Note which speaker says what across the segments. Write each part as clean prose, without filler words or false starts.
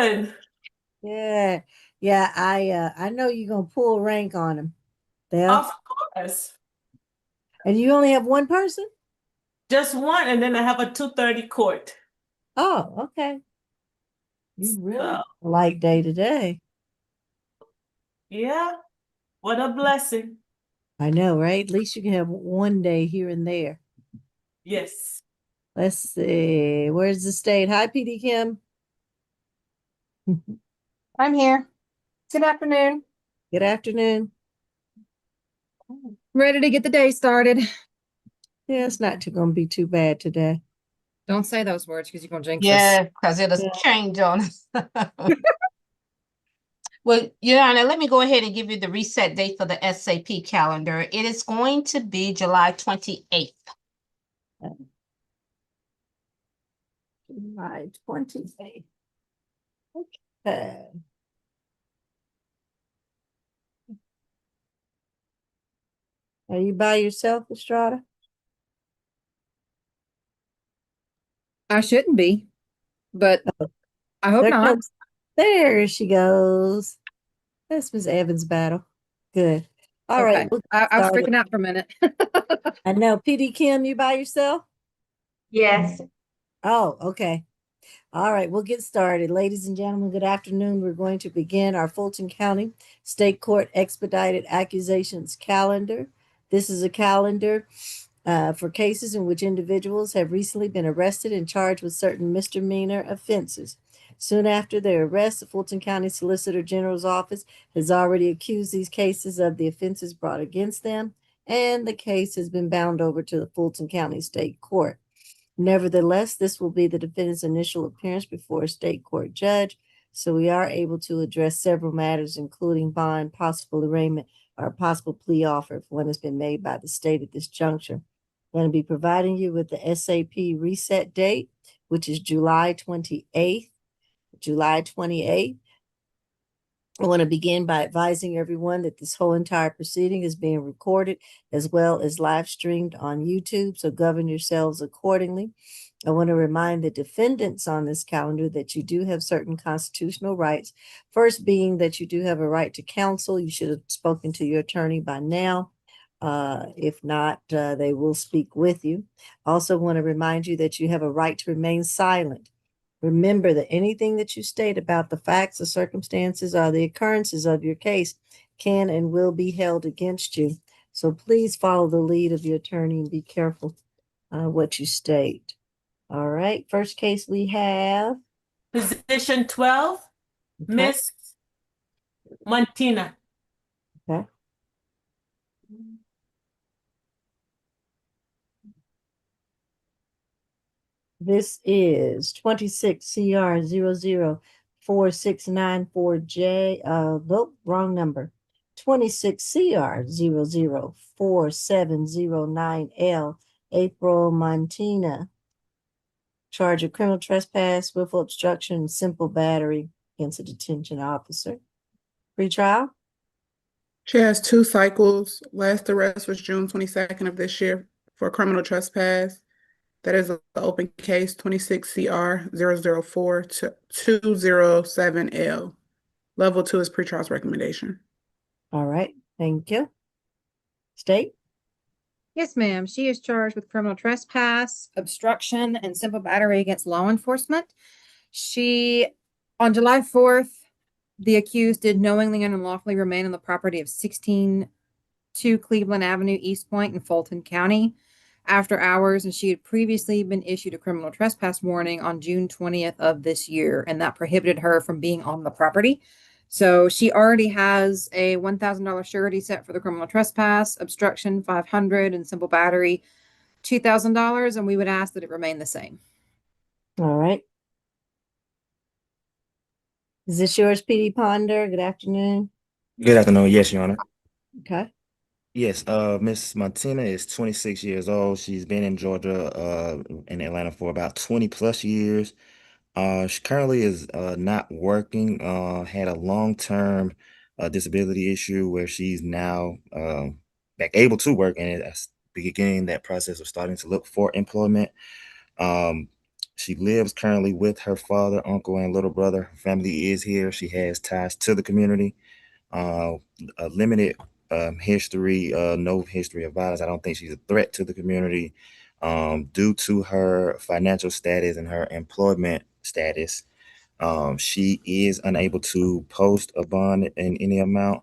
Speaker 1: good.
Speaker 2: Yeah. Yeah, I know you're gonna pull rank on him. There.
Speaker 1: Of course.
Speaker 2: And you only have one person?
Speaker 1: Just one, and then I have a 2:30 court.
Speaker 2: Oh, okay. You really
Speaker 1: So,
Speaker 2: like day to day.
Speaker 1: yeah, what a blessing.
Speaker 2: I know, right? At least you can have one day here and there.
Speaker 1: Yes.
Speaker 2: Let's see. Where's the state? Hi, PD Kim.
Speaker 3: I'm here. Good afternoon.
Speaker 2: Good afternoon.
Speaker 3: Ready to get the day started.
Speaker 2: Yeah, it's not gonna be too bad today.
Speaker 3: Don't say those words because you're gonna jinx us.
Speaker 4: Yeah, because it'll
Speaker 2: Yeah.
Speaker 4: change on us. Well, Your Honor, let me go ahead and give you the reset date for the SAP calendar. It is going to be July 28th.
Speaker 2: July 28th. Okay. Are you by yourself, Estrada?
Speaker 3: I shouldn't be, but
Speaker 2: Oh,
Speaker 3: I hope
Speaker 2: there
Speaker 3: not.
Speaker 2: comes. There she goes. That's Miss Evans' battle. Good. All right,
Speaker 3: Okay.
Speaker 2: we'll
Speaker 3: I
Speaker 2: get
Speaker 3: was
Speaker 2: started.
Speaker 3: freaking out for a minute.
Speaker 2: I know. PD Kim, you by yourself?
Speaker 4: Yes.
Speaker 2: Oh, okay. All right, we'll get started. Ladies and gentlemen, good afternoon. We're going to begin our Fulton County State Court Expedited Accusations calendar. This is a calendar for cases in which individuals have recently been arrested and charged with certain misdemeanor offenses. Soon after their arrest, the Fulton County Solicitor General's office has already accused these cases of the offenses brought against them, and the case has been bound over to the Fulton County State Court. Nevertheless, this will be the defendant's initial appearance before a state court judge, so we are able to address several matters, including bond, possible arraignment, or a possible plea offer if one has been made by the state at this juncture. I'm going to be providing you with the SAP reset date, which is July 28th. July 28th. I want to begin by advising everyone that this whole entire proceeding is being recorded as well as live streamed on YouTube, so govern yourselves accordingly. I want to remind the defendants on this calendar that you do have certain constitutional rights. First, being that you do have a right to counsel. You should have spoken to your attorney by now. If not, they will speak with you. Also, want to remind you that you have a right to remain silent. Remember that anything that you state about the facts, the circumstances, or the occurrences of your case can and will be held against you. So please follow the lead of your attorney and be careful what you state. All right. First case we have.
Speaker 1: Position 12,
Speaker 2: Okay.
Speaker 1: Miss Montina.
Speaker 2: Okay. This is 26 CR 004694J. Nope, wrong number. 26 CR 004709L. April Montina. Charge of criminal trespass, willful obstruction, and simple battery against a detention officer. Pretrial?
Speaker 5: She has 2 cycles. Last arrest was June 22nd of this year for criminal trespass. That is an open case 26 CR 004 to 207L. Level 2 is pretrial's recommendation.
Speaker 2: All right. Thank you. State?
Speaker 3: Yes, ma'am. She is charged with criminal trespass, obstruction, and simple battery against law enforcement. On July 4th, the accused did knowingly and unlawfully remain on the property of 16-2 Cleveland Avenue, East Point in Fulton County after hours, and she had previously been issued a criminal trespass warning on June 20th of this year, and that prohibited her from being on the property. So she already has a $1,000 surety set for the criminal trespass, obstruction $500, and simple battery $2,000, and we would ask that it remain the same.
Speaker 2: All right. Is this yours, PD Ponder? Good afternoon.
Speaker 6: Good afternoon. Yes, Your Honor.
Speaker 2: Okay.
Speaker 6: Yes, Miss Martina is 26 years old. She's been in Georgia, in Atlanta for about 20 plus years. She currently is not working, had a long-term disability issue where she's now back able to work and is beginning that process of starting to look for employment. Um, She lives currently with her father, uncle, and little brother. Her family is here. She has ties to the community. A limited history, no history of violence. I don't think she's a threat to the community. Due to her financial status and her employment status, she is unable to post a bond in any amount.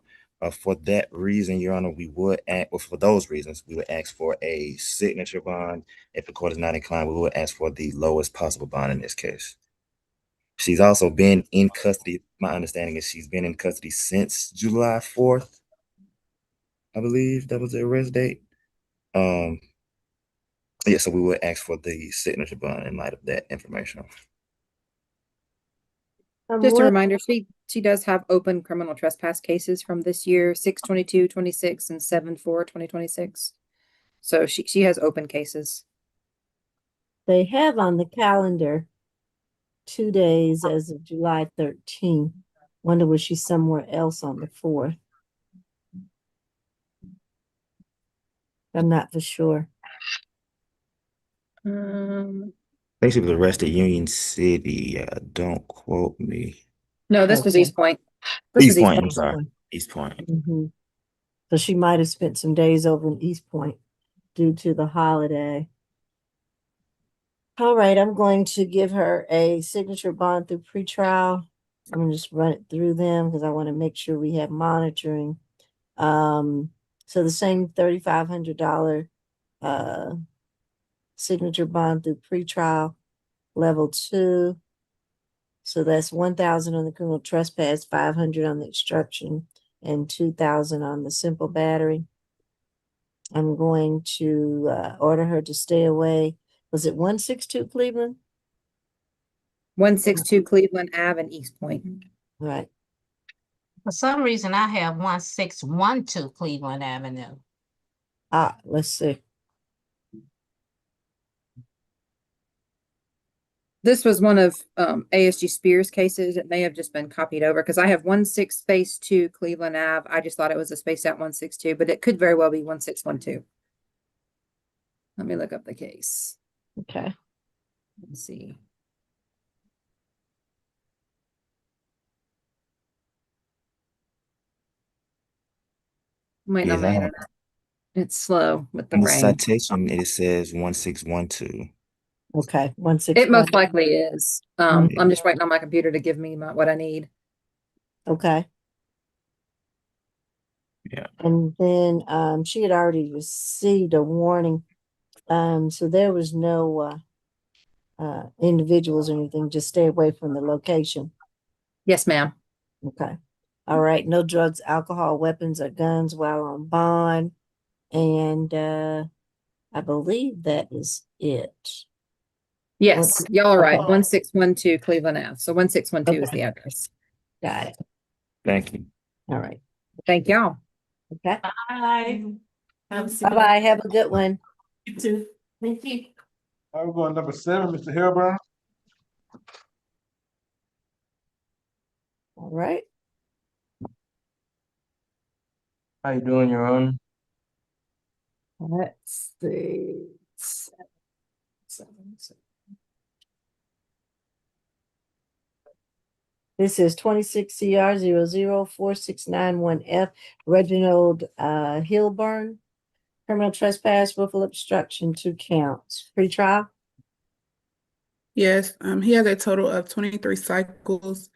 Speaker 6: For that reason, Your Honor, we would ask, or for those reasons, we would ask for a signature bond. If the court is not inclined, we would ask for the lowest possible bond in this case. She's also been in custody. My understanding is she's been in custody since July 4th. I believe that was the arrest date. Yeah, so we would ask for the signature bond in light of that information.
Speaker 3: Just a
Speaker 2: What,
Speaker 3: reminder, she does have open criminal trespass cases from this year, 6/22/26 and 7/4/2026. So she has open cases.
Speaker 2: they have on the calendar 2 days as of July 13th. Wonder was she somewhere else on the 4th? I'm not for sure.
Speaker 6: I think she was arrested Union City. Don't quote me.
Speaker 3: No, this was
Speaker 2: Okay.
Speaker 3: East Point. This was
Speaker 6: East Point, I'm
Speaker 2: East
Speaker 6: sorry.
Speaker 2: Point.
Speaker 6: East Point.
Speaker 2: Mhm. So she might have spent some days over in East Point due to the holiday. All right, I'm going to give her a signature bond through pretrial. I'm gonna just run it through them because I want to make sure we have monitoring. So the same $3,500 signature bond through pretrial level 2. So that's 1,000 on the criminal trespass, 500 on the obstruction, and 2,000 on the simple battery. I'm going to order her to stay away. Was it 162 Cleveland?
Speaker 3: 162 Cleveland Ave in East Point.
Speaker 2: Right.
Speaker 4: For some reason, I have 1612 Cleveland Avenue.
Speaker 2: Let's see.
Speaker 3: This was one of ASG Spears cases. It may have just been copied over because I have 16-2 Cleveland Ave. I just thought it was a space out 162, but it could very well be 1612. Let me look up the case.
Speaker 2: Okay.
Speaker 3: Let's see. Wait,
Speaker 6: Yes,
Speaker 3: on my
Speaker 6: I have.
Speaker 3: internet. It's slow with the
Speaker 6: In the
Speaker 3: rain.
Speaker 6: citation, it says 1612.
Speaker 2: Okay.
Speaker 3: It
Speaker 2: 161.
Speaker 3: most likely is.
Speaker 2: Mhm.
Speaker 3: I'm just waiting on my computer to give me what I need.
Speaker 2: Okay.
Speaker 6: Yeah.
Speaker 2: And then she had already received a warning. So there was no individuals or anything, just stay away from the location.
Speaker 3: Yes, ma'am.
Speaker 2: Okay. All right. No drugs, alcohol, weapons, or guns while on bond. And I believe that is it.
Speaker 3: Yes, y'all are right.
Speaker 2: Okay.
Speaker 3: 1612 Cleveland Ave. So 1612 is
Speaker 2: Okay.
Speaker 3: the address.
Speaker 2: Got it.
Speaker 6: Thank you.
Speaker 2: All right.
Speaker 3: Thank y'all.
Speaker 2: Okay.
Speaker 1: Bye.
Speaker 2: Bye bye. Have a good one.
Speaker 1: You too. Thank you.
Speaker 7: All right, we're going to number 7, Mr. Hilburn.
Speaker 2: All right.
Speaker 7: How you doing, Your Honor?
Speaker 2: Let's see. This is 26 CR 004691F, Reginald Hilburn. Criminal trespass, willful obstruction, 2 counts. Pre-trial?
Speaker 5: Yes, he has a total of 23 cycles,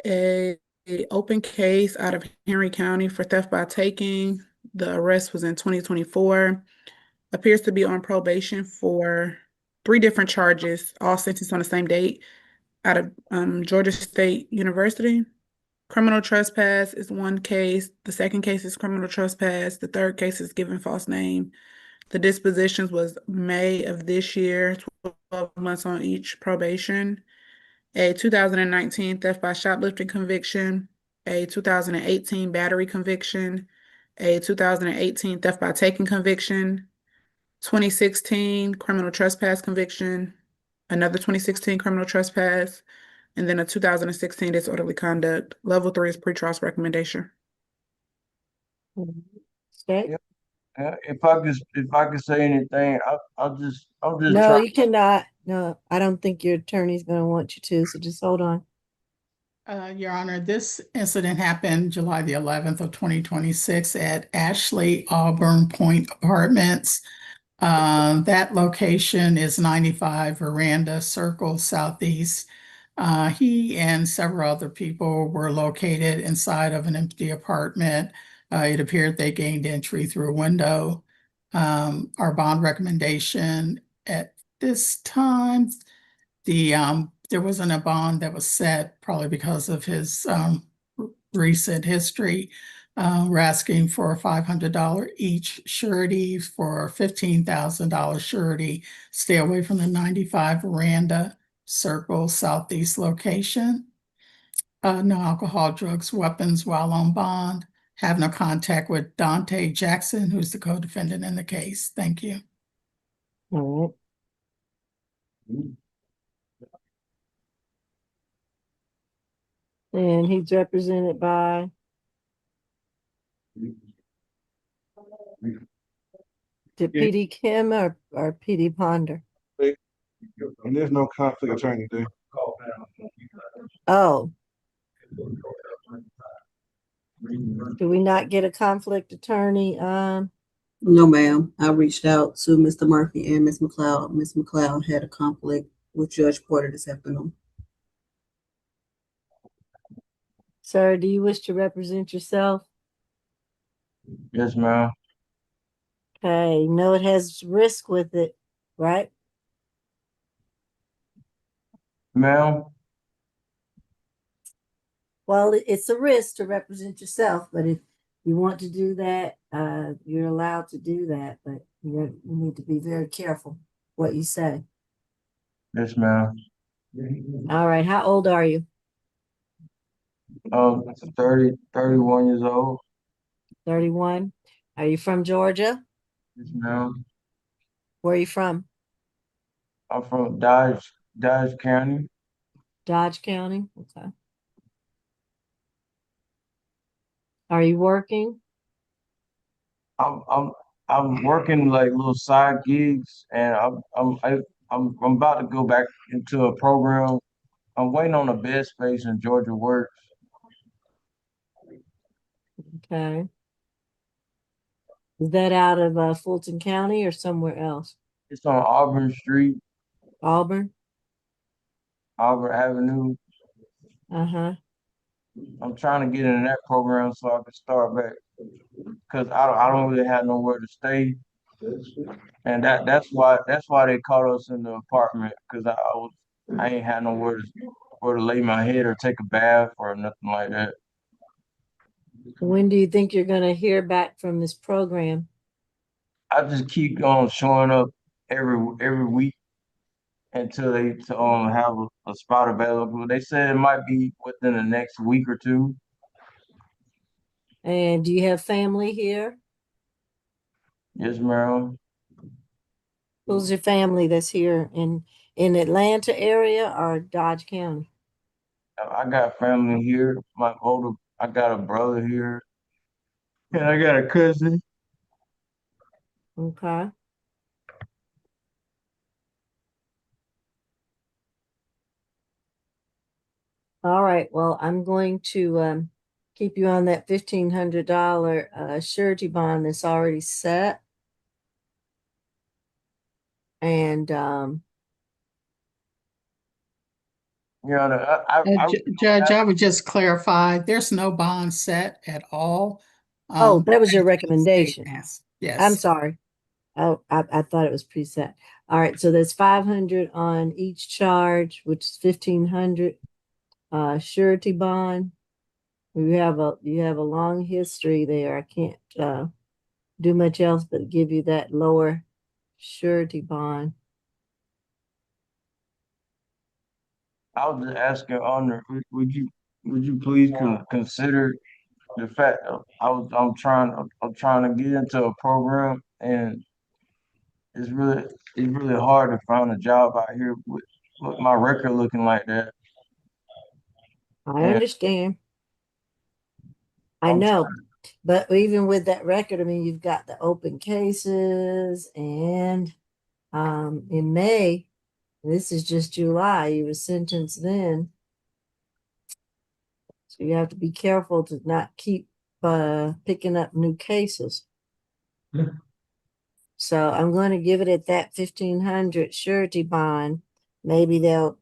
Speaker 5: a open case out of Henry County for theft by taking. The arrest was in 2024. Appears to be on probation for 3 different charges, all sentenced on the same date out of Georgia State University. Criminal trespass is one case. The second case is criminal trespass. The third case is given false name. The dispositions was May of this year, 12 months on each probation. A 2019 theft by shoplifting conviction, a 2018 battery conviction, a 2018 theft by taking conviction, 2016 criminal trespass conviction, another 2016 criminal trespass, and then a 2016 disorderly conduct. Level 3 is pretrial recommendation.
Speaker 2: Okay.
Speaker 7: If I could say anything, I'm just
Speaker 2: No,
Speaker 7: trying.
Speaker 2: you cannot. No, I don't think your attorney's gonna want you to, so just hold on.
Speaker 8: Your Honor, this incident happened July the 11th of 2026 at Ashley Auburn Point Apartments. That location is 95 Veranda Circle Southeast. He and several other people were located inside of an empty apartment. It appeared they gained entry through a window. Our bond recommendation at this time, there wasn't a bond that was set probably because of his recent history. We're asking for a $500 each surety for $15,000 surety. Stay away from the 95 Veranda Circle Southeast location. No alcohol, drugs, weapons while on bond. Have no contact with Dante Jackson, who's the co-defendant in the case. Thank you.
Speaker 2: All right. And he's represented by, did PD Kim or PD Ponder?
Speaker 7: And there's no conflict attorney there.
Speaker 2: Oh, do we not get a conflict attorney?
Speaker 9: No, ma'am. I reached out to Mr. Murphy and Ms. McLeod. Ms. McLeod had a conflict with Judge Porter this afternoon.
Speaker 2: Sir, do you wish to represent yourself?
Speaker 7: Yes, ma'am.
Speaker 2: Okay, no, it has risk with it, right?
Speaker 7: Ma'am,
Speaker 2: Well, it's a risk to represent yourself, but if you want to do that, you're allowed to do that, but you need to be very careful what you say.
Speaker 7: yes, ma'am.
Speaker 2: All right, how old are you?
Speaker 7: 31 years old.
Speaker 2: 31. Are you from Georgia?
Speaker 7: Yes, ma'am.
Speaker 2: Where are you from?
Speaker 7: I'm from Dodge County.
Speaker 2: Dodge County? Okay. Are you working?
Speaker 7: I'm working like little side gigs, and I'm about to go back into a program. I'm waiting on a bed space in Georgia Works.
Speaker 2: Okay. Is that out of Fulton County or somewhere else?
Speaker 7: It's on Auburn Street,
Speaker 2: Auburn?
Speaker 7: Auburn Avenue.
Speaker 2: Uh-huh.
Speaker 7: I'm trying to get in that program so I can start back because I don't really have nowhere to stay, and that's why they caught us in the apartment because I ain't had nowhere where to lay my head or take a bath or nothing like that.
Speaker 2: When do you think you're going to hear back from this program?
Speaker 7: I just keep on showing up every week until they have a spot available. They said it might be within the next week or two.
Speaker 2: And do you have family here?
Speaker 7: Yes, ma'am.
Speaker 2: Who's your family that's here in Atlanta area or Dodge County?
Speaker 7: I got family here. I got a brother here, and I got a cousin.
Speaker 2: Okay. All right. Well, I'm going to keep you on that $1,500 surety bond that's already set. And
Speaker 7: You know,
Speaker 8: Judge, I would just clarify, there's no bond set at all.
Speaker 2: oh, that was your
Speaker 8: State
Speaker 2: recommendation.
Speaker 8: has.
Speaker 2: I'm
Speaker 8: Yes.
Speaker 2: sorry. Oh, I thought it was preset. All right, so there's 500 on each charge, which is 1,500. Surety bond. You have a long history there. I can't do much else but give you that lower surety bond.
Speaker 7: I was just asking, Honor, would you please consider the fact that I'm trying to get into a program, and it's really hard to find a job out here with my record looking like that.
Speaker 2: I
Speaker 7: And
Speaker 2: understand. I
Speaker 7: I'm
Speaker 2: know. But even with that record, I mean, you've got the open cases and in May, This is just July. You were sentenced then. So you have to be careful to not keep picking up new cases. So I'm going to give it at that 1,500 surety bond. Maybe they'll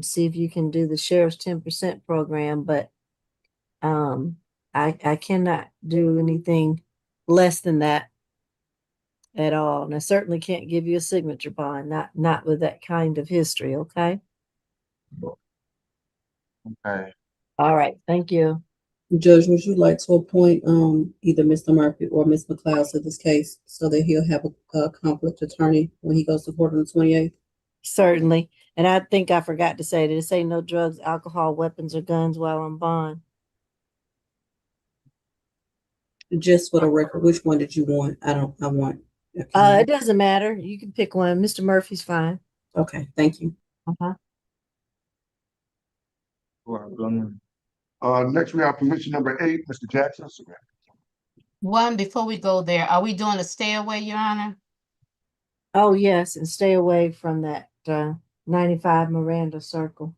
Speaker 2: see if you can do the sheriff's 10% program, but I cannot do anything less than that at all. And I certainly can't give you a signature bond, not with that kind of history, okay?
Speaker 7: Okay.
Speaker 2: All right, thank you.
Speaker 9: Judge, would you like to appoint either Mr. Murphy or Ms. McLeod to this case so that he'll have a conflict attorney when he goes to court on the 28th?
Speaker 2: Certainly. And I think I forgot to say, did it say no drugs, alcohol, weapons, or guns while on bond?
Speaker 9: Just for the record, which one did you want? I want.
Speaker 2: It doesn't matter. You can pick one. Mr. Murphy's fine.
Speaker 9: Okay, thank you.
Speaker 2: Uh-huh.
Speaker 10: Next we have position number 8, Mr. Jackson.
Speaker 4: One, before we go there, are we doing a stay away, Your Honor?
Speaker 2: Oh, yes, and stay away from that 95 Miranda Circle.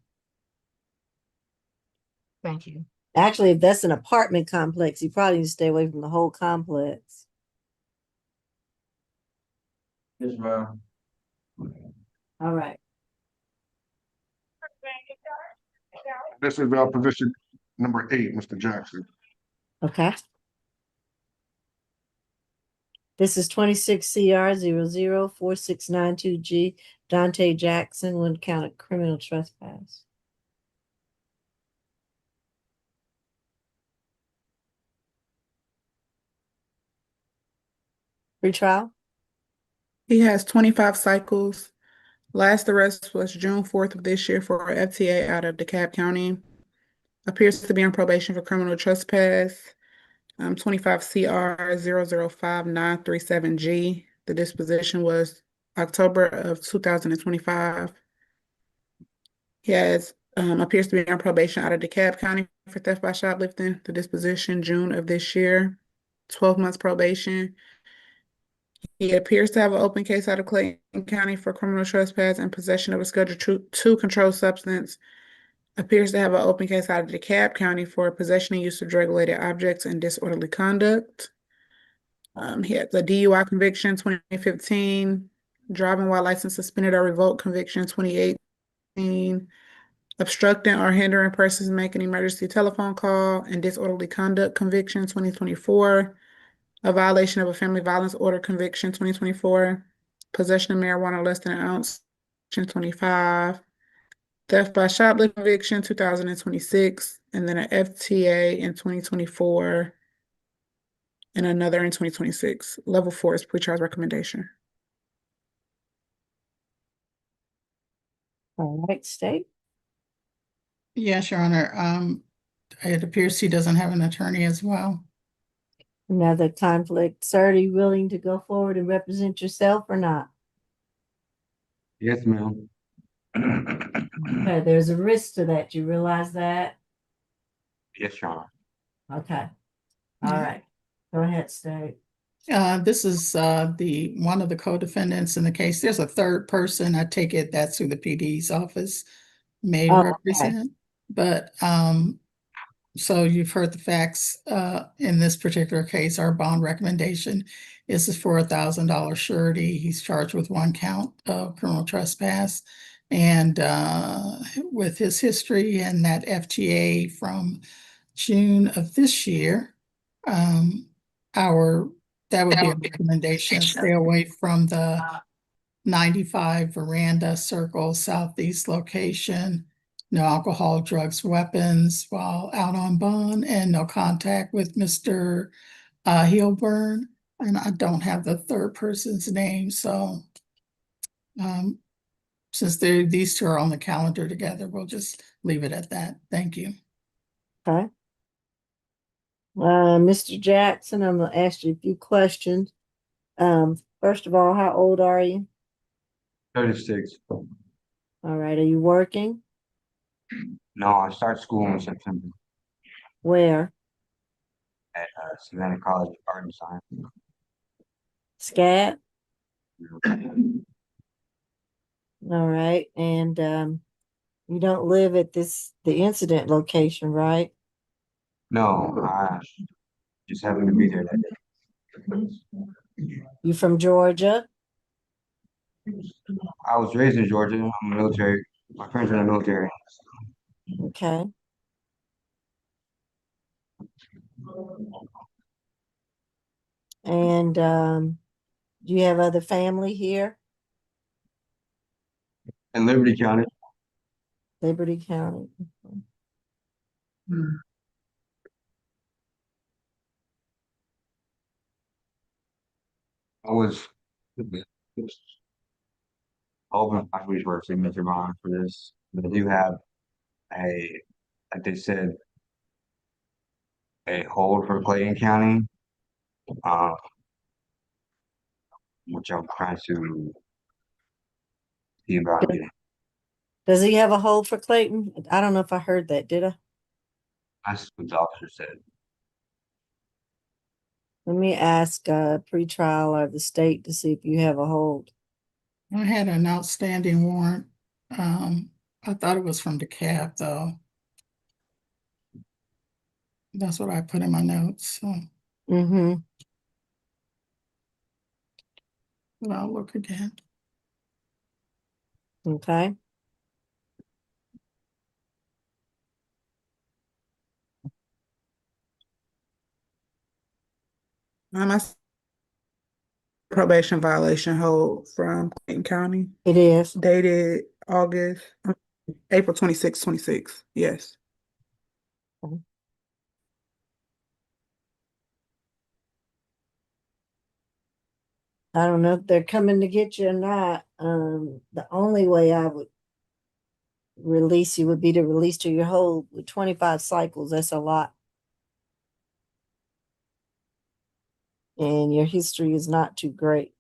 Speaker 4: Thank you.
Speaker 2: Actually, if that's an apartment complex, you probably need to stay away from the whole complex.
Speaker 7: Yes, ma'am.
Speaker 2: All right.
Speaker 10: This is position number 8, Mr. Jackson.
Speaker 2: Okay. This is 26 CR 004692G, Dante Jackson, one count of criminal trespass. Retrial?
Speaker 5: He has 25 cycles. Last arrest was June 4th of this year for FTA out of DeKalb County. Appears to be on probation for criminal trespass. 25 CR 005937G. The disposition was October of 2025. He appears to be on probation out of DeKalb County for theft by shoplifting. The disposition June of this year. 12 months probation. He appears to have an open case out of Clayton County for criminal trespass and possession of a Schedule 2 controlled substance. Appears to have an open case out of DeKalb County for possession and use of drug-related objects and disorderly conduct. He has a DUI conviction 2015, driving while license suspended or revoked conviction 2018, obstructing or hindering persons making emergency telephone call and disorderly conduct conviction 2024, a violation of a family violence order conviction 2024, possession of marijuana less than an ounce 2025, theft by shoplifting conviction 2026, and then an FTA in 2024, and another in 2026. Level 4 is pretrial recommendation.
Speaker 2: All right, State.
Speaker 8: Yes, Your Honor. It appears he doesn't have an attorney as well.
Speaker 2: Another conflict. Sir, are you willing to go forward and represent yourself or not?
Speaker 7: Yes, ma'am.
Speaker 2: Okay, there's a risk to that. You realize that?
Speaker 7: Yes, Your Honor.
Speaker 2: Okay. All
Speaker 8: Yeah.
Speaker 2: right. Go ahead, State.
Speaker 8: This is the one of the co-defendants in the case. There's a third person. I take it that's who the PD's office may
Speaker 2: Oh, okay.
Speaker 8: represent. But so you've heard the facts. In this particular case, our bond recommendation is for $1,000 surety. He's charged with 1 count of criminal trespass. And with his history and that FTA from June of this year, that would be a recommendation. Stay away from the 95 Veranda Circle Southeast location. No alcohol, drugs, weapons while out on bond, and no contact with Mr. Heilburn. And I don't have the third person's name, so since these two are on the calendar together, we'll just leave it at that. Thank you.
Speaker 2: Okay. Mr. Jackson, I'm gonna ask you a few questions. First of all, how old are you?
Speaker 7: 36.
Speaker 2: All right, are you working?
Speaker 7: No, I start school in September
Speaker 2: Where?
Speaker 7: at Savannah College of Art and Science.
Speaker 2: SCAT? All right, and you don't live at the incident location, right?
Speaker 7: No, I just happened to be there that day.
Speaker 2: You from Georgia?
Speaker 7: I was raised in Georgia. I'm military. My parents are in the military.
Speaker 2: Okay. And do you have other family here?
Speaker 7: In Liberty County.
Speaker 2: Liberty County.
Speaker 7: I was hoping my resource signature bond for this. But I do have a, like they said, a hold for Clayton County, uh, which I'm trying to see about getting.
Speaker 2: Does he have a hold for Clayton? I don't know if I heard that, did I?
Speaker 7: That's what the officer said.
Speaker 2: Let me ask pretrial or the state to see if you have a hold.
Speaker 8: I had an outstanding warrant. I thought it was from DeKalb though. That's what I put in my notes, so
Speaker 2: Mm-hmm.
Speaker 8: I'll look again.
Speaker 2: Okay.
Speaker 5: I see probation violation hold from Clayton County,
Speaker 2: It is.
Speaker 5: dated April 26, 26. Yes.
Speaker 2: I don't know if they're coming to get you or not. The only way I would release you would be to release to your hold with 25 cycles. That's a lot. And your history is not too great.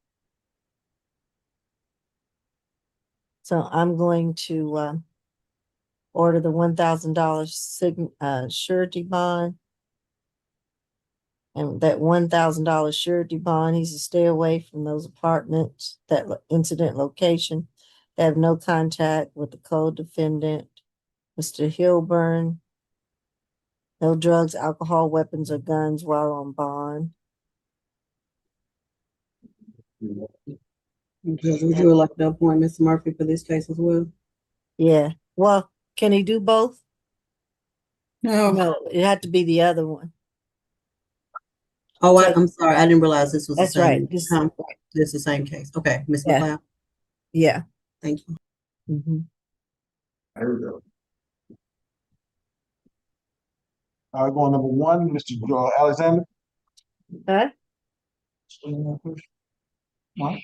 Speaker 2: So I'm going to order the $1,000 surety bond. And that $1,000 surety bond, he's to stay away from those apartments, that incident location. They have no contact with the co-defendant, Mr. Hilburn. No drugs, alcohol, weapons, or guns while on bond.
Speaker 9: Judge, would you like to appoint Mr. Murphy for this case as well?
Speaker 2: Yeah. Well, can he do both?
Speaker 8: No,
Speaker 2: No, it had to be the other one.
Speaker 9: Oh,
Speaker 2: So-
Speaker 9: I'm sorry, I didn't realize this was the
Speaker 2: That's right.
Speaker 9: same,
Speaker 2: This,
Speaker 9: this is the same case. Okay, Ms.
Speaker 2: Yeah.
Speaker 9: McLeod,
Speaker 2: yeah.
Speaker 9: thank you.
Speaker 2: Mhm.
Speaker 10: There we go. Going number one, Mr. Alexander.
Speaker 2: Huh?
Speaker 10: What?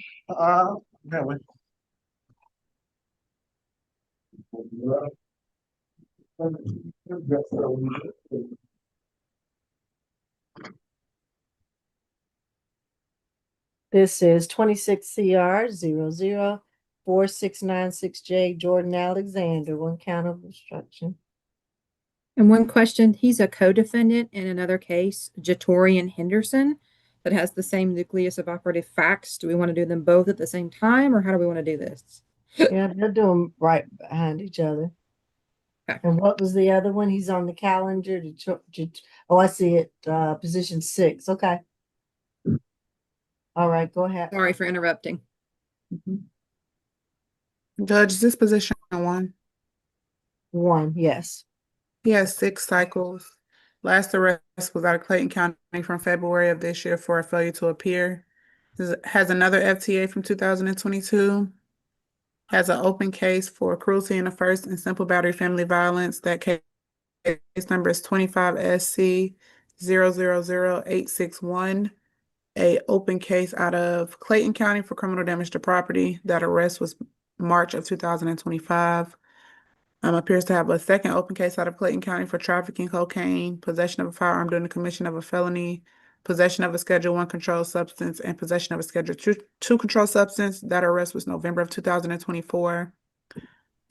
Speaker 10: Yeah, wait.
Speaker 2: This is 26 CR 004696J Jordan Alexander, one count of obstruction.
Speaker 3: And one question, he's a co-defendant in another case, Jatorian Henderson, that has the same nucleus of operative facts. Do we want to do them both at the same time, or how do we want to do this?
Speaker 2: Yeah, they're doing right behind each other.
Speaker 3: Okay.
Speaker 2: And what was the other one? He's on the calendar. Oh, I see it. Position 6. Okay. All right, go ahead.
Speaker 3: Sorry for interrupting.
Speaker 5: Judge, is this position 1?
Speaker 2: 1, yes.
Speaker 5: He has 6 cycles. Last arrest was out of Clayton County from February of this year for a failure to appear. Has another FTA from 2022. Has an open case for cruelty in the first and simple battery family violence. That case number is 25 SC 000861. A open case out of Clayton County for criminal damage to property. That arrest was March of 2025. Appears to have a second open case out of Clayton County for trafficking cocaine, possession of a firearm during the commission of a felony, possession of a Schedule 1 controlled substance, and possession of a Schedule 2 controlled substance. That arrest was November of 2024.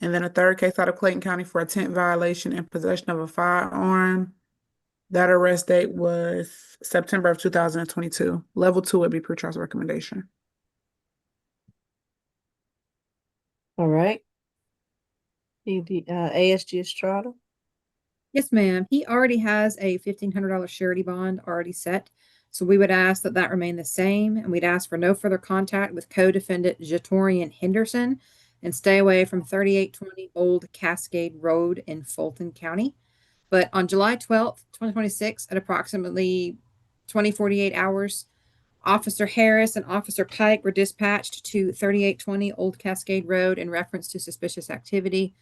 Speaker 5: And then a third case out of Clayton County for attempt violation and possession of a firearm. That arrest date was September of 2022. Level 2 would be pretrial recommendation.
Speaker 2: All right. ASG Estrada.
Speaker 3: Yes, ma'am. He already has a $1,500 surety bond already set. So we would ask that that remain the same, and we'd ask for no further contact with co-defendant Jatorian Henderson and stay away from 3820 Old Cascade Road in Fulton County. But on July 12th, 2026, at approximately 20:48 hours, Officer Harris and Officer Pike were dispatched to 3820 Old Cascade Road in reference to suspicious activity.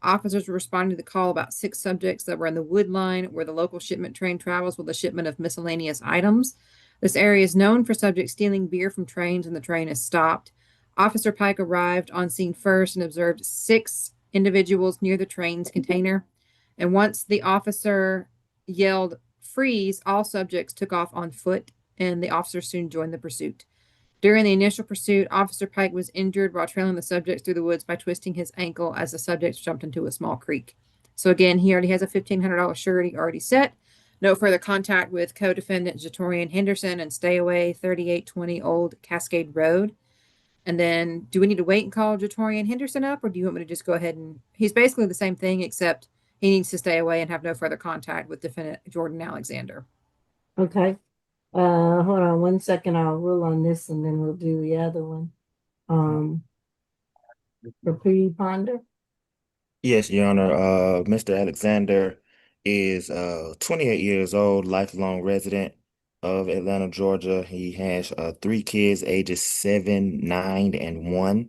Speaker 3: Officers were responding to the call about 6 subjects that were in the wood line where the local shipment train travels with a shipment of miscellaneous items. This area is known for subjects stealing beer from trains, and the train is stopped. Officer Pike arrived on scene first and observed 6 individuals near the train's container. And once the officer yelled freeze, all subjects took off on foot, and the officers soon joined the pursuit. During the initial pursuit, Officer Pike was injured while trailing the subjects through the woods by twisting his ankle as the subjects jumped into a small creek. So again, he already has a $1,500 surety already set. No further contact with co-defendant Jatorian Henderson, and stay away 3820 Old Cascade Road. And then do we need to wait and call Jatorian Henderson up, or do you want me to just go ahead and he's basically the same thing, except he needs to stay away and have no further contact with defendant Jordan Alexander.
Speaker 2: Okay. Hold on 1 second. I'll rule on this and then we'll do the other one. Repeat Ponder.
Speaker 6: Yes, Your Honor. Mr. Alexander is 28 years old, lifelong resident of Atlanta, Georgia. He has 3 kids, ages 7, 9, and 1.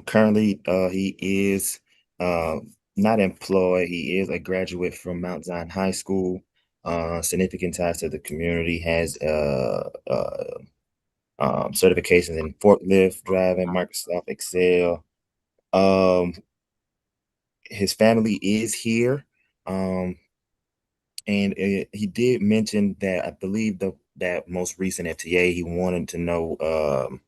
Speaker 6: Currently, he is not employed. He is a graduate from Mount Zion High School. Significant ties to the community. Has certifications in forklift driving, Microsoft Excel. His family is here. And he did mention that I believe that most recent FTA, he wanted to know,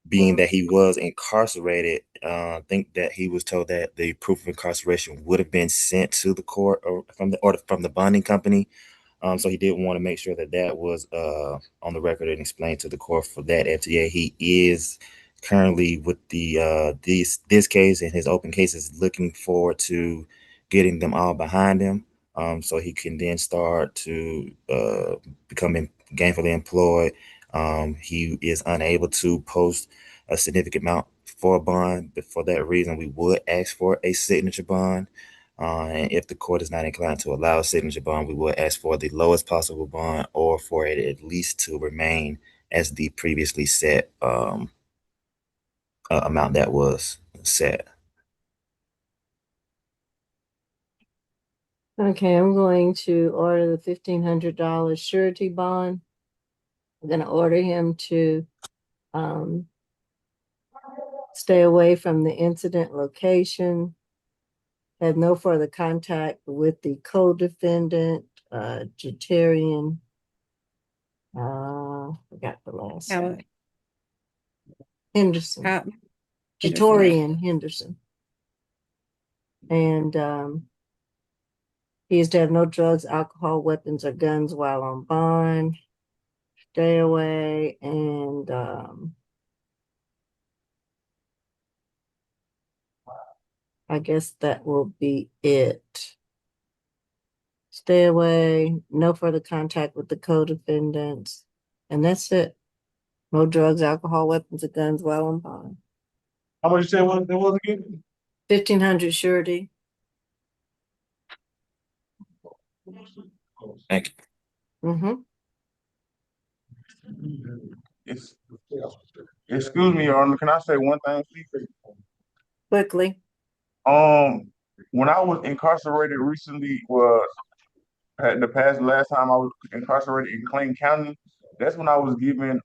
Speaker 6: being that he was incarcerated, I think that he was told that the proof of incarceration would have been sent to the court or from the bonding company. So he did want to make sure that that was on the record and explained to the court for that FTA. He is currently with the this case, and his open case is looking forward to getting them all behind him, so he can then start to become gainfully employed. He is unable to post a significant amount for a bond, but for that reason, we would ask for a signature bond. And if the court is not inclined to allow a signature bond, we will ask for the lowest possible bond, or for it at least to remain as the previously set amount that was set.
Speaker 2: Okay, I'm going to order the $1,500 surety bond. I'm going to order him to stay away from the incident location, had no further contact with the co-defendant, Jatorian. Forgot the last name. Henderson. Jatorian Henderson. And he is to have no drugs, alcohol, weapons, or guns while on bond. Stay away, and I guess that will be it. Stay away, no further contact with the co-defendants, and that's it. No drugs, alcohol, weapons, or guns while on bond.
Speaker 10: How much you say it was again?
Speaker 2: 1,500 surety.
Speaker 6: Thank you.
Speaker 2: Mm-hmm.
Speaker 7: Excuse me, Your Honor, can I say one thing, please?
Speaker 2: Quickly.
Speaker 7: When I was incarcerated recently, the last time I was incarcerated in Clayton County, that's when I was given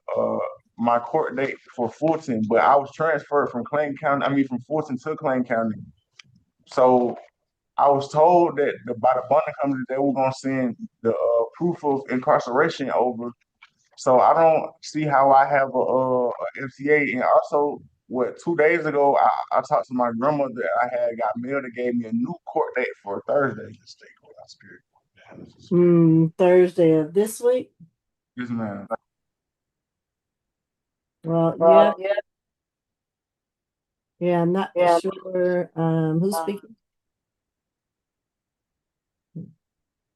Speaker 7: my court date for Fulton, but I was transferred from from Fulton to Clayton County. So I was told that by the bonding company they were gonna send the proof of incarceration over. So I don't see how I have a FCA. And also, 2 days ago, I talked to my grandmother that I had got mail that gave me a new court date for Thursday.
Speaker 2: Thursday of this week.
Speaker 7: Yes, ma'am.
Speaker 2: Well, yeah. Yeah, I'm not sure, who's speaking?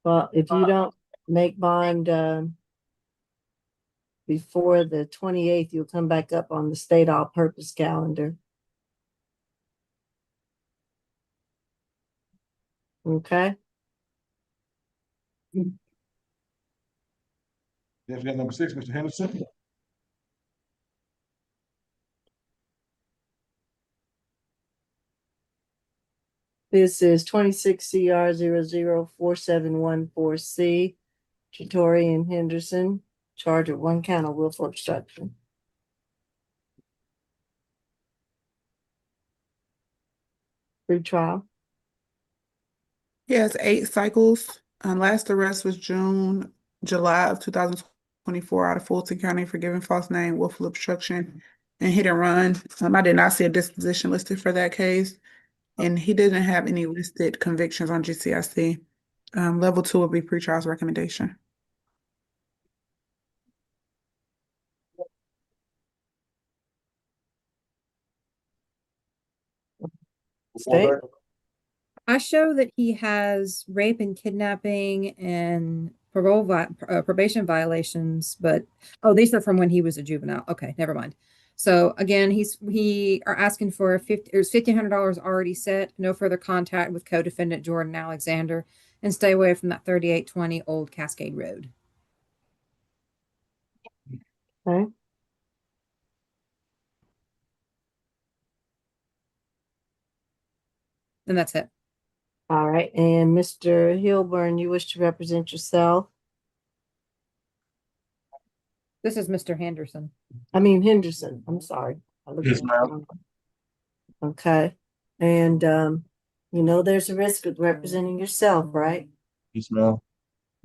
Speaker 2: Well, if you don't make bond, before the 28th, you'll come back up on the state all-purpose calendar. Okay,
Speaker 10: Delegate number 6, Mr. Henderson.
Speaker 2: this is 26 CR 004714C, Chatori and Henderson, charged with 1 count of willful obstruction. Pre-trial.
Speaker 5: He has 8 cycles. Last arrest was July of 2024 out of Fulton County for giving false name, willful obstruction, and hit and run. I did not see a disposition listed for that case, and he didn't have any listed convictions on GCIC. Level 2 would be pretrial's recommendation.
Speaker 2: State.
Speaker 3: I show that he has rape and kidnapping and probation violations, but these are from when he was a juvenile. Okay, never mind. So again, we are asking for there's $1,500 already set, no further contact with co-defendant Jordan Alexander, and stay away from that 3820 Old Cascade Road.
Speaker 2: Okay.
Speaker 3: And that's it.
Speaker 2: All right, and Mr. Hilburn, you wish to represent yourself?
Speaker 3: This is Mr. Henderson.
Speaker 2: I mean Henderson, I'm sorry.
Speaker 7: Yes, ma'am.
Speaker 2: Okay, and you know there's a risk of representing yourself, right?
Speaker 7: Yes, ma'am.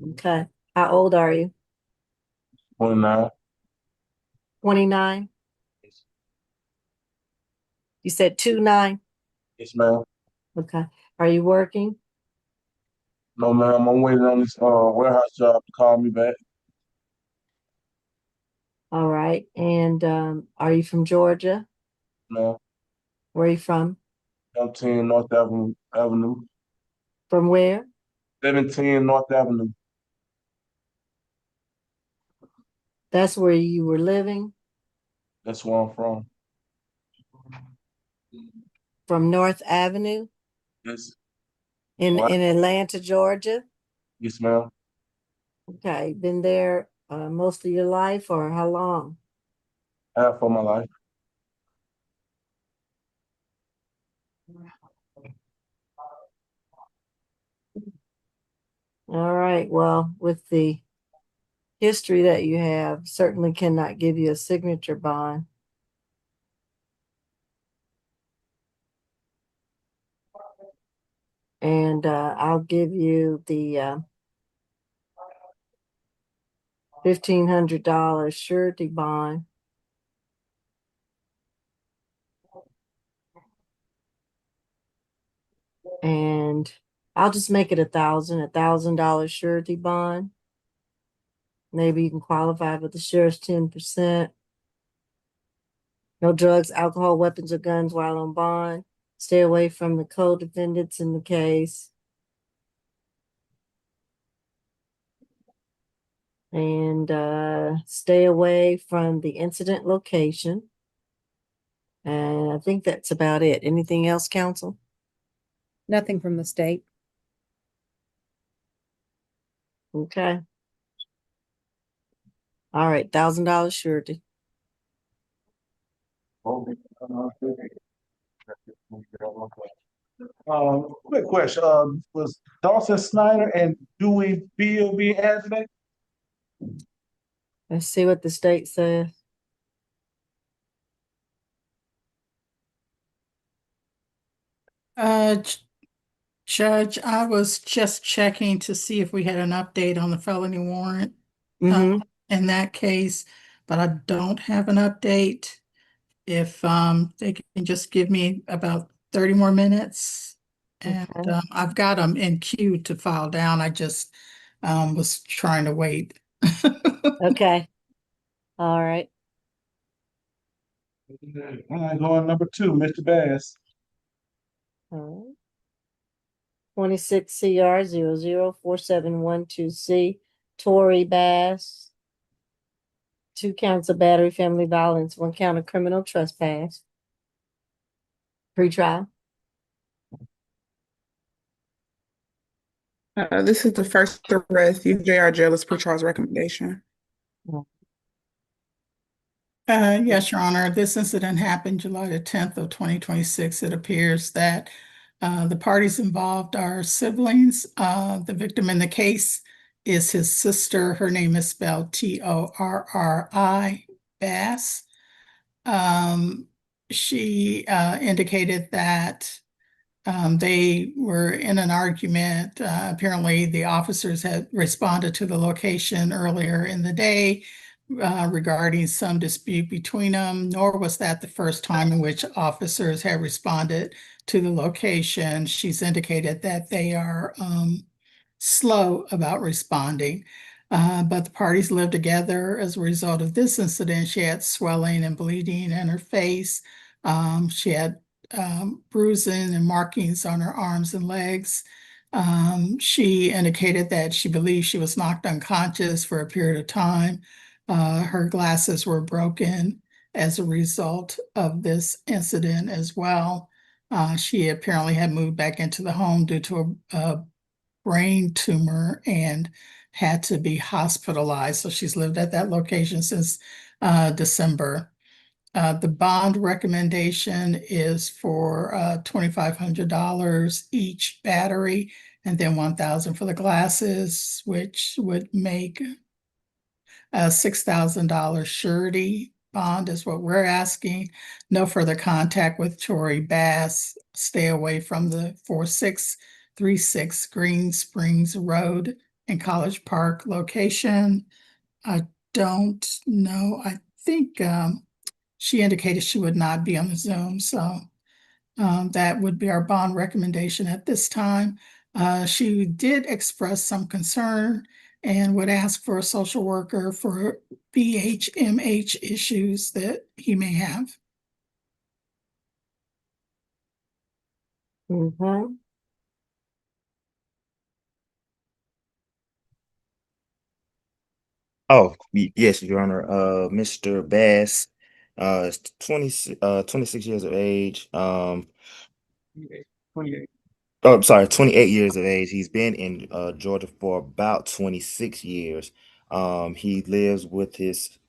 Speaker 2: Okay, how old are you?
Speaker 7: 29.
Speaker 2: 29? You said 29?
Speaker 7: Yes, ma'am.
Speaker 2: Okay, are you working?
Speaker 7: No, ma'am. I'm waiting on this warehouse job to call me back.
Speaker 2: All right, and are you from Georgia?
Speaker 7: Ma'am.
Speaker 2: Where are you from?
Speaker 7: 17 North Avenue.
Speaker 2: From where?
Speaker 7: 17 North Avenue.
Speaker 2: That's where you were living?
Speaker 7: That's where I'm from.
Speaker 2: From North Avenue
Speaker 7: Yes.
Speaker 2: in
Speaker 7: What?
Speaker 2: Atlanta, Georgia?
Speaker 7: Yes, ma'am.
Speaker 2: Okay, been there most of your life, or how long?
Speaker 7: Half of my life.
Speaker 2: All right, well, with the history that you have, certainly cannot give you a signature bond. And I'll give you the $1,500 surety bond. And I'll just make it $1,000 surety bond. Maybe you can qualify for the sheriff's 10%. No drugs, alcohol, weapons, or guns while on bond. Stay away from the co-defendants in the case. And stay away from the incident location. And I think that's about it. Anything else, counsel?
Speaker 3: Nothing from the state.
Speaker 2: Okay. All right, $1,000 surety.
Speaker 10: Quick question, was Dawson Snyder and Dewey Bill being added today?
Speaker 2: Let's see what the state says.
Speaker 8: Judge, I was just checking to see if we had an update on the felony warrant
Speaker 2: Mm-hmm.
Speaker 8: in that case, but I don't have an update. If they can just give me about 30 more minutes. And
Speaker 2: Okay.
Speaker 8: I've got them in queue to file down. I just was trying to wait.
Speaker 2: Okay. All right.
Speaker 10: All right, going number 2, Mr. Bass.
Speaker 2: All right. 26 CR 004712C, Tory Bass. 2 counts of battery, family violence, 1 count of criminal trespass. Pretrial.
Speaker 5: This is the first arrest. UJR jail is pretrial's recommendation.
Speaker 8: Yes, Your Honor, this incident happened July the 10th of 2026. It appears that the parties involved are siblings. The victim in the case is his sister. Her name is spelled Torri, Bass. She indicated that they were in an argument. Apparently, the officers had responded to the location earlier in the day regarding some dispute between them, nor was that the first time in which officers had responded to the location. She's indicated that they are slow about responding. But the parties lived together. As a result of this incident, she had swelling and bleeding in her face. She had bruising and markings on her arms and legs. She indicated that she believed she was knocked unconscious for a period of time. Her glasses were broken as a result of this incident as well. She apparently had moved back into the home due to a brain tumor and had to be hospitalized. So she's lived at that location since December. The bond recommendation is for $2,500 each battery, and then $1,000 for the glasses, which would make a $6,000 surety bond is what we're asking. No further contact with Tory Bass. Stay away from the 4636 Green Springs Road in College Park location. I don't know. I think she indicated she would not be on the Zoom, so that would be our bond recommendation at this time. She did express some concern and would ask for a social worker for BHMH issues that he may have.
Speaker 2: Mm-hmm.
Speaker 6: Oh, yes, Your Honor. Mr. Bass, is 26 years of age.
Speaker 7: 28.
Speaker 6: Oh, I'm sorry, 28 years of age. He's been in Georgia for about 26 years. He lives with his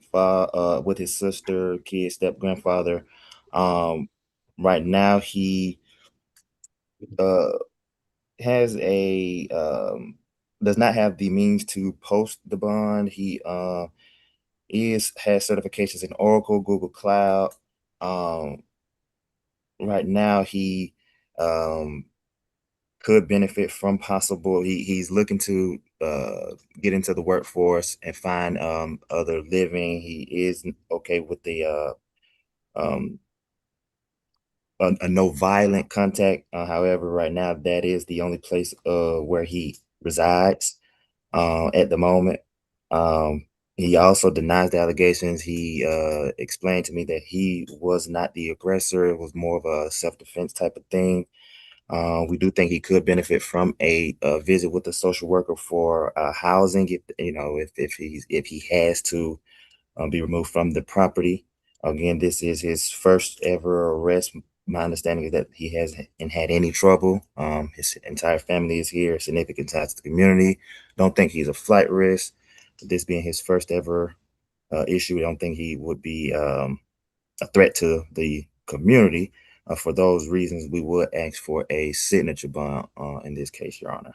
Speaker 6: sister, kid, step grandfather. Um, right now he uh has a does not have the means to post the bond. He has certifications in Oracle, Google Cloud. Um, right now he um could benefit from possible he's looking to get into the workforce and find other living. He is okay with the um a no violent contact. However, right now that is the only place where he resides at the moment. Um, he also denies the allegations. He explained to me that he was not the aggressor. It was more of a self-defense type of thing. We do think he could benefit from a visit with a social worker for housing, if if he has to be removed from the property. Again, this is his first ever arrest. My understanding is that he hasn't had any trouble. His entire family is here, significant ties to the community. Don't think he's a flight risk. This being his first ever issue, I don't think he would be a threat to the community. For those reasons, we would ask for a signature bond in this case, Your Honor.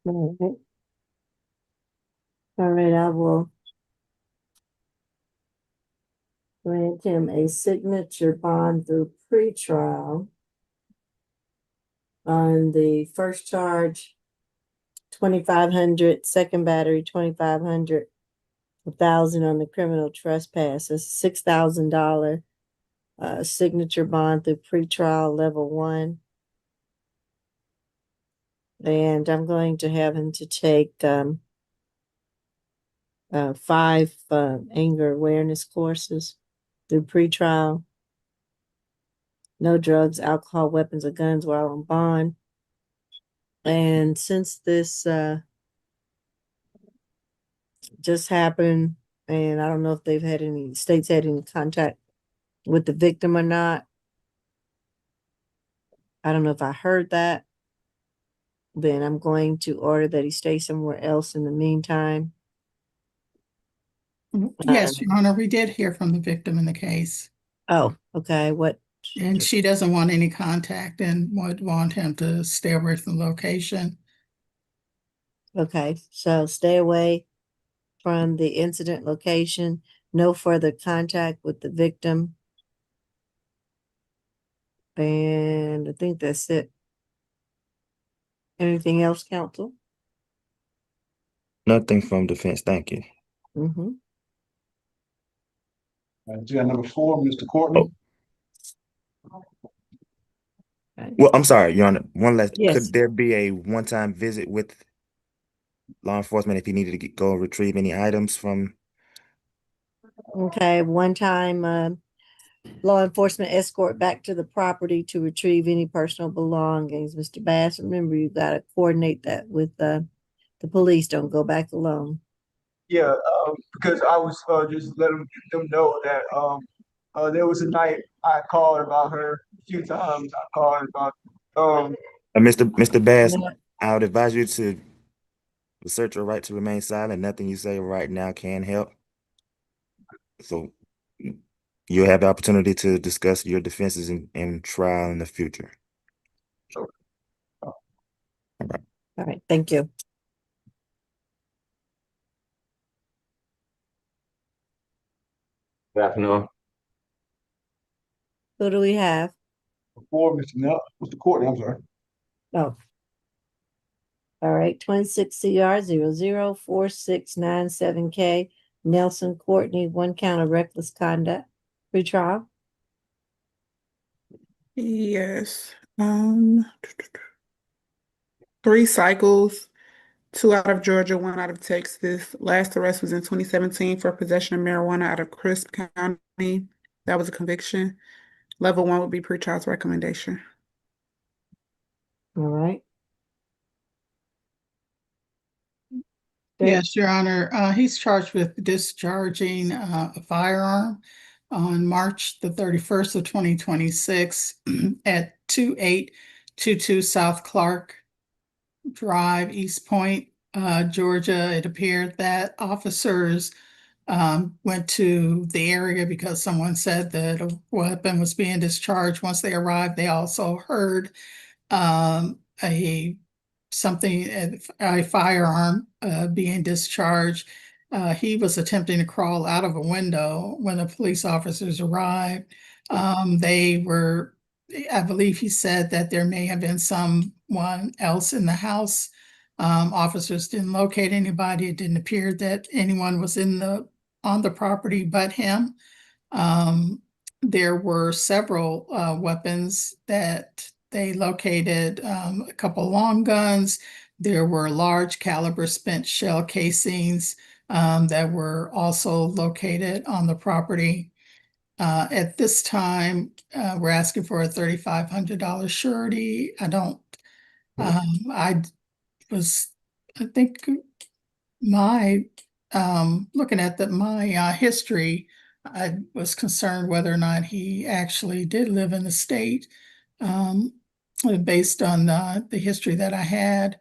Speaker 2: All right. All right, I will grant him a signature bond through pretrial. On the first charge, 2,500, second battery, 2,500, 1,000 on the criminal trespass. That's $6,000 signature bond through pretrial level 1. And I'm going to have him to take 5 anger awareness courses through pretrial. no drugs, alcohol, weapons, or guns while on bond. And since this just happened, and I don't know if states had any contact with the victim or not. I don't know if I heard that. Then I'm going to order that he stay somewhere else in the meantime.
Speaker 8: Yes, Your Honor, we did hear from the victim in the case,
Speaker 2: Oh, okay. What?
Speaker 8: and she doesn't want any contact and would want him to stay away from the location.
Speaker 2: Okay, so stay away from the incident location. No further contact with the victim. And I think that's it. Anything else, counsel?
Speaker 6: Nothing from defense. Thank you.
Speaker 2: Mm-hmm.
Speaker 10: Agenda number 4, Mr. Courtney.
Speaker 6: Well, I'm sorry, Your Honor. One last.
Speaker 2: Yes.
Speaker 6: Could there be a one-time visit with law enforcement if he needed to go retrieve any items from?
Speaker 2: Okay, one time law enforcement escort back to the property to retrieve any personal belongings. Mr. Bass, remember you gotta coordinate that with the police. Don't go back alone.
Speaker 11: Yeah, because I was just letting them know that there was a night I called about her a few times. I called about
Speaker 6: Mr. Bass,
Speaker 2: No.
Speaker 6: I would advise you to assert your right to remain silent. Nothing you say right now can help. So you'll have the opportunity to discuss your defenses in trial in the future.
Speaker 2: All right, thank you.
Speaker 7: Good afternoon.
Speaker 2: Who do we have?
Speaker 10: 4, Mr. Courtney, I'm sorry.
Speaker 2: Oh. All right, 26 CR 004697K, Nelson Courtney, 1 count of reckless conduct. Retrial.
Speaker 5: Yes. 3 cycles, 2 out of Georgia, 1 out of Texas. Last arrest was in 2017 for possession of marijuana out of Crisp County. That was a conviction. Level 1 would be pretrial's recommendation.
Speaker 2: All right.
Speaker 8: Yes, Your Honor, he's charged with discharging a firearm on March the 31st of 2026 at 2822 South Clark Drive, East Point, Georgia. It appeared that officers went to the area because someone said that a weapon was being discharged. Once they arrived, they also heard a firearm being discharged. He was attempting to crawl out of a window when the police officers arrived. I believe he said that there may have been someone else in the house. Officers didn't locate anybody. It didn't appear that anyone was on the property but him. There were several weapons that they located, a couple long guns. There were large caliber spent shell casings that were also located on the property. At this time, we're asking for a $3,500 surety. I think my looking at my history, I was concerned whether or not he actually did live in the state. Based on the history that I had,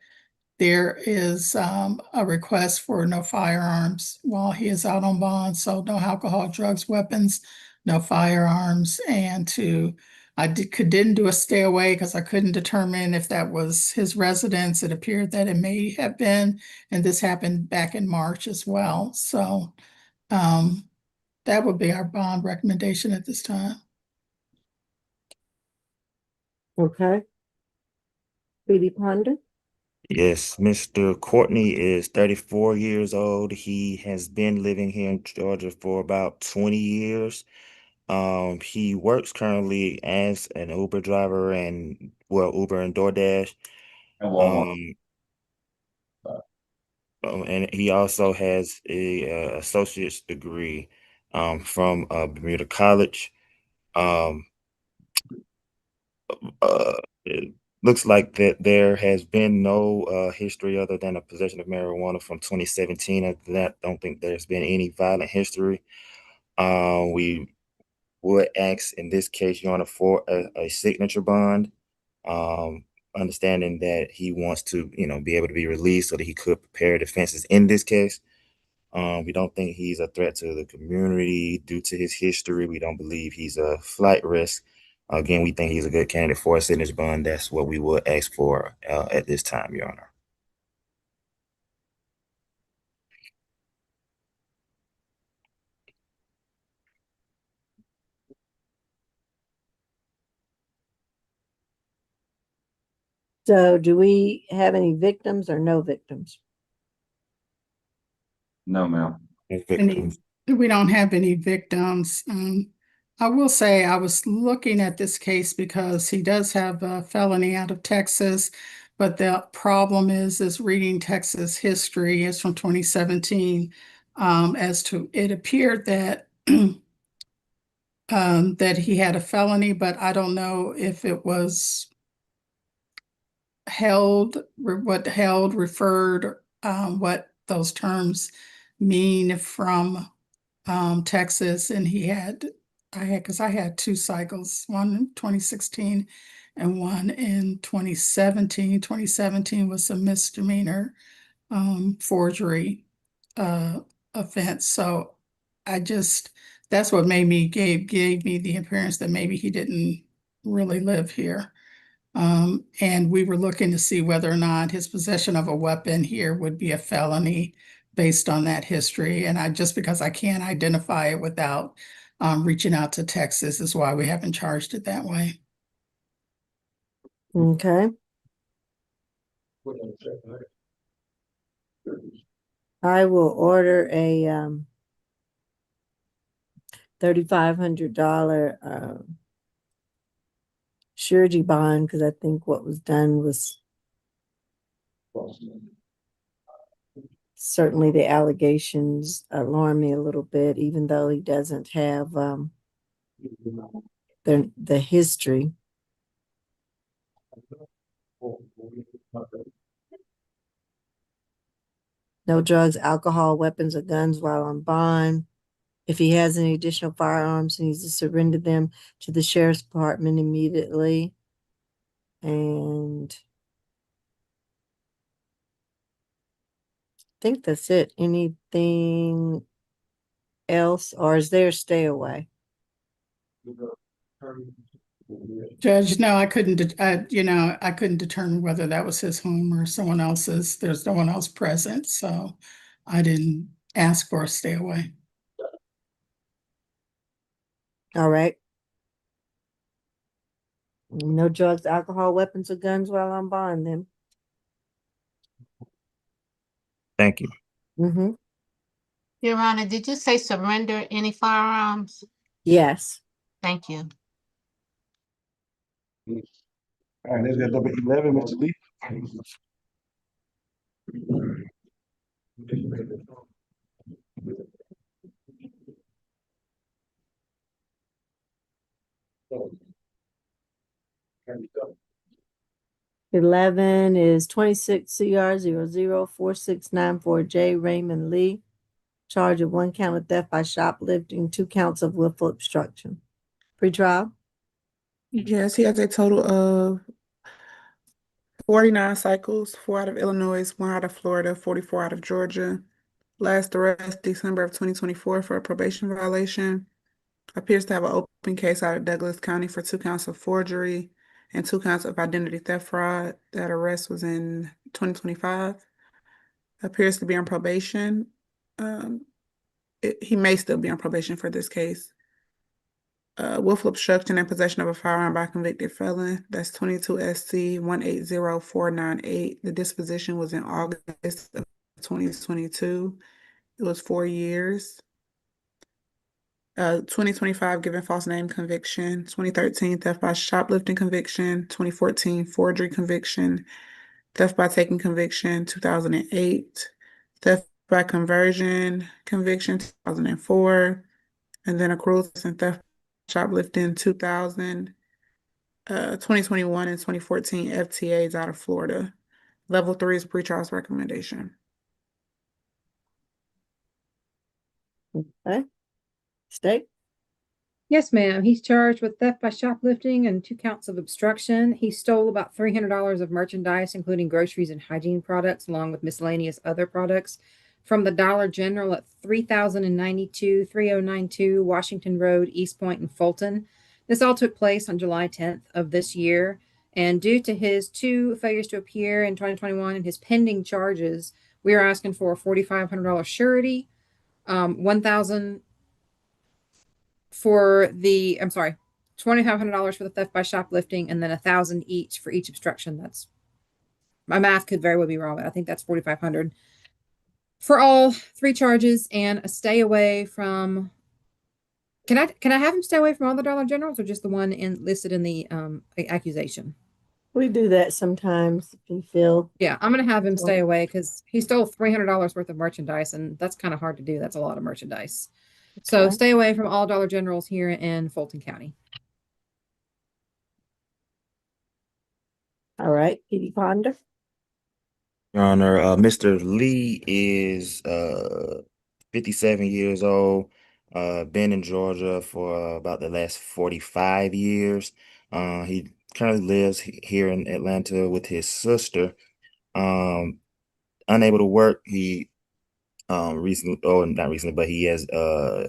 Speaker 8: there is a request for no firearms while he is out on bond. So no alcohol, drugs, weapons, no firearms. And didn't do a stay away because I couldn't determine if that was his residence. It appeared that it may have been, and this happened back in March as well. So that would be our bond recommendation at this time.
Speaker 2: Okay. Speedy Ponder.
Speaker 6: Yes, Mr. Courtney is 34 years old. He has been living here in Georgia for about 20 years. He works currently as an Uber driver Uber and DoorDash.
Speaker 7: And Walmart.
Speaker 6: And he also has a associate's degree from Bermuda College. It looks like that there has been no history other than a possession of marijuana from 2017. After that, don't think there's been any violent history. We would ask in this case, Your Honor, for a signature bond, understanding that he wants to, be able to be released so that he could prepare defenses in this case. We don't think he's a threat to the community due to his history. We don't believe he's a flight risk. Again, we think he's a good candidate for a signature bond. That's what we would ask for at this time, Your Honor.
Speaker 2: So do we have any victims or no victims?
Speaker 7: No, ma'am.
Speaker 6: Victims.
Speaker 8: We don't have any victims. I will say I was looking at this case because he does have a felony out of Texas, but the problem is reading Texas history is from 2017. As to it appeared that that he had a felony, but I don't know if it was held, referred, what those terms mean from Texas. And because I had two cycles, one in 2016 and one in 2017. 2017 was a misdemeanor forgery offense. So that's what gave me the appearance that maybe he didn't really live here. And we were looking to see whether or not his possession of a weapon here would be a felony based on that history. And just because I can't identify it without reaching out to Texas is why we haven't charged it that way.
Speaker 2: Okay. I will order a $3,500 surety bond, because I think what was done was certainly the allegations alarm me a little bit, even though he doesn't have the history. No drugs, alcohol, weapons, or guns while on bond. If he has any additional firearms, he needs to surrender them to the sheriff's department immediately. And I think that's it. Anything else, or is there a stay away?
Speaker 8: Judge, no, I couldn't, I couldn't determine whether that was his home or someone else's. There's no one else present, so I didn't ask for a stay away.
Speaker 2: All right. No drugs, alcohol, weapons, or guns while on bond then.
Speaker 6: Thank you.
Speaker 2: Mm-hmm.
Speaker 4: Your Honor, did you say surrender any firearms?
Speaker 2: Yes.
Speaker 4: Thank you.
Speaker 10: All right, let's get number 11, Mr. Lee.
Speaker 2: 11 is 26 CR 004694J Raymond Lee. Charge of 1 count of theft by shoplifting, 2 counts of willful obstruction. Pre-trial?
Speaker 5: Yes, he has a total of 49 cycles, 4 out of Illinois, 1 out of Florida, 44 out of Georgia. Last arrest December of 2024 for a probation violation. Appears to have an open case out of Douglas County for 2 counts of forgery and 2 counts of identity theft fraud. That arrest was in 2025. Appears to be on probation. He may still be on probation for this case. Willful obstruction and possession of a firearm by a convicted felon. That's 22 SC 180-498. The disposition was in August of 2022. It was 4 years. 2025 given false name conviction, 2013 theft by shoplifting conviction, 2014 forgery conviction, theft by taking conviction, 2008, theft by conversion conviction, 2004, and then accruals and theft shoplifting, 2000. 2021 and 2014 FTAs out of Florida. Level 3 is pretrial's recommendation.
Speaker 2: Okay. State.
Speaker 3: Yes, ma'am. He's charged with theft by shoplifting and 2 counts of obstruction. He stole about $300 of merchandise, including groceries and hygiene products, along with miscellaneous other products, from the Dollar General at 3092 Washington Road, East Point, and Fulton. This all took place on July 10th of this year. And due to his 2 failures to appear in 2021 and his pending charges, we are asking for a $4,500 surety, 1,000 for the, I'm sorry, $2,500 for the theft by shoplifting, and then 1,000 each for each obstruction. That's, my math could very well be wrong, but I think that's 4,500 for all 3 charges, and a stay away from. Can I have him stay away from all the Dollar Generals, or just the one listed in the accusation?
Speaker 2: We do that sometimes if you feel.
Speaker 3: Yeah, I'm gonna have him stay away because he stole $300 worth of merchandise, and that's kind of hard to do. That's a lot of merchandise. So
Speaker 2: Okay.
Speaker 3: stay away from all Dollar Generals here in Fulton County.
Speaker 2: All right, Petey Ponder.
Speaker 6: Your Honor, Mr. Lee is 57 years old. Been in Georgia for about the last 45 years. He currently lives here in Atlanta with his sister. Unable to work. He recently, oh, not recently, but he has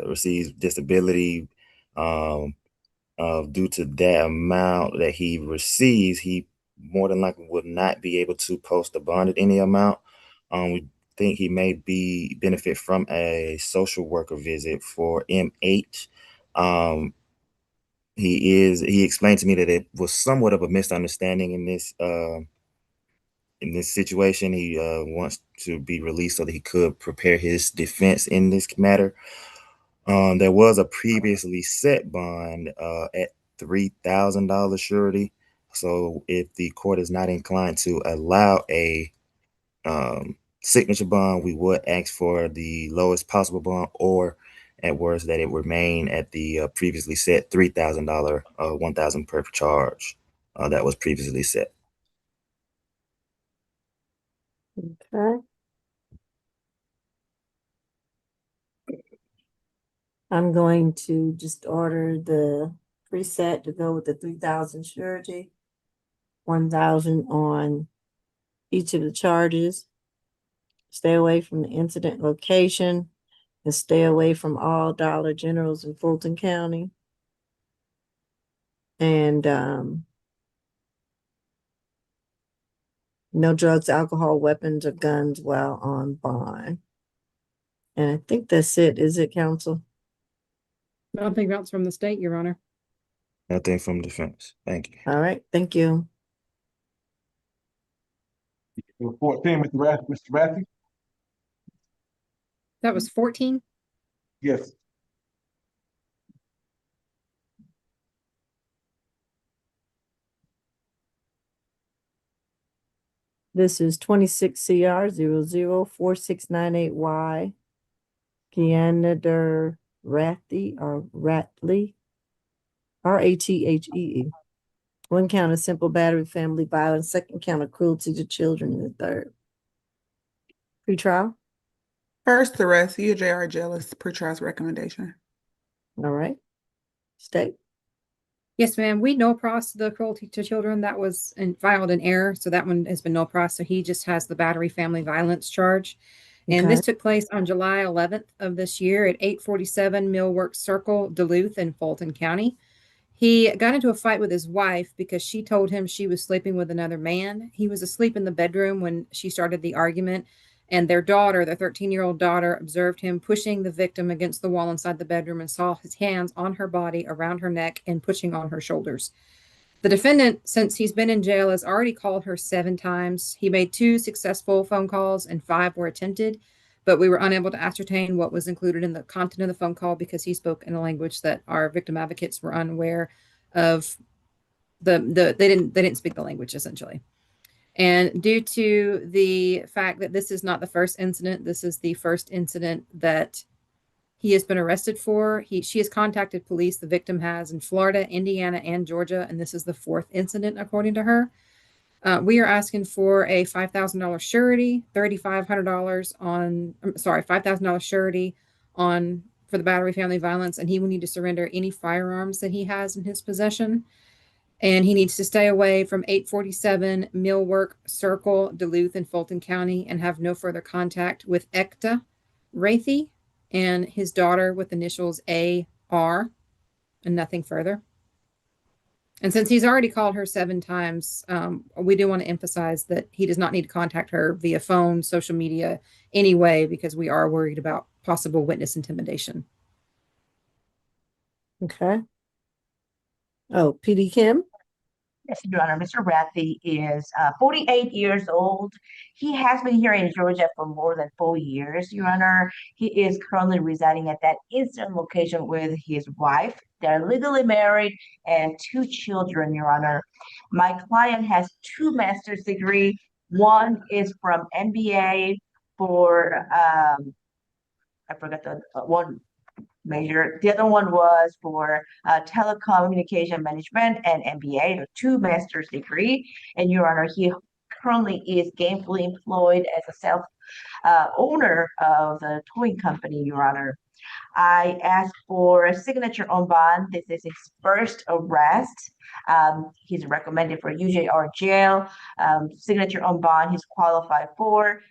Speaker 6: received disability. Due to that amount that he receives, he more than likely would not be able to post a bond at any amount. We think he may benefit from a social worker visit for M8. He explained to me that it was somewhat of a misunderstanding in this situation. He wants to be released so that he could prepare his defense in this matter. There was a previously set bond at $3,000 surety. So if the court is not inclined to allow a signature bond, we would ask for the lowest possible bond, or at worst that it remain at the previously set $3,000, $1,000 per charge that was previously set.
Speaker 2: Okay. I'm going to just order the preset to go with the 3,000 surety, 1,000 on each of the charges. Stay away from the incident location and stay away from all Dollar Generals in Fulton County. And no drugs, alcohol, weapons, or guns while on bond. And I think that's it. Is it, counsel?
Speaker 3: Nothing else from the state, Your Honor.
Speaker 6: Nothing from defense. Thank you.
Speaker 2: All right. Thank you.
Speaker 10: 14, Mr. Rathy?
Speaker 3: That was 14.
Speaker 10: Yes.
Speaker 2: This is 26 CR 004698Y. Kianader Rathy or Ratley. Rathee. 1 count of simple battery, family violence, 2nd count of cruelty to children, and the 3rd. Pretrial.
Speaker 5: First arrest, UJR Jealous, pretrial's recommendation.
Speaker 2: All right. State.
Speaker 3: Yes, ma'am. We no pros the cruelty to children. That was filed in error. So that one has been no pros. So he just has the battery family violence charge. And this took place on July 11th of this year at 847 Millworks Circle, Duluth in Fulton County. He got into a fight with his wife because she told him she was sleeping with another man. He was asleep in the bedroom when she started the argument, and their daughter, their 13-year-old daughter, observed him pushing the victim against the wall inside the bedroom and saw his hands on her body, around her neck, and pushing on her shoulders. The defendant, since he's been in jail, has already called her 7 times. He made 2 successful phone calls and 5 were attempted, but we were unable to ascertain what was included in the content of the phone call because he spoke in a language that our victim advocates were unaware of. They didn't speak the language, essentially. And due to the fact that this is not the first incident, this is the first incident that he has been arrested for. She has contacted police. The victim has in Florida, Indiana, and Georgia, and this is the fourth incident, according to her. We are asking for a $5,000 surety, $5,000 surety for the battery family violence, and he will need to surrender any firearms that he has in his possession. And he needs to stay away from 847 Millwork Circle, Duluth, and Fulton County, and have no further contact with Ekta Rathy and his daughter with initials AR, and nothing further. And since he's already called her 7 times, we do want to emphasize that he does not need to contact her via phone, social media, anyway, because we are worried about possible witness intimidation.
Speaker 2: Okay. Oh, PD Kim?
Speaker 12: Yes, Your Honor. Mr. Rathy is 48 years old. He has been here in Georgia for more than 4 years, Your Honor. He is currently residing at that incident location with his wife. They're legally married and 2 children, Your Honor. My client has 2 master's degrees. One is from MBA for I forgot the one major. The other one was for telecommunication management and MBA, or 2 master's degree. And Your Honor, he currently is gainfully employed as a self owner of the towing company, Your Honor. I asked for a signature on bond. This is his first arrest. He's recommended for UJR jail. Signature on bond, he's qualified for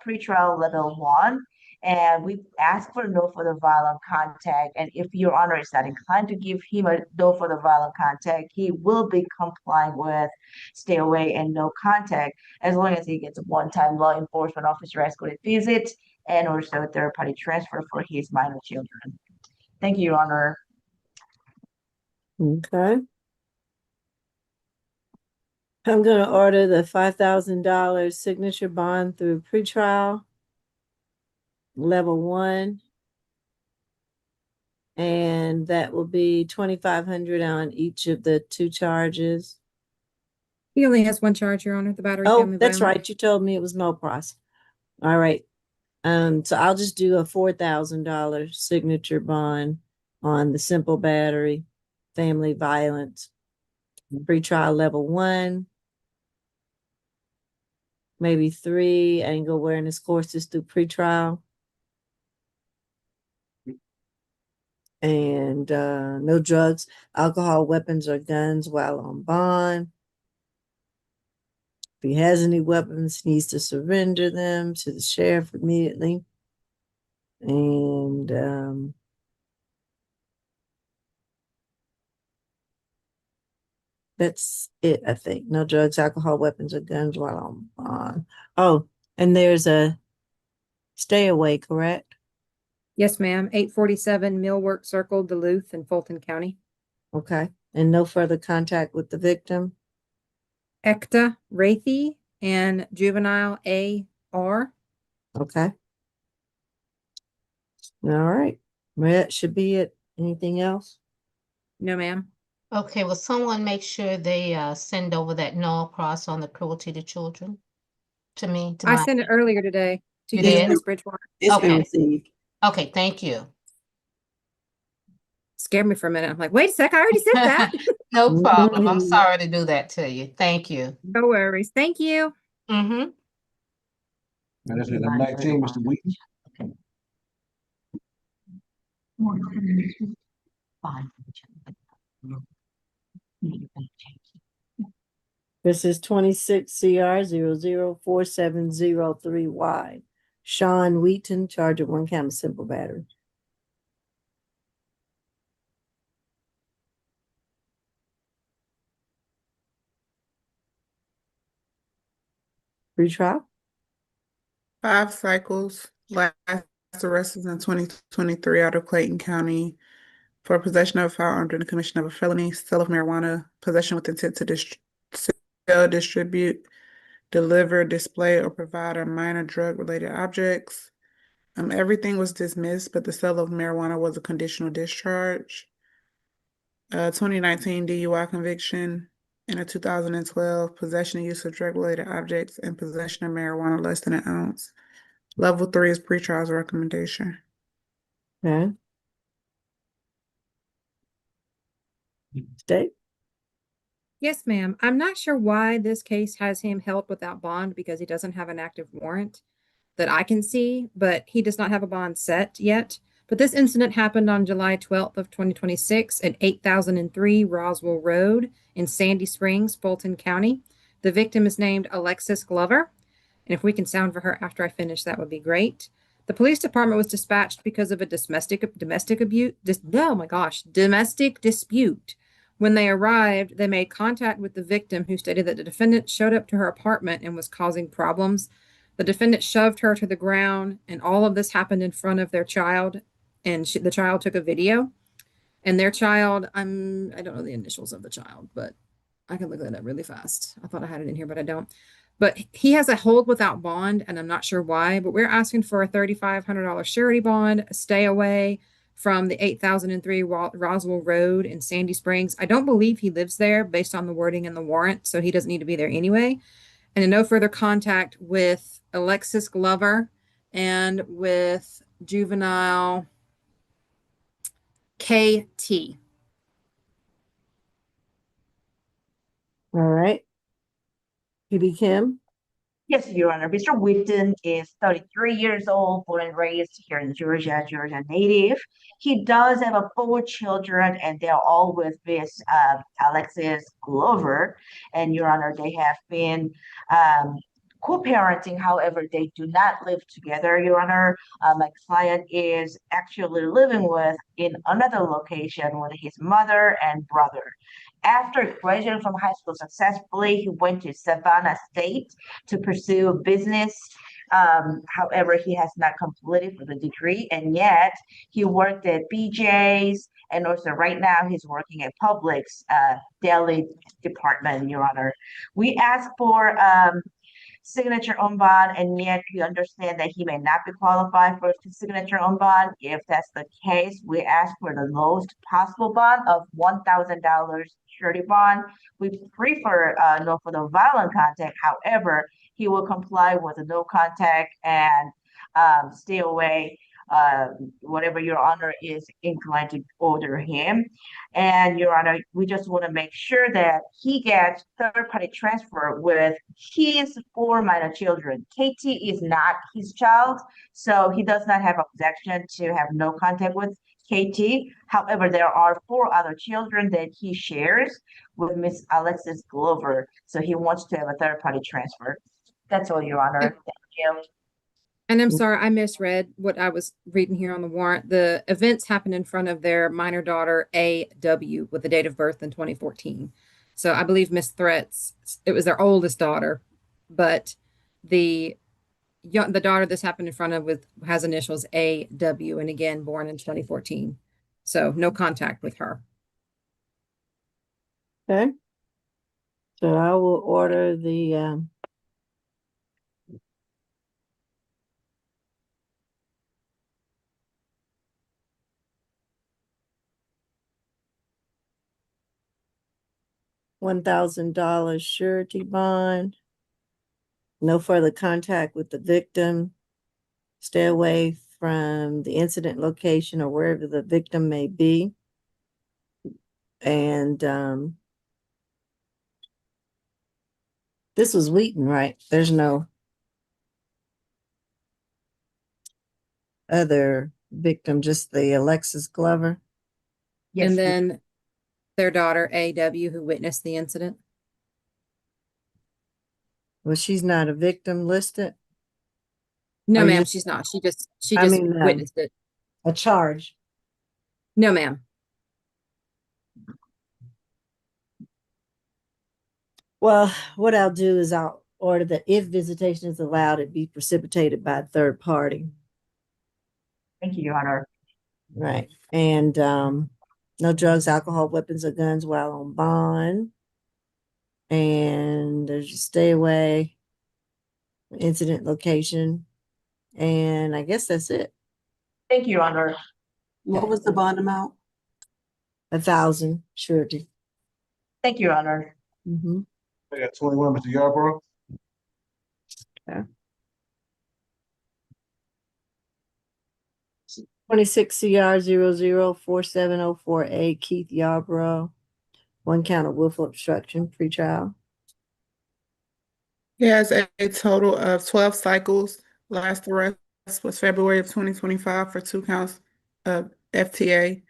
Speaker 12: pretrial level 1. And we asked for no further violent contact. And if Your Honor is not inclined to give him a no further violent contact, he will be complying with stay away and no contact, as long as he gets a one-time law enforcement officer escorted visit and also a third-party transfer for his minor children. Thank you, Your Honor.
Speaker 2: Okay. I'm going to order the $5,000 signature bond through pretrial level 1. And that will be $2,500 on each of the 2 charges.
Speaker 3: He only has 1 charge, Your Honor, the battery
Speaker 2: Oh,
Speaker 3: family
Speaker 2: that's
Speaker 3: violence.
Speaker 2: right. You told me it was Mopros. All right. So I'll just do a $4,000 signature bond on the simple battery family violence pretrial level 1, maybe 3 anger awareness courses through pretrial, and no drugs, alcohol, weapons, or guns while on bond. If he has any weapons, he needs to surrender them to the sheriff immediately. And that's it, I think. No drugs, alcohol, weapons, or guns while on bond. Oh, and there's a stay away, correct?
Speaker 3: Yes, ma'am. 847 Millwork Circle, Duluth, and Fulton County.
Speaker 2: Okay. And no further contact with the victim?
Speaker 3: Ekta Rathy and juvenile AR.
Speaker 2: Okay. All right. Well, that should be it. Anything else?
Speaker 3: No, ma'am.
Speaker 4: Okay, will someone make sure they send over that null cross on the cruelty to children to me? To
Speaker 3: I
Speaker 4: my
Speaker 3: sent it earlier today to
Speaker 4: You
Speaker 3: you,
Speaker 4: did?
Speaker 3: Ms. Bridgewater.
Speaker 9: It's been
Speaker 4: Okay.
Speaker 9: received.
Speaker 4: Okay, thank you.
Speaker 3: Scared me for a minute. I'm like, wait a sec, I already said that.
Speaker 4: No problem. I'm sorry to do that to you. Thank you.
Speaker 3: No worries. Thank you.
Speaker 4: Mm-hmm.
Speaker 7: And this is the 19, Mr. Wheaton.
Speaker 2: This is 26 CR 004703Y. Sean Wheaton, charge of 1 count of simple battery. Retrial?
Speaker 5: 5 cycles. Last arrest is in 2023 out of Clayton County for possession of a firearm during the commission of a felony, sale of marijuana, possession with intent to sell, distribute, deliver, display, or provide a minor drug-related objects. Everything was dismissed, but the sale of marijuana was a conditional discharge. 2019 DUI conviction, and a 2012 possession and use of drug-related objects and possession of marijuana less than an ounce. Level 3 is pretrial's recommendation.
Speaker 2: Okay. State?
Speaker 3: Yes, ma'am. I'm not sure why this case has him held without bond because he doesn't have an active warrant that I can see, but he does not have a bond set yet. But this incident happened on July 12th of 2026 at 8003 Roswell Road in Sandy Springs, Fulton County. The victim is named Alexis Glover. And if we can sound for her after I finish, that would be great. The police department was dispatched because of a domestic dispute. When they arrived, they made contact with the victim, who stated that the defendant showed up to her apartment and was causing problems. The defendant shoved her to the ground, and all of this happened in front of their child. And the child took a video. And their child, I don't know the initials of the child, but I can look that up really fast. I thought I had it in here, but I don't. But he has a hold without bond, and I'm not sure why, but we're asking for a $3,500 surety bond, a stay away from the 8003 Roswell Road in Sandy Springs. I don't believe he lives there based on the wording in the warrant, so he doesn't need to be there anyway. And a no further contact with Alexis Glover and with juvenile KT.
Speaker 2: All right. PB Kim?
Speaker 12: Yes, Your Honor. Mr. Whitten is 33 years old, born and raised here in Georgia, Georgia native. He does have 4 children, and they're all with Miss Alexis Glover. And Your Honor, they have been co-parenting. However, they do not live together, Your Honor. My client is actually living with in another location with his mother and brother. After graduating from high school successfully, he went to Savannah State to pursue business. However, he has not completed for the degree, and yet he worked at BJ's, and also right now he's working at Publix daily department, Your Honor. We asked for signature on bond, and yet we understand that he may not be qualified for signature on bond. If that's the case, we ask for the lowest possible bond of $1,000 surety bond. We prefer no for the violent contact. However, he will comply with the no contact and stay away, whatever Your Honor is inclined to order him. And Your Honor, we just want to make sure that he gets third-party transfer with his 4 minor children. KT is not his child, so he does not have objection to have no contact with KT. However, there are 4 other children that he shares with Miss Alexis Glover, so he wants to have a third-party transfer. That's all, Your Honor. Thank you.
Speaker 3: And I'm sorry, I misread what I was reading here on the warrant. The events happened in front of their minor daughter, AW, with the date of birth in 2014. So I believe Miss Threats, it was their oldest daughter, but the daughter this happened in front of with has initials AW, and again, born in 2014. So no contact with her.
Speaker 2: Okay. So I will order the $1,000 surety bond. No further contact with the victim. Stay away from the incident location or wherever the victim may be. And this was Wheaton, right? There's no other victim, just the Alexis Glover.
Speaker 12: Yes,
Speaker 3: And then their daughter, AW, who witnessed the incident.
Speaker 2: Well, she's not a victim listed.
Speaker 3: No,
Speaker 2: Are you
Speaker 3: ma'am,
Speaker 2: just-
Speaker 3: she's not. She just
Speaker 2: I mean,
Speaker 3: witnessed it.
Speaker 2: a charge.
Speaker 3: No, ma'am.
Speaker 2: Well, what I'll do is I'll order that if visitation is allowed, it be precipitated by a third party.
Speaker 12: thank you, Your Honor.
Speaker 2: Right. And no drugs, alcohol, weapons, or guns while on bond. And there's a stay away, incident location. And I guess that's it.
Speaker 12: Thank you, Your Honor.
Speaker 9: What was the bond amount?
Speaker 2: 1,000 surety.
Speaker 12: Thank you, Your Honor.
Speaker 2: Mm-hmm.
Speaker 10: I got 21, Mr. Yarborough.
Speaker 2: 26 CR 004704A, Keith Yarborough. 1 count of willful obstruction, pretrial.
Speaker 5: He has a total of 12 cycles. Last arrest was February of 2025 for 2 counts of FTA.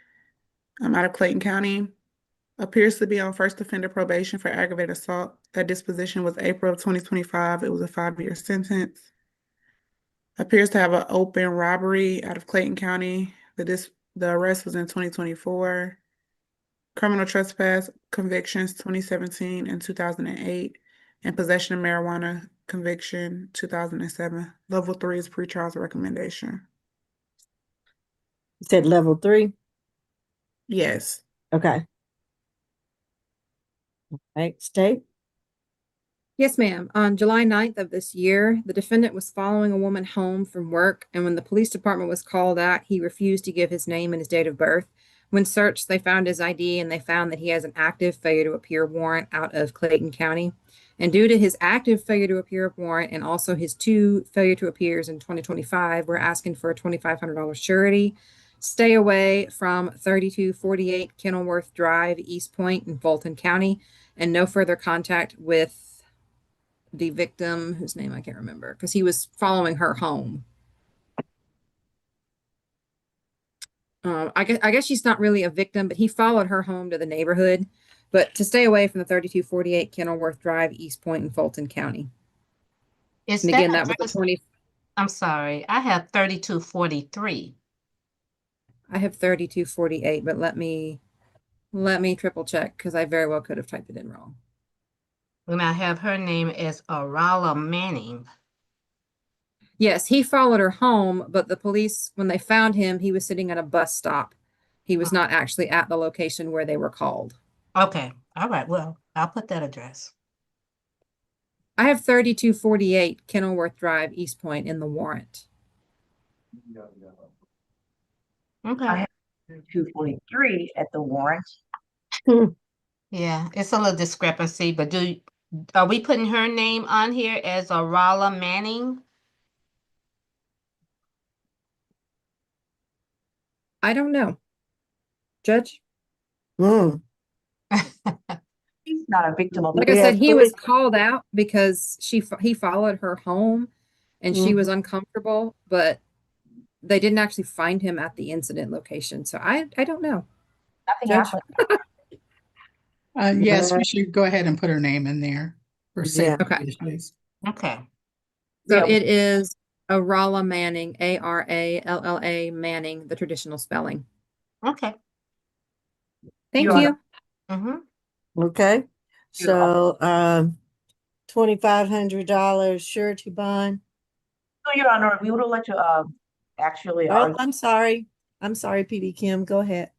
Speaker 5: Out of Clayton County. Appears to be on first offender probation for aggravated assault. That disposition was April of 2025. It was a 5-year sentence. Appears to have an open robbery out of Clayton County. The arrest was in 2024. Criminal trespass convictions 2017 and 2008. And possession of marijuana conviction 2007. Level 3 is pretrial's recommendation.
Speaker 2: You said level 3?
Speaker 5: Yes.
Speaker 2: Okay. Right, state?
Speaker 3: Yes, ma'am. On July 9th of this year, the defendant was following a woman home from work, and when the police department was called out, he refused to give his name and his date of birth. When searched, they found his ID and they found that he has an active failure to appear warrant out of Clayton County. And due to his active failure to appear warrant and also his 2 failure to appears in 2025, we're asking for a $2,500 surety. Stay away from 3248 Kenilworth Drive, East Point in Fulton County, and no further contact with the victim, whose name I can't remember, because he was following her home. I guess she's not really a victim, but he followed her home to the neighborhood. But to stay away from the 3248 Kenilworth Drive, East Point in Fulton County.
Speaker 4: Is
Speaker 3: And
Speaker 4: that
Speaker 3: again, that was the
Speaker 4: address?
Speaker 3: 20.
Speaker 4: I'm sorry, I have 3243.
Speaker 3: I have 3248, but let me triple check because I very well could have typed it in wrong.
Speaker 4: And I have her name as Arala Manning.
Speaker 3: Yes, he followed her home, but the police, when they found him, he was sitting at a bus stop. He was not actually at the location where they were called.
Speaker 4: Okay. All right. Well, I'll put that address.
Speaker 3: I have 3248 Kenilworth Drive, East Point in the warrant.
Speaker 4: Okay.
Speaker 12: I have 243 at the warrant.
Speaker 4: Yeah, it's a little discrepancy, but are we putting her name on here as Arala Manning?
Speaker 3: I don't know. Judge?
Speaker 2: Mm.
Speaker 12: He's not a victim of
Speaker 3: Like
Speaker 12: the
Speaker 3: I
Speaker 2: We
Speaker 3: said,
Speaker 2: have
Speaker 3: he
Speaker 2: 3.
Speaker 3: was called out because he followed her home and she was
Speaker 2: Mhm.
Speaker 3: uncomfortable, but they didn't actually find him at the incident location. So I don't know.
Speaker 12: nothing
Speaker 3: Judge?
Speaker 12: happened.
Speaker 8: Yes, we should go ahead and put her name in there for
Speaker 2: Yeah.
Speaker 8: safety
Speaker 3: Okay.
Speaker 8: issues.
Speaker 4: Okay.
Speaker 3: So
Speaker 12: Yeah.
Speaker 3: it is Arala Manning, Aralla Manning, the traditional spelling.
Speaker 4: Okay.
Speaker 3: Thank
Speaker 12: You're
Speaker 3: you.
Speaker 4: Mm-hmm.
Speaker 2: Okay.
Speaker 12: You're welcome.
Speaker 2: So, $2,500 surety bond.
Speaker 12: So, Your Honor, we would like to actually
Speaker 2: Oh,
Speaker 12: argue.
Speaker 2: I'm sorry. PD Kim. Go ahead.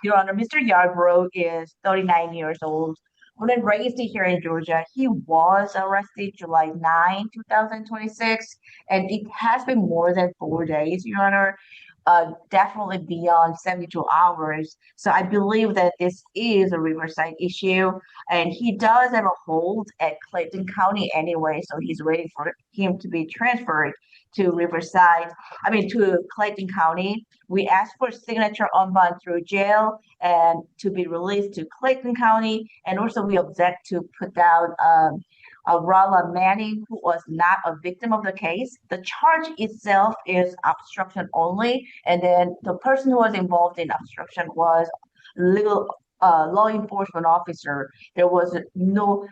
Speaker 12: Your Honor, Mr. Yarbrough is 39 years old. Born and raised here in Georgia. He was arrested July 9, 2026, and it has been more than 4 days, Your Honor. Definitely beyond 72 hours. So I believe that this is a Riverside issue, and he does have a hold at Clayton County anyway, so he's waiting for him to be transferred to to Clayton County. We asked for signature on bond through jail and to be released to Clayton County, and also we object to put down Rala Manning, who was not a victim of the case. The charge itself is obstruction only, and then the person who was involved in obstruction was legal law enforcement officer. There was no,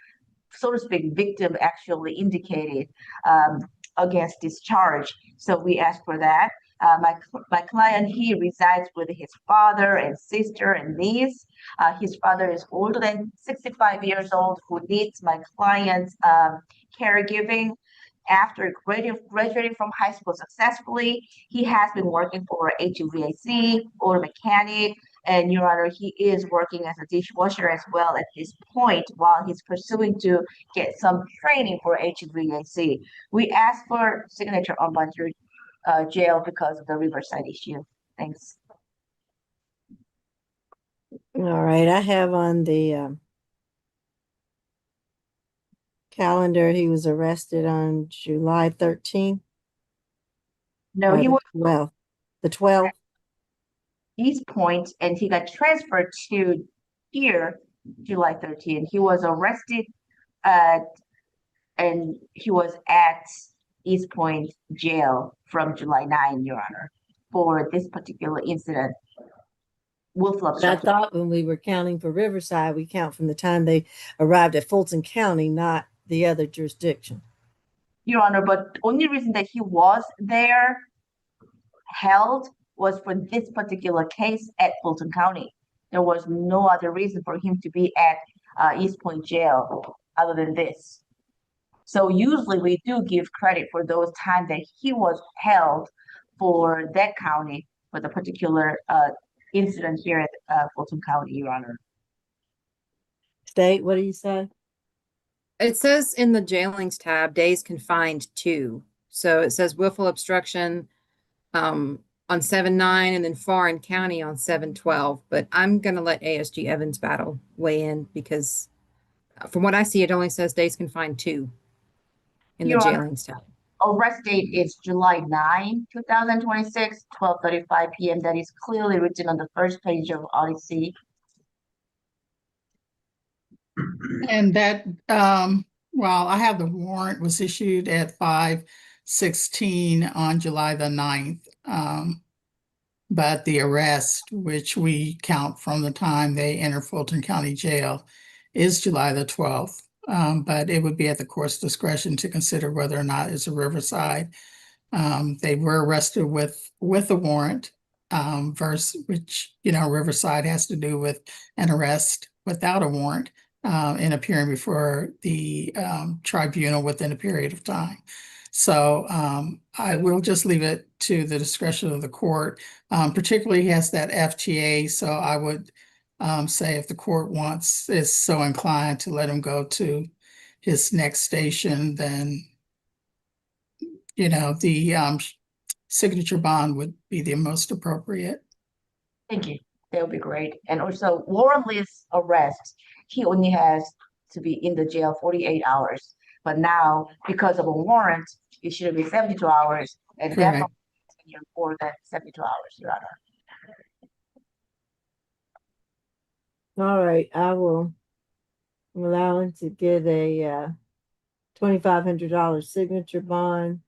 Speaker 12: so to speak, victim actually indicated against this charge. So we asked for that. My client, he resides with his father and sister and niece. His father is older than 65 years old, who needs my client's caregiving. After graduating from high school successfully, he has been working for HVAC, auto mechanic, and Your Honor, he is working as a dishwasher as well at this point while he's pursuing to get some training for HVAC. We asked for signature on bond through jail because of the Riverside issue. Thanks.
Speaker 2: All right. I have on the calendar, he was arrested on July 13th.
Speaker 12: No,
Speaker 2: or
Speaker 12: he
Speaker 2: the
Speaker 12: was
Speaker 2: 12th. The 12th.
Speaker 12: East Point and he got transferred to here July 13th. He was arrested at and he was at East Point Jail from July 9, Your Honor, for this particular incident. Willful
Speaker 2: I
Speaker 12: obstruction.
Speaker 2: thought when we were counting for Riverside, we count from the time they arrived at Fulton County, not the other jurisdiction.
Speaker 12: Your Honor, but the only reason that he was there held was for this particular case at Fulton County. There was no other reason for him to be at East Point Jail other than this. So usually we do give credit for those times that he was held for that county for the particular incident here at Fulton County, Your Honor.
Speaker 2: State, what do you say?
Speaker 3: It says in the jailings tab, days confined to. So it says willful obstruction on 7/9 and then foreign county on 7/12. But I'm going to let ASG Evans Battle weigh in because from what I see, it only says days confined to in the
Speaker 12: Your Honor,
Speaker 3: jailings tab.
Speaker 12: arrest date is July 9, 2026, 12:35 p.m. That is clearly written on the first page of Odyssey.
Speaker 8: And that, well, I have the warrant was issued at 5:16 on July the 9th. But the arrest, which we count from the time they enter Fulton County Jail, is July the 12th. But it would be at the court's discretion to consider whether or not it's a Riverside. They were arrested with a warrant, versus which, Riverside has to do with an arrest without a warrant, and appearing before the tribunal within a period of time. So I will just leave it to the discretion of the court. Particularly he has that FTA, so I would say if the court is so inclined to let him go to his next station, then the signature bond would be the most appropriate.
Speaker 12: Thank you. That would be great. And also warrantless arrest, he only has to be in the jail 48 hours. But now, because of a warrant, it should be 72 hours, and
Speaker 8: Correct.
Speaker 12: definitely for that 72 hours, Your Honor.
Speaker 2: All right, I will allow him to get a $2,500 signature bond.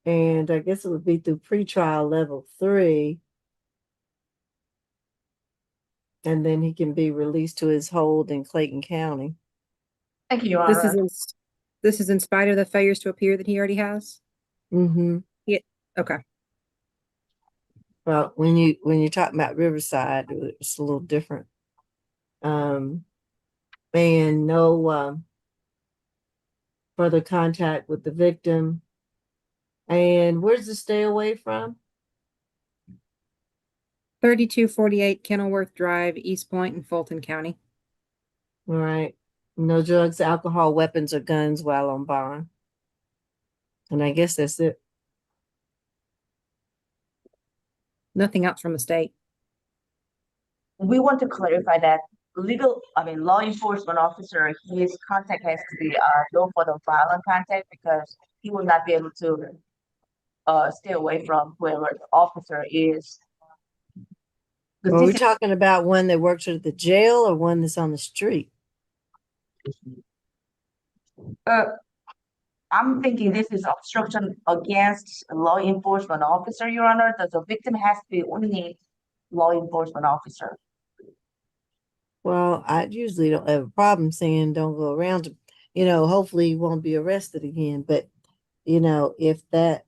Speaker 2: And I guess it would be through pretrial level 3. And then he can be released to his hold in Clayton County.
Speaker 12: Thank you, Your
Speaker 3: This
Speaker 12: Honor.
Speaker 3: is in spite of the failures to appear that he already has.
Speaker 2: Mm-hmm.
Speaker 3: Yeah. Okay.
Speaker 2: Well, when you're talking about Riverside, it's a little different. And no further contact with the victim. And where's the stay away from?
Speaker 3: 3248 Kenilworth Drive, East Point in Fulton County.
Speaker 2: All right. No drugs, alcohol, weapons, or guns while on bond. And I guess that's it.
Speaker 3: Nothing else from the state.
Speaker 12: We want to clarify that law enforcement officer, his contact has to be no further violent contact because he will not be able to stay away from whoever the officer is.
Speaker 2: Are we talking about one that works at the jail or one that's on the street?
Speaker 12: I'm thinking this is obstruction against a law enforcement officer, Your Honor. That the victim has to be only law enforcement officer.
Speaker 2: Well, I usually don't have a problem saying don't go around. Hopefully he won't be arrested again. But if that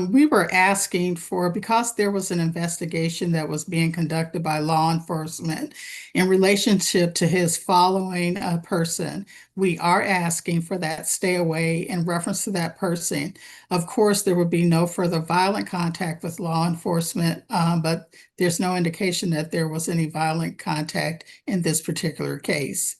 Speaker 8: We were asking for, because there was an investigation that was being conducted by law enforcement in relationship to his following a person, we are asking for that stay away in reference to that person. Of course, there would be no further violent contact with law enforcement, but there's no indication that there was any violent contact in this particular case.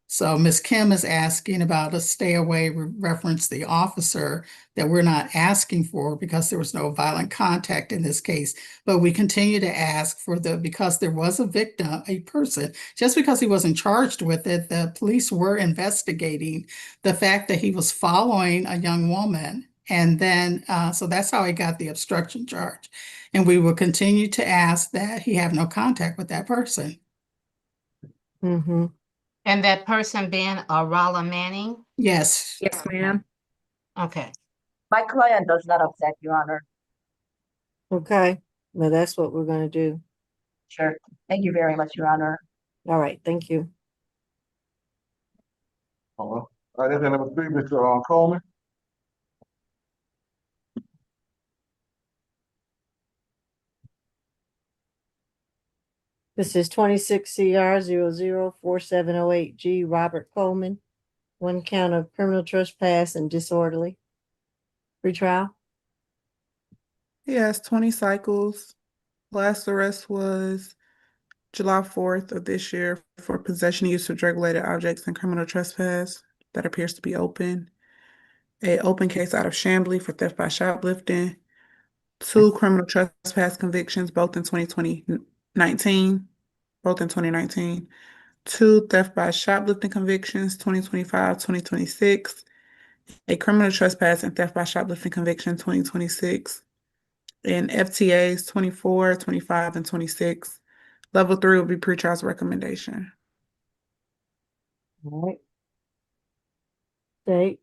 Speaker 8: So Ms. Kim is asking about a stay away reference the officer that we're not asking for because there was no violent contact in this case. But we continue to ask for because there was a victim, a person, just because he wasn't charged with it, the police were investigating the fact that he was following a young woman And then, so that's how he got the obstruction charge. And we will continue to ask that he have no contact with that person.
Speaker 2: Mm-hmm.
Speaker 4: And that person being Rolla Manning?
Speaker 8: Yes.
Speaker 3: Yes, ma'am.
Speaker 4: Okay.
Speaker 12: My client does not object, Your Honor.
Speaker 2: Okay, well, that's what we're gonna do.
Speaker 12: Sure. Thank you very much, Your Honor.
Speaker 2: All right, thank you.
Speaker 10: All right, that's number three, Mr. Coleman.
Speaker 2: This is 26 CR 004708G, Robert Coleman. One count of criminal trespass and disorderly. Retrial.
Speaker 5: He has 20 cycles. Last arrest was July 4th of this year for possession and use of drug-related objects and criminal trespass. That appears to be open. A open case out of Chamblee for theft by shoplifting. 2 criminal trespass convictions, both in 2019. 2 theft by shoplifting convictions, 2025, 2026. A criminal trespass and theft by shoplifting conviction, 2026. And FTAs 24, 25, and 26. Level 3 will be pretrial's recommendation.
Speaker 2: All right. Date.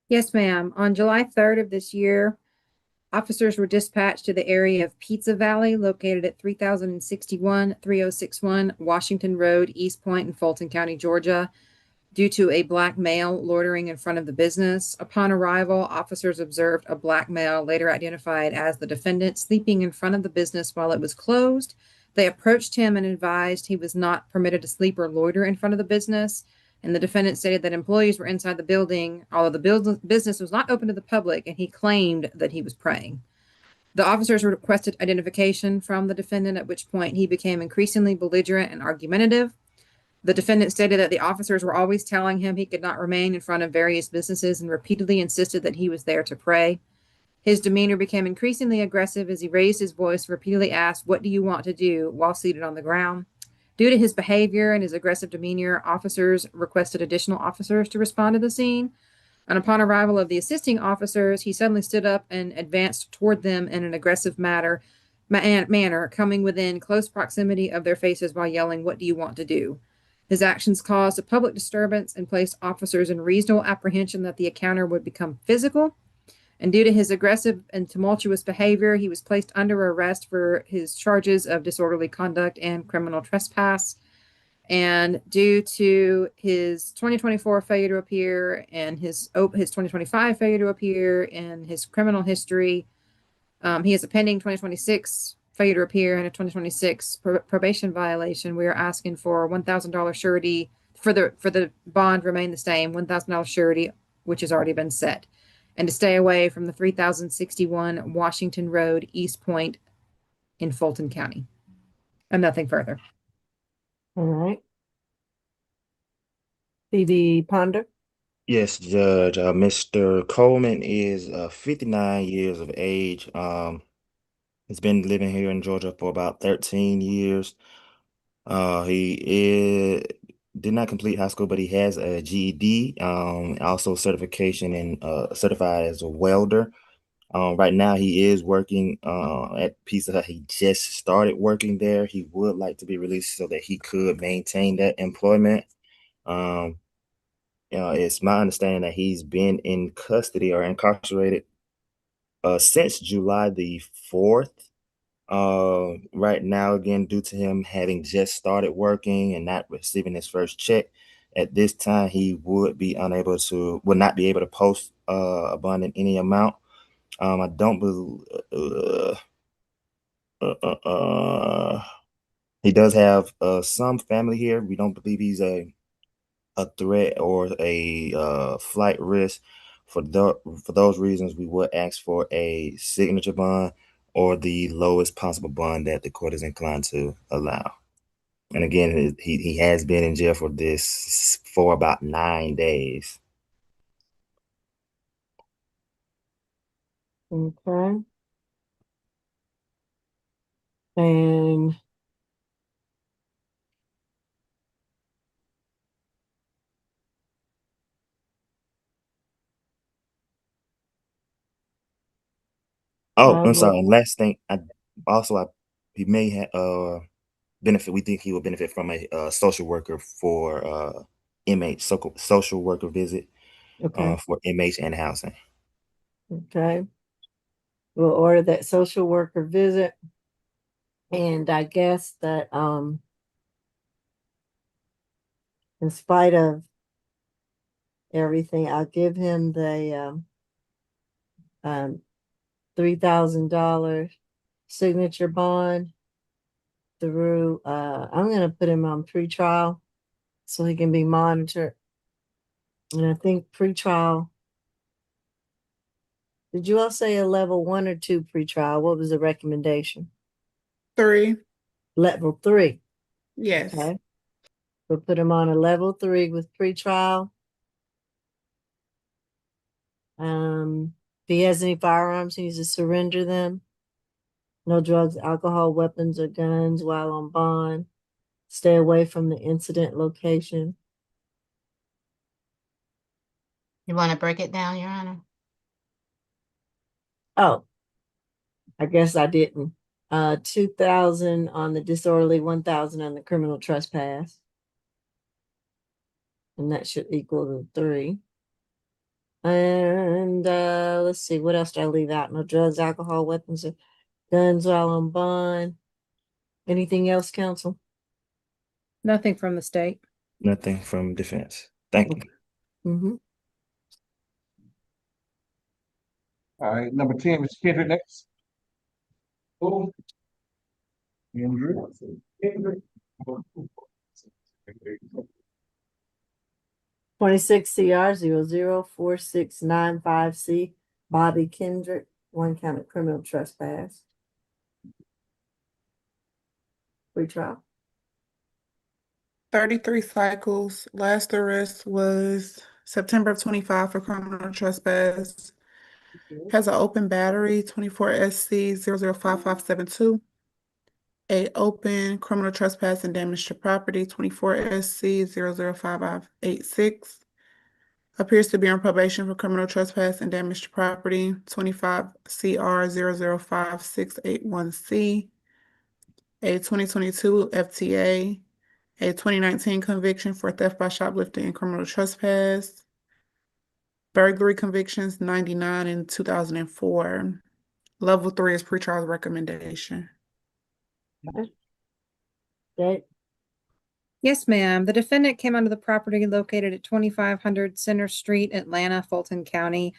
Speaker 3: Yes, ma'am. On July 3rd of this year, officers were dispatched to the area of Pizza Valley, located at 3061 Washington Road, East Point in Fulton County, Georgia, due to a black male loitering in front of the business. Upon arrival, officers observed a black male, later identified as the defendant, sleeping in front of the business while it was closed. They approached him and advised he was not permitted to sleep or loiter in front of the business. And the defendant stated that employees were inside the building, although the business was not open to the public, and he claimed that he was praying. The officers requested identification from the defendant, at which point he became increasingly belligerent and argumentative. The defendant stated that the officers were always telling him he could not remain in front of various businesses and repeatedly insisted that he was there to pray. His demeanor became increasingly aggressive as he raised his voice, repeatedly asked, "What do you want to do?" while seated on the ground. Due to his behavior and his aggressive demeanor, officers requested additional officers to respond to the scene. And upon arrival of the assisting officers, he suddenly stood up and advanced toward them in an aggressive manner, coming within close proximity of their faces while yelling, "What do you want to do?" His actions caused a public disturbance and placed officers in reasonable apprehension that the encounter would become physical. And due to his aggressive and tumultuous behavior, he was placed under arrest for his charges of disorderly conduct and criminal trespass. And due to his 2024 failure to appear and his 2025 failure to appear and his criminal history, he has a pending 2026 failure to appear and a 2026 probation violation. We are asking for $1,000 surety for the bond remain the same, $1,000 surety, which has already been set, and to stay away from the 3061 Washington Road, East Point in Fulton County. And nothing further.
Speaker 2: All right. PD Ponder.
Speaker 6: Yes, Judge. Mr. Coleman is 59 years of age. He's been living here in Georgia for about 13 years. Did not complete high school, but he has a GED, also certification and certified as a welder. Right now he is working at Pizza Hut. He just started working there. He would like to be released so that he could maintain that employment. It's my understanding that he's been in custody or incarcerated since July the 4th. Right now, again, due to him having just started working and not receiving his first check, at this time he would not be able to post a bond in any amount. I don't believe he does have some family here. We don't believe he's a threat or a flight risk. For those reasons, we would ask for a signature bond or the lowest possible bond that the court is inclined to allow. And again, he has been in jail for this for about 9 days.
Speaker 2: Okay. And
Speaker 6: Oh, I'm sorry.
Speaker 2: Well,
Speaker 6: And last thing, he may have benefit. We think he will benefit from a social worker for inmate social worker visit
Speaker 2: okay,
Speaker 6: for inmates and housing.
Speaker 2: okay. We'll order that social worker visit. And I guess that in spite of everything, I'll give him the $3,000 signature bond through I'm gonna put him on pretrial so he can be monitored. And I think pretrial, did you all say a level 1 or 2 pretrial? What was the recommendation?
Speaker 5: 3.
Speaker 2: Level 3.
Speaker 5: Yes.
Speaker 2: Okay. We'll put him on a level 3 with pretrial. If he has any firearms, he needs to surrender them. No drugs, alcohol, weapons, or guns while on bond. Stay away from the incident location.
Speaker 4: You want to break it down, Your Honor?
Speaker 2: Oh, I guess I didn't. 2,000 on the disorderly, 1,000 on the criminal trespass. And that should equal the 3. And let's see, what else did I leave out? No drugs, alcohol, weapons, or guns while on bond. Anything else, counsel?
Speaker 3: Nothing from the state.
Speaker 6: Nothing from defense. Thank you.
Speaker 2: Mm-hmm.
Speaker 10: All right, number 10, Mr. Kendrick next. Kendrick.
Speaker 2: 26 CR 004695C, Bobby Kendrick, 1 count of criminal trespass. Retrial.
Speaker 5: 33 cycles. Last arrest was September of 25 for criminal trespass. Has an open battery, 24 SC 005572. A open criminal trespass and damage to property, 24 SC 005586. Appears to be on probation for criminal trespass and damage to property, 25 CR 005681C. A 2022 FTA, a 2019 conviction for theft by shoplifting and criminal trespass, burglary convictions 99 in 2004. Level 3 is pretrial recommendation.
Speaker 2: Okay.
Speaker 3: Yes, ma'am. The defendant came onto the property located at 2500 Center Street, Atlanta, Fulton County,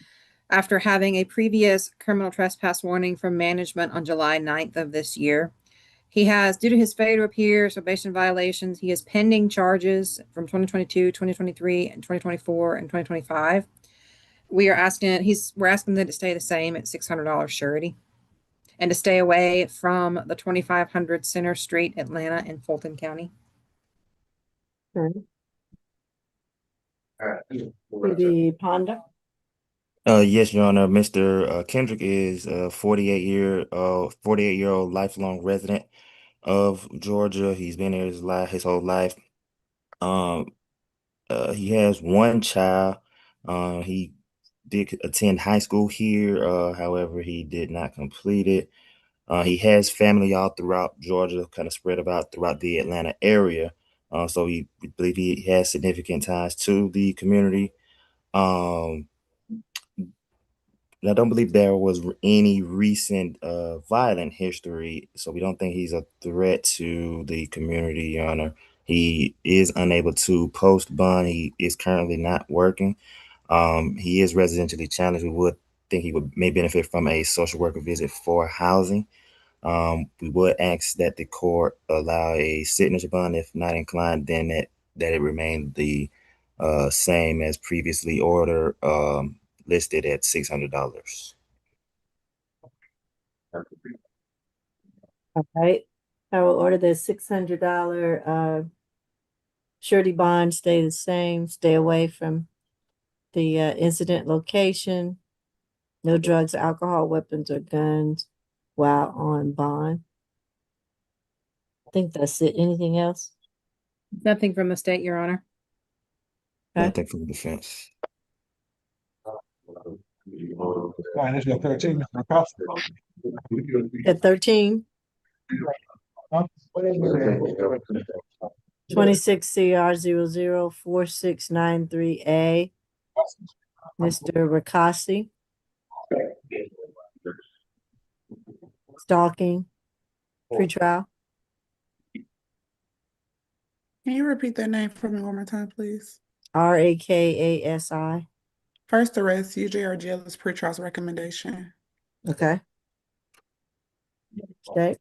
Speaker 3: after having a previous criminal trespass warning from management on July 9th of this year. He has, due to his failure to appear, probation violations, he is pending charges from 2022, 2023, and 2024 and 2025. We're asking that it stay the same at $600 surety and to stay away from the 2500 Center Street, Atlanta, in Fulton County.
Speaker 2: Okay. Pretty Ponder.
Speaker 6: Yes, Your Honor. Mr. Kendrick is a 48-year-old lifelong resident of Georgia. He's been here his whole life. He has one child. He did attend high school here. However, he did not complete it. He has family all throughout Georgia, kind of spread about throughout the Atlanta area. So we believe he has significant ties to the community. I don't believe there was any recent violent history, so we don't think he's a threat to the community, Your Honor. He is unable to post bond. He is currently not working. He is residentially challenged. We would think he may benefit from a social worker visit for housing. We would ask that the court allow a signature bond. If not inclined, then that it remain the same as previously ordered, listed at $600.
Speaker 2: All right. I will order the $600 surety bond stay the same, stay away from the incident location. No drugs, alcohol, weapons, or guns while on bond. I think that's it. Anything else?
Speaker 3: Nothing from the state, Your Honor.
Speaker 2: Okay.
Speaker 6: Nothing from the defense.
Speaker 10: All right, let's go 13, Mr. McCoskey.
Speaker 2: At 13,
Speaker 10: Huh? What is it?
Speaker 2: 26 CR 004693A, Mr. Rakasi, stalking, pretrial.
Speaker 5: Can you repeat that name for me one more time, please?
Speaker 2: Rakasi.
Speaker 5: First arrest, UJR jail is pretrial's recommendation.
Speaker 2: Okay. Okay.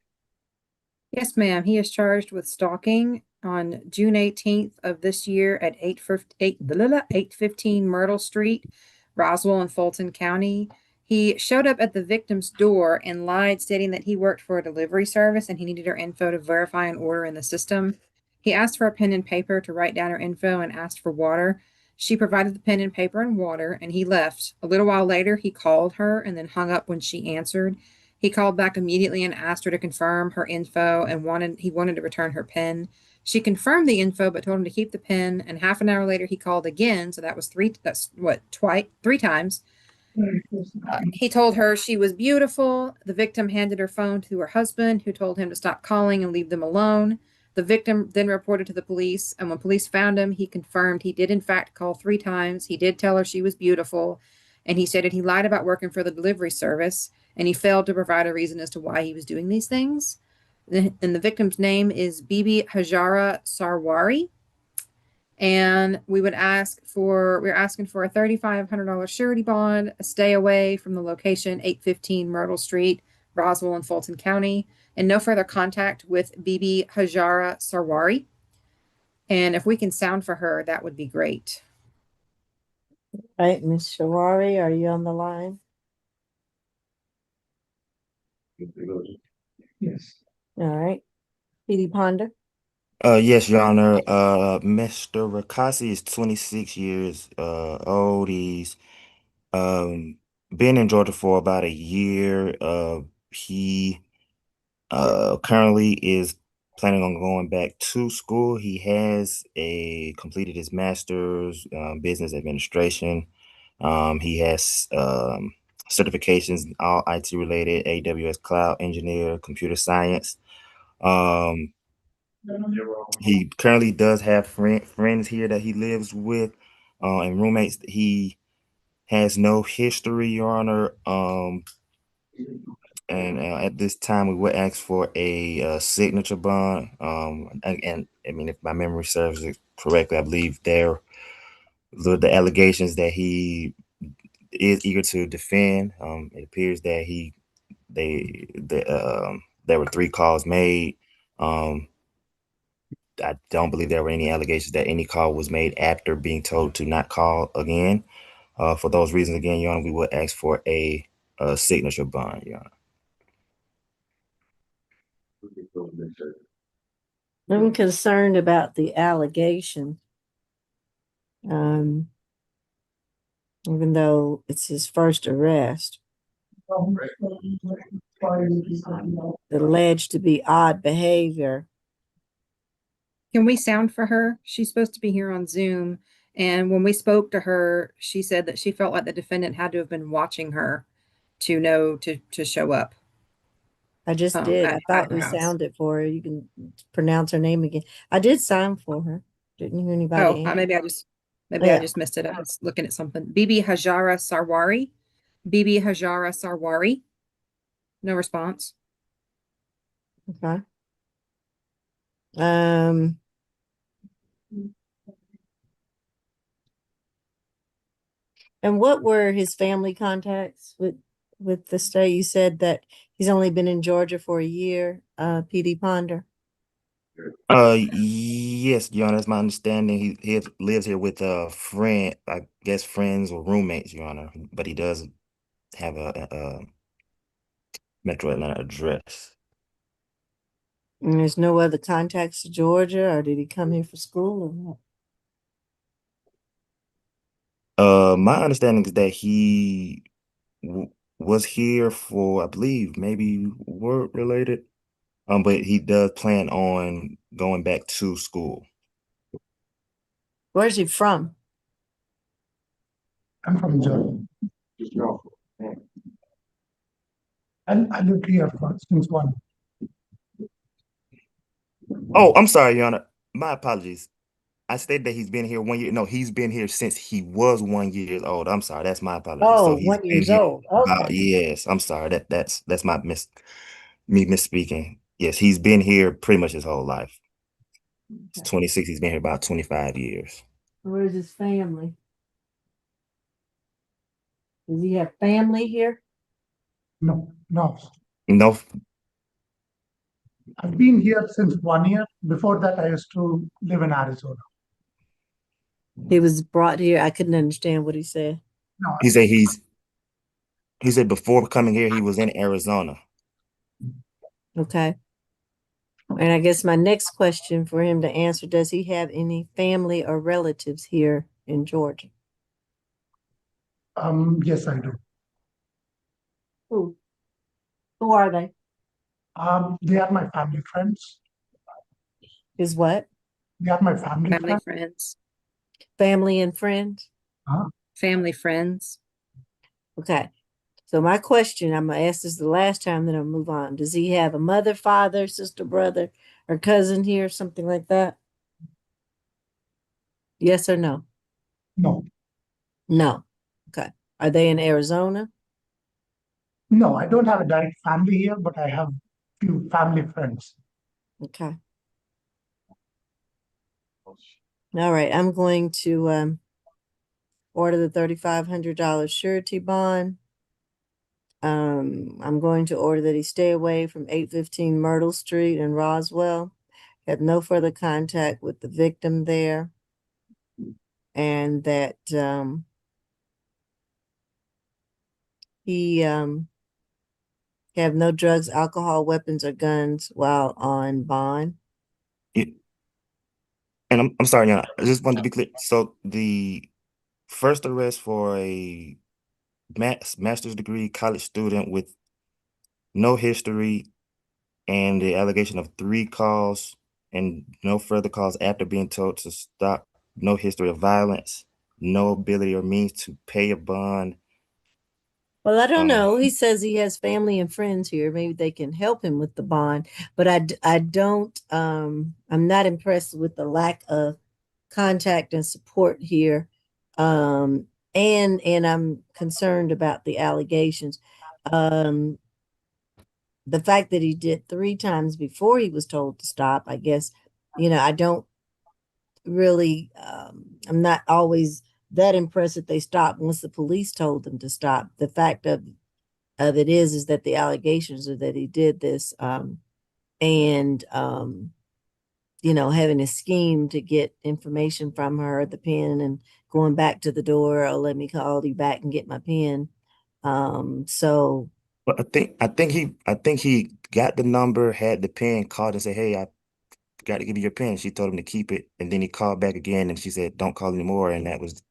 Speaker 3: Yes, ma'am. He is charged with stalking on June 18th of this year at 815 Myrtle Street, Roswell in Fulton County. He showed up at the victim's door and lied, stating that he worked for a delivery service and he needed her info to verify an order in the system. He asked for a pen and paper to write down her info and asked for water. She provided the pen and paper and water, and he left. A little while later, he called her and then hung up when she answered. He called back immediately and asked her to confirm her info and wanted to return her pen. She confirmed the info but told him to keep the pen. And half an hour later, he called again. So that was three times. He told her she was beautiful. The victim handed her phone to her husband, who told him to stop calling and leave them alone. The victim then reported to the police, and when police found him, he confirmed he did in fact call 3 times. He did tell her she was beautiful, and he stated he lied about working for the delivery service, and he failed to provide a reason as to why he was doing these things. And the victim's name is Bibi Hajara Sarwari. And we're asking for a $3,500 surety bond, a stay away from the location, 815 Myrtle Street, Roswell in Fulton County, and no further contact with Bibi Hajara Sarwari. And if we can sound for her, that would be great.
Speaker 2: Right, Ms. Shawari, are you on the line?
Speaker 10: Yes.
Speaker 2: All right. PD Ponder.
Speaker 6: Yes, Your Honor. Mr. Rakasi is 26 years old. He's um been in Georgia for about a year. He currently is planning on going back to school. He has completed his master's business administration. He has certifications all IT related, AWS cloud engineer, computer science. Um, he currently does have friends here that he lives with, and roommates. He has no history, Your Honor. And at this time, we would ask for a signature bond. And I mean, if my memory serves it correctly, I believe the allegations that he is eager to defend. It appears that there were 3 calls made. I don't believe there were any allegations that any call was made after being told to not call again. For those reasons, again, Your Honor, we would ask for a signature bond, Your Honor.
Speaker 2: I'm concerned about the allegation. Even though it's his first arrest, alleged to be odd behavior.
Speaker 3: Can we sound for her? She's supposed to be here on Zoom. And when we spoke to her, she said that she felt like the defendant had to have been watching her to know to show up.
Speaker 2: I just did. I
Speaker 3: at
Speaker 2: thought
Speaker 3: her
Speaker 2: we
Speaker 3: house.
Speaker 2: sounded for her. You can pronounce her name again. I did sound for her. Didn't hear anybody.
Speaker 3: Oh,
Speaker 2: answer.
Speaker 3: maybe I
Speaker 2: Yeah.
Speaker 3: just missed it. I was looking at something. Bibi Hajara Sarwari. Bibi Hajara Sarwari. No response.
Speaker 2: Okay. And what were his family contacts with the state? You said that he's only been in Georgia for a year, PD Ponder.
Speaker 6: Yes, Your Honor, that's my understanding. He lives here with a friend, I guess friends or roommates, Your Honor, but he does have a Metro Atlanta address.
Speaker 2: And there's no other contacts to Georgia, or did he come here for school or what?
Speaker 6: My understanding is that he was here for, I believe, maybe work related. But he does plan on going back to school.
Speaker 2: Where's he from?
Speaker 10: I'm from Georgia. I lived here since one.
Speaker 6: Oh, I'm sorry, Your Honor. My apologies. I stated that he's been here 1 year. No, he's been here since he was 1 year old. I'm sorry. That's my apologies.
Speaker 2: Oh,
Speaker 6: So he's
Speaker 2: 1 years
Speaker 6: been here
Speaker 2: old.
Speaker 6: about,
Speaker 2: Okay.
Speaker 6: yes, I'm sorry. That's me misspeaking. Yes, he's been here pretty much his whole life. He's
Speaker 2: Okay.
Speaker 6: 26. He's been here about 25 years.
Speaker 2: Where's his family? Does he have family here?
Speaker 10: No, no.
Speaker 6: No,
Speaker 10: I've been here since 1 year. Before that, I used to live in Arizona.
Speaker 2: He was brought here. I couldn't understand what he said.
Speaker 10: No,
Speaker 6: he said before coming here, he was in Arizona.
Speaker 2: Okay. And I guess my next question for him to answer, does he have any family or relatives here in Georgia?
Speaker 10: yes, I do.
Speaker 2: Who? Who are they?
Speaker 10: They are my family friends.
Speaker 2: Is what?
Speaker 10: They are my family
Speaker 3: Family
Speaker 10: friends.
Speaker 3: friends.
Speaker 2: Family and friends?
Speaker 10: Huh?
Speaker 3: Family friends.
Speaker 2: Okay. So my question, I'm gonna ask this the last time, then I'll move on. Does he have a mother, father, sister, brother, or cousin here, something like that? Yes or no?
Speaker 10: No,
Speaker 2: No. Okay. Are they in Arizona?
Speaker 10: no, I don't have a direct family here, but I have few family friends.
Speaker 2: Okay. All right. I'm going to order the $3,500 surety bond. I'm going to order that he stay away from 815 Myrtle Street in Roswell. Have no further contact with the victim there. And that he have no drugs, alcohol, weapons, or guns while on bond.
Speaker 6: It- and I'm sorry, Your Honor. I just wanted to be clear. So the first arrest for a master's degree college student with no history and the allegation of 3 calls and no further calls after being told to stop, no history of violence, no ability or means to pay a bond.
Speaker 2: Well, I don't
Speaker 6: Um,
Speaker 2: know. He says he has family and friends here. Maybe they can help him with the bond, but I don't, I'm not impressed with the lack of contact and support here. And I'm concerned about the allegations. Um, the fact that he did 3 times before he was told to stop, I guess, I don't really, I'm not always that impressed that they stopped once the police told them to stop. The fact of it is that the allegations are that he did this, and having a scheme to get information from her, the pen, and going back to the door, oh, let me call you back and get my pen. So
Speaker 6: but I think he got the number, had the pen, called and said, "Hey, I got to give you your pen." She told him to keep it, and then he called back again, and she said, "Don't call anymore," and that was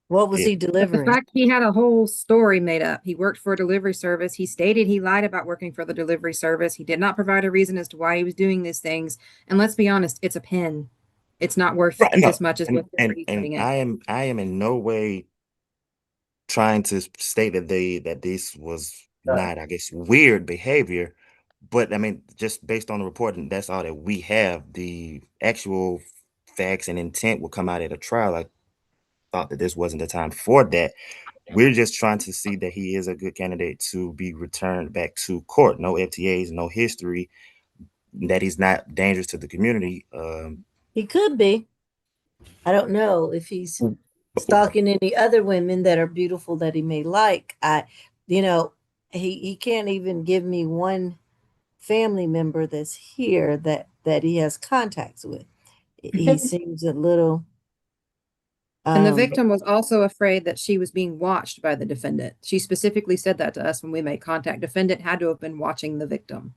Speaker 2: what was
Speaker 6: it.
Speaker 2: he
Speaker 3: But the
Speaker 2: delivering?
Speaker 3: fact he had a whole story made up. He worked for a delivery service. He stated he lied about working for the delivery service. He did not provide a reason as to why he was doing these things. And let's be honest, it's a pen. It's not worth
Speaker 6: Right, no,
Speaker 3: this much as whatever he's
Speaker 6: and
Speaker 3: putting it.
Speaker 6: I am in no way trying to state that this was not, I guess, weird behavior, but I mean, just based on the report, and that's all that we have. The actual facts and intent will come out at a trial. I thought that this wasn't the time for that. We're just trying to see that he is a good candidate to be returned back to court. No FTAs, no history, that he's not dangerous to the community.
Speaker 2: He could be. I don't know if he's stalking any other women that are beautiful that he may like. You know, he can't even give me one family member that's here that he has contacts with. He seems a little
Speaker 3: And the
Speaker 2: um
Speaker 3: victim was also afraid that she was being watched by the defendant. She specifically said that to us when we made contact. Defendant had to have been watching the victim.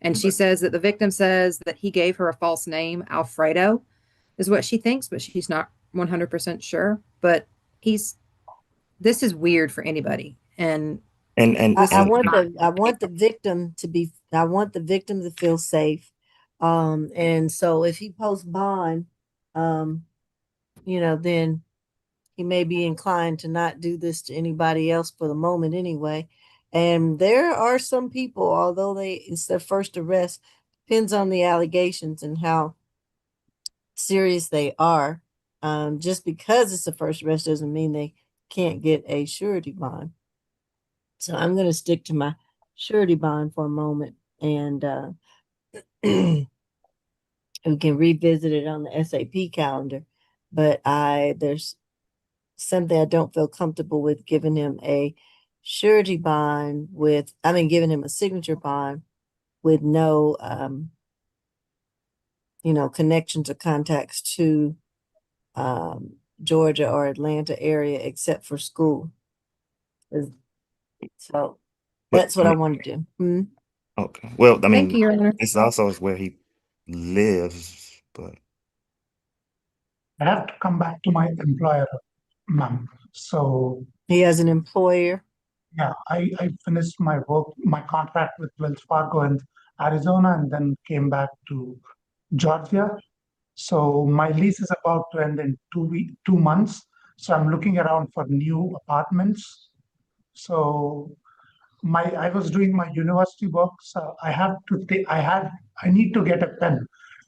Speaker 3: And she says that the victim says that he gave her a false name, Alfredo, is what she thinks, but she's not 100% sure. But this is weird for anybody. And
Speaker 6: and
Speaker 2: I,
Speaker 3: this
Speaker 2: I
Speaker 3: is
Speaker 6: and
Speaker 2: want
Speaker 3: not.
Speaker 2: the victim to be I want the victim to feel safe. And so if he posts bond, um, then he may be inclined to not do this to anybody else for the moment anyway. And there are some people, although it's their first arrest, depends on the allegations and how serious they are. Just because it's the first arrest doesn't mean they can't get a surety bond. So I'm going to stick to my surety bond for a moment, and we can revisit it on the SAP calendar. But there's something I don't feel comfortable with giving him a surety bond giving him a signature bond with no, connections or contacts to Georgia or Atlanta area except for school. So
Speaker 6: But
Speaker 2: that's what I want to do. Hmm?
Speaker 6: okay. Well, I
Speaker 3: Thank
Speaker 6: mean,
Speaker 3: you, Your Honor.
Speaker 6: this also is where he lives, but
Speaker 13: I have to come back to my employer, ma'am. So
Speaker 2: He has an employer.
Speaker 13: yeah, I finished my contract with Wells Fargo in Arizona and then came back to Georgia. So my lease is about to end in 2 months. So I'm looking around for new apartments. So I was doing my university work, so I need to get a pen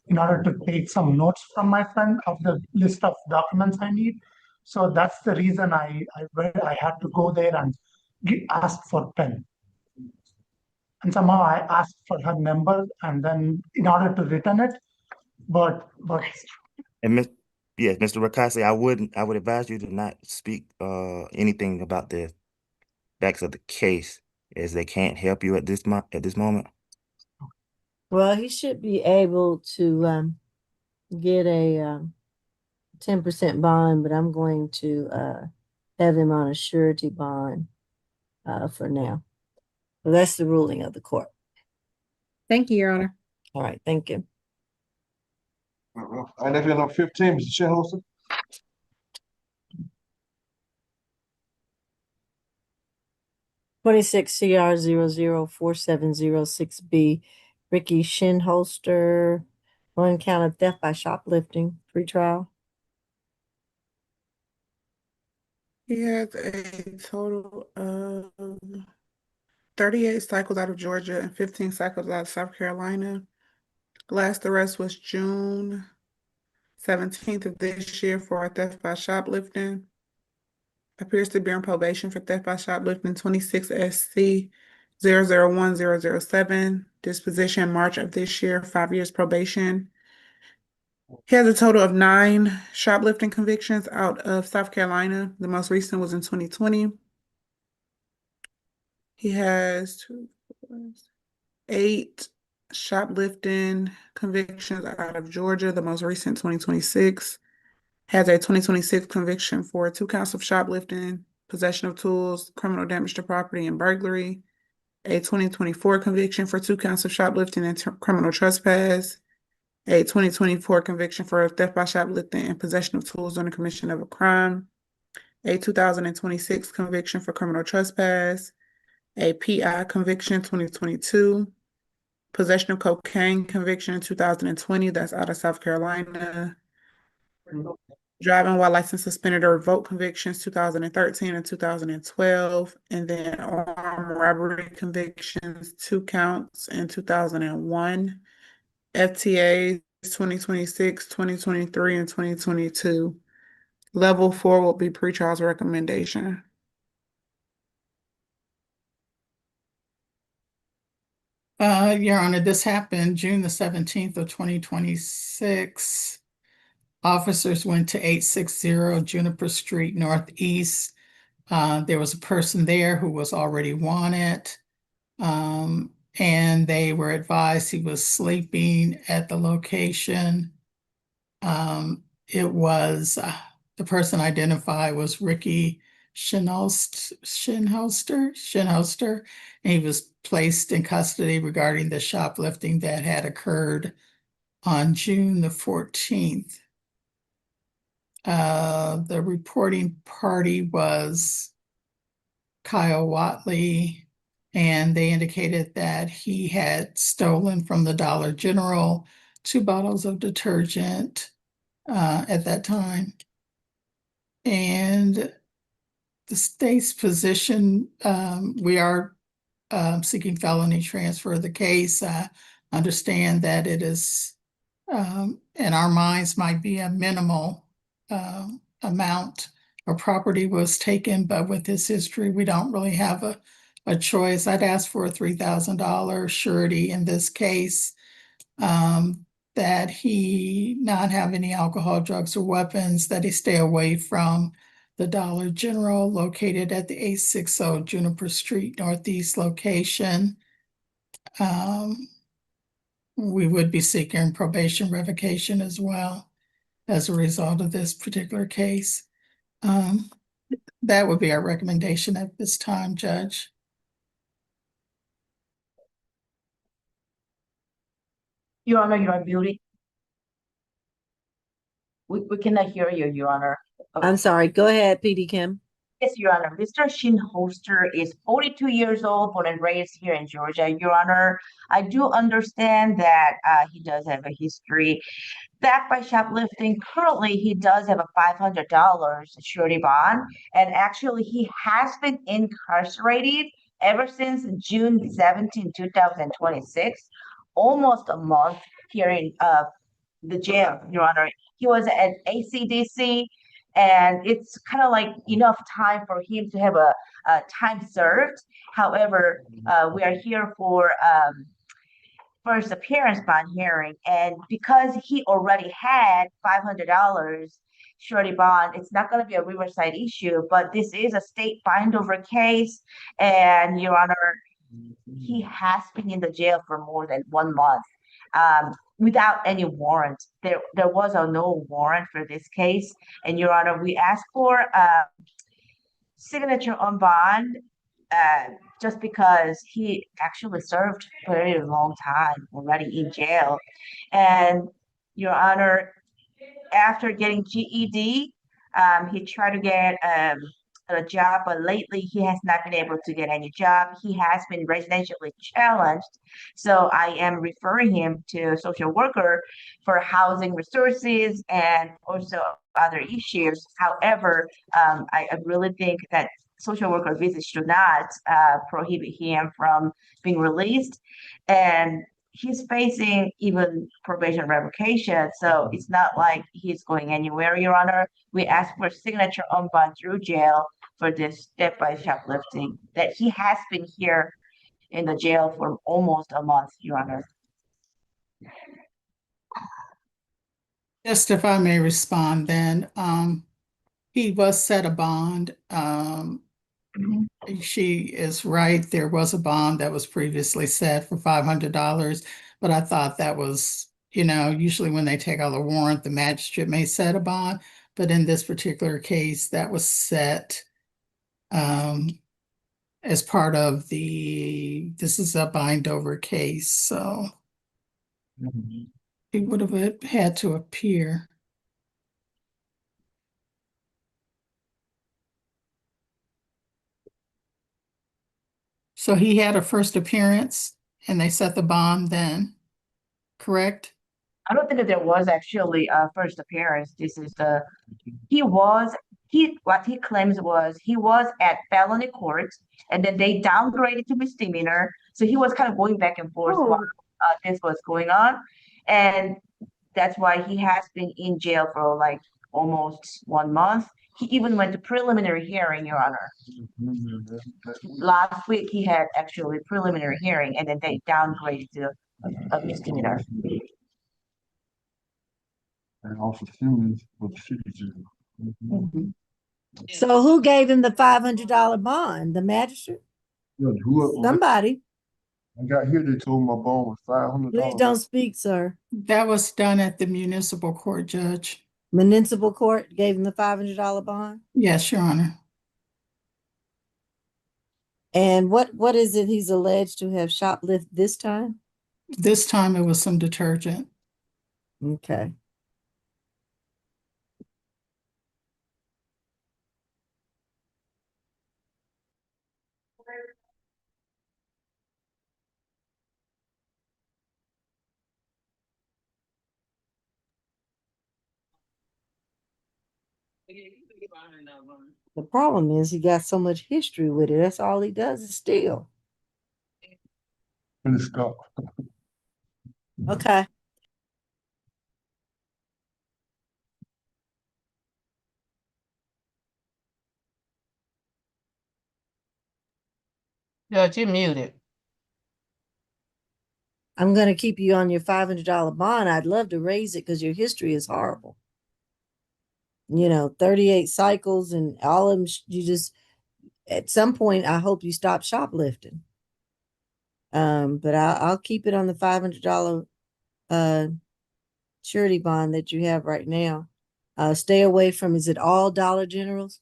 Speaker 13: in order to take some notes from my friend of the list of documents I need. So that's the reason I had to go there and ask for pen. And somehow I asked for her number and then in order to return it, but
Speaker 6: and Mr. Rakasi, I would advise you to not speak anything about the facts of the case, as they can't help you at this moment.
Speaker 2: Well, he should be able to get a 10% bond, but I'm going to have him on a surety bond for now. So that's the ruling of the court.
Speaker 3: Thank you, Your Honor.
Speaker 2: All right, thank you.
Speaker 10: And if you're number 15, Mr. Shinholster.
Speaker 2: 26 CR 004706B, Ricky Shinholster, one count of theft by shoplifting, pretrial.
Speaker 5: He has a total of 38 cycles out of Georgia and 15 cycles out of South Carolina. Last arrest was June 17th of this year for a theft by shoplifting. Appears to be on probation for theft by shoplifting, 26 SC 001007. Disposition March of this year, 5 years probation. He has a total of 9 shoplifting convictions out of South Carolina. The most recent was in 2020. He has 8 shoplifting convictions out of Georgia. The most recent, 2026. Has a 2026 conviction for 2 counts of shoplifting, possession of tools, criminal damage to property, and burglary. A 2024 conviction for 2 counts of shoplifting and criminal trespass. A 2024 conviction for theft by shoplifting and possession of tools during the commission of a crime. A 2026 conviction for criminal trespass. A PI conviction 2022. Possession of cocaine conviction in 2020, that's out of South Carolina. Driving while license suspended or revoked convictions 2013 and 2012, and then armed robbery convictions, 2 counts in 2001. FTAs 2026, 2023, and 2022. Level 4 will be pretrial's recommendation.
Speaker 8: Your Honor, this happened June the 17th of 2026. Officers went to 860 Juniper Street Northeast. There was a person there who was already wanted. And they were advised he was sleeping at the location. It was the person identified was Ricky Shinholster, and he was placed in custody regarding the shoplifting that had occurred on June the 14th. The reporting party was Kyle Watley, and they indicated that he had stolen from the Dollar General 2 bottles of detergent at that time. And the state's position, we are seeking felony transfer of the case. I understand that it is, in our minds, might be a minimal amount of property was taken, but with his history, we don't really have a choice. I'd ask for a $3,000 surety in this case, that he not have any alcohol, drugs, or weapons, that he stay away from the Dollar General located at the 860 Juniper Street Northeast location. We would be seeking probation revocation as well as a result of this particular case. That would be our recommendation at this time, Judge.
Speaker 12: Your Honor, you are muted. We cannot hear you, Your Honor.
Speaker 2: I'm sorry. Go ahead, PD Kim.
Speaker 12: Yes, Your Honor. Mr. Shin Holster is 42 years old, born and raised here in Georgia. Your Honor, I do understand that he does have a history theft by shoplifting. Currently, he does have a $500 surety bond, and actually, he has been incarcerated ever since June 17, 2026, almost a month here in the jail, Your Honor. He was at ACDC, and it's kind of like enough time for him to have a time served. However, we are here for first appearance bond hearing, and because he already had $500 surety bond, it's not going to be a Riverside issue, but this is a state bind over case, and Your Honor, he has been in the jail for more than 1 month. Without any warrant. There was no warrant for this case. And Your Honor, we asked for signature on bond just because he actually served for a very long time already in jail. And Your Honor, after getting GED, he tried to get a job, but lately he has not been able to get any job. He has been residentially challenged. So I am referring him to a social worker for housing resources and also other issues. However, I really think that social worker visits should not prohibit him from being released. And he's facing even probation revocation. So it's not like he's going anywhere, Your Honor. We ask for signature on bond through jail for this step by shoplifting that he has been here in the jail for almost a month, Your Honor.
Speaker 8: Just if I may respond then, he was set a bond. She is right. There was a bond that was previously set for $500, but I thought that was, usually when they take out a warrant, the magistrate may set a bond. But in this particular case, that was set as part of this is a bind over case. So it would have had to appear. So he had a first appearance and they set the bond then, correct?
Speaker 12: I don't think that there was actually a first appearance. What he claims was he was at felony court and then they downgraded to misdemeanor. So he was kind of going back and forth while this was going on. And that's why he has been in jail for like almost 1 month. He even went to preliminary hearing, Your Honor. Last week he had actually preliminary hearing and then they downgraded to a misdemeanor.
Speaker 10: And also Simmons with the city jail.
Speaker 2: So who gave him the $500 bond? The magistrate?
Speaker 10: Yeah,
Speaker 2: Somebody.
Speaker 10: I got here, they told my bond was $500.
Speaker 2: Please don't speak, sir.
Speaker 8: That was done at the municipal court, Judge.
Speaker 2: Municipal court gave him the $500 bond?
Speaker 8: Yes, Your Honor.
Speaker 2: And what is it he's alleged to have shoplifted this time?
Speaker 8: This time it was some detergent.
Speaker 2: Okay. The problem is he got so much history with it. That's all he does is steal.
Speaker 10: Let's go.
Speaker 2: Okay.
Speaker 4: Judge, you muted.
Speaker 2: I'm going to keep you on your $500 bond. I'd love to raise it because your history is horrible. 38 cycles and all of them, you just, at some point, I hope you stop shoplifting. But I'll keep it on the $500 surety bond that you have right now. Stay away from, is it all Dollar Generals?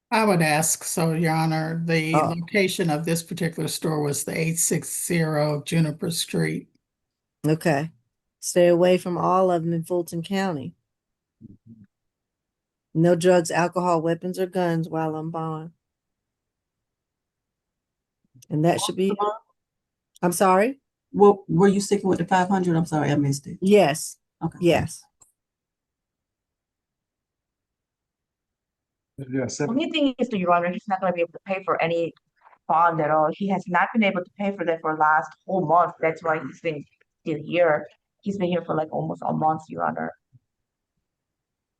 Speaker 8: I would ask, so Your Honor, the
Speaker 2: Oh.
Speaker 8: location of this particular store was the 860 Juniper Street.
Speaker 2: Okay. Stay away from all of them in Fulton County. No drugs, alcohol, weapons, or guns while on bond. And that should be, I'm sorry?
Speaker 9: Well, were you sticking with the 500? I'm sorry, I missed it.
Speaker 2: Yes.
Speaker 9: Okay.
Speaker 2: Yes.
Speaker 10: Yeah,
Speaker 12: Only thing is, Your Honor, he's not going to be able to pay for any bond at all. He has not been able to pay for that for last whole month. That's why he's been still here. He's been here for like almost a month, Your Honor.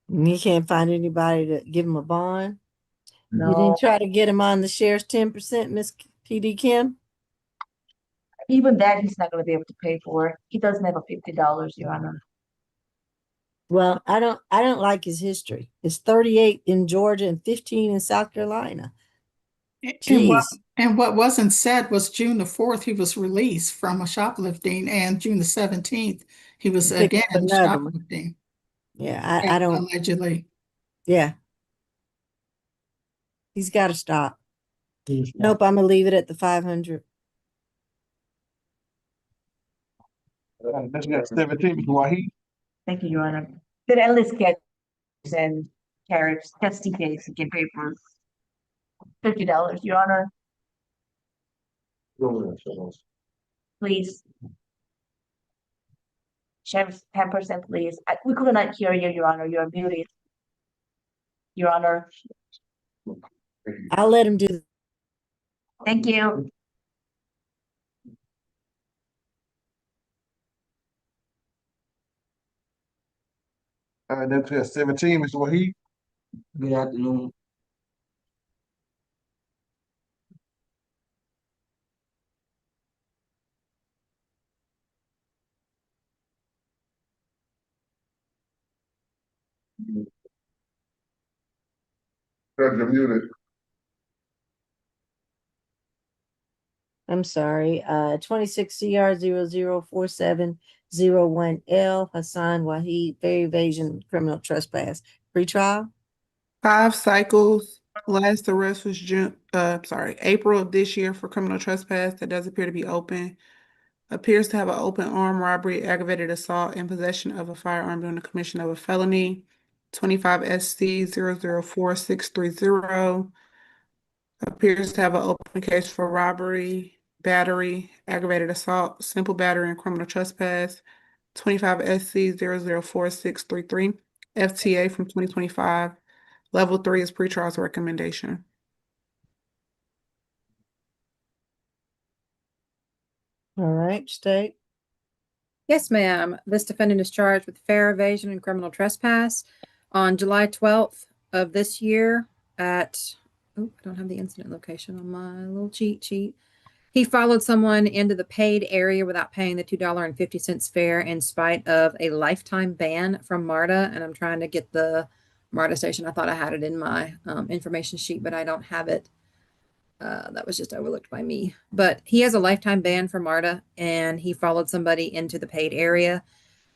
Speaker 2: And he can't find anybody to give him a bond. You
Speaker 12: No.
Speaker 2: didn't try to get him on the sheriff's 10%, Miss PD Kim?
Speaker 12: Even that he's not going to be able to pay for. He doesn't have a $50, Your Honor.
Speaker 2: Well, I don't like his history. It's 38 in Georgia and 15 in South Carolina. Jeez.
Speaker 8: And what wasn't said was June the 4th, he was released from a shoplifting, and June the 17th, he was
Speaker 2: Picked up
Speaker 8: again
Speaker 2: another one.
Speaker 8: shoplifting.
Speaker 2: Yeah, I don't.
Speaker 8: Allegedly.
Speaker 2: Yeah. He's got to stop. Nope, I'm gonna leave it at the 500.
Speaker 10: That's got 17, Mr. Wahid.
Speaker 12: Thank you, Your Honor. Then at least get and carrots just in case he can pay for $50, Your Honor. Please. Sheriff, 10%, please. We could not hear you, Your Honor. You are muted. Your Honor.
Speaker 2: I'll let him do.
Speaker 12: Thank you.
Speaker 10: That's got 17, Mr. Wahid.
Speaker 7: Good afternoon.
Speaker 10: You're muted.
Speaker 2: I'm sorry. 26 CR 004701L Hassan Wahid, fair evasion, criminal trespass. Pretrial?
Speaker 5: 5 cycles. Last arrest was April of this year for criminal trespass. That does appear to be open. Appears to have an open armed robbery, aggravated assault, and possession of a firearm during the commission of a felony. 25 SC 004630. Appears to have an open case for robbery, battery, aggravated assault, simple battery, and criminal trespass. 25 SC 004633. FTA from 2025. Level 3 is pretrial's recommendation.
Speaker 2: All right, state.
Speaker 3: Yes, ma'am. This defendant is charged with fair evasion and criminal trespass on July 12th of this year at, oh, I don't have the incident location on my little cheat sheet. He followed someone into the paid area without paying the $2.50 fare in spite of a lifetime ban from MARTA. And I'm trying to get the MARTA station. I thought I had it in my information sheet, but I don't have it. That was just overlooked by me. But he has a lifetime ban from MARTA, and he followed somebody into the paid area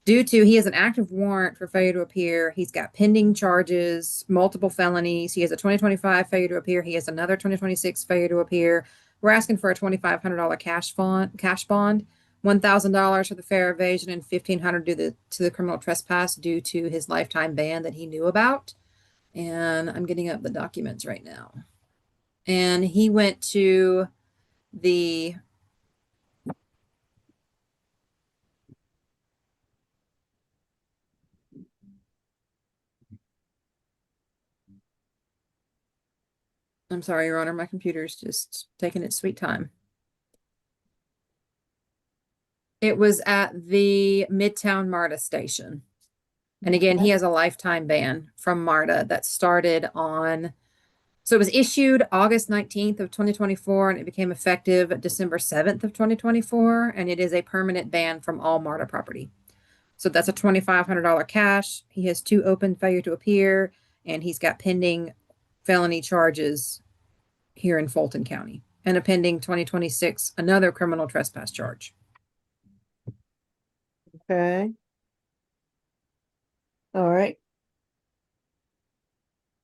Speaker 3: due to he has an active warrant for failure to appear. He's got pending charges, multiple felonies. He has a 2025 failure to appear. He has another 2026 failure to appear. We're asking for a $2,500 cash bond, $1,000 for the fair evasion, and $1,500 to the criminal trespass due to his lifetime ban that he knew about. And I'm getting up the documents right now. And he went to the I'm sorry, Your Honor, my computer's just taking its sweet time. It was at the Midtown MARTA station. And again, he has a lifetime ban from MARTA that started on, so it was issued August 19th of 2024, and it became effective December 7th of 2024, and it is a permanent ban from all MARTA property. So that's a $2,500 cash. He has 2 open failure to appear, and he's got pending felony charges here in Fulton County, and a pending 2026 another criminal trespass charge.
Speaker 2: Okay. All right.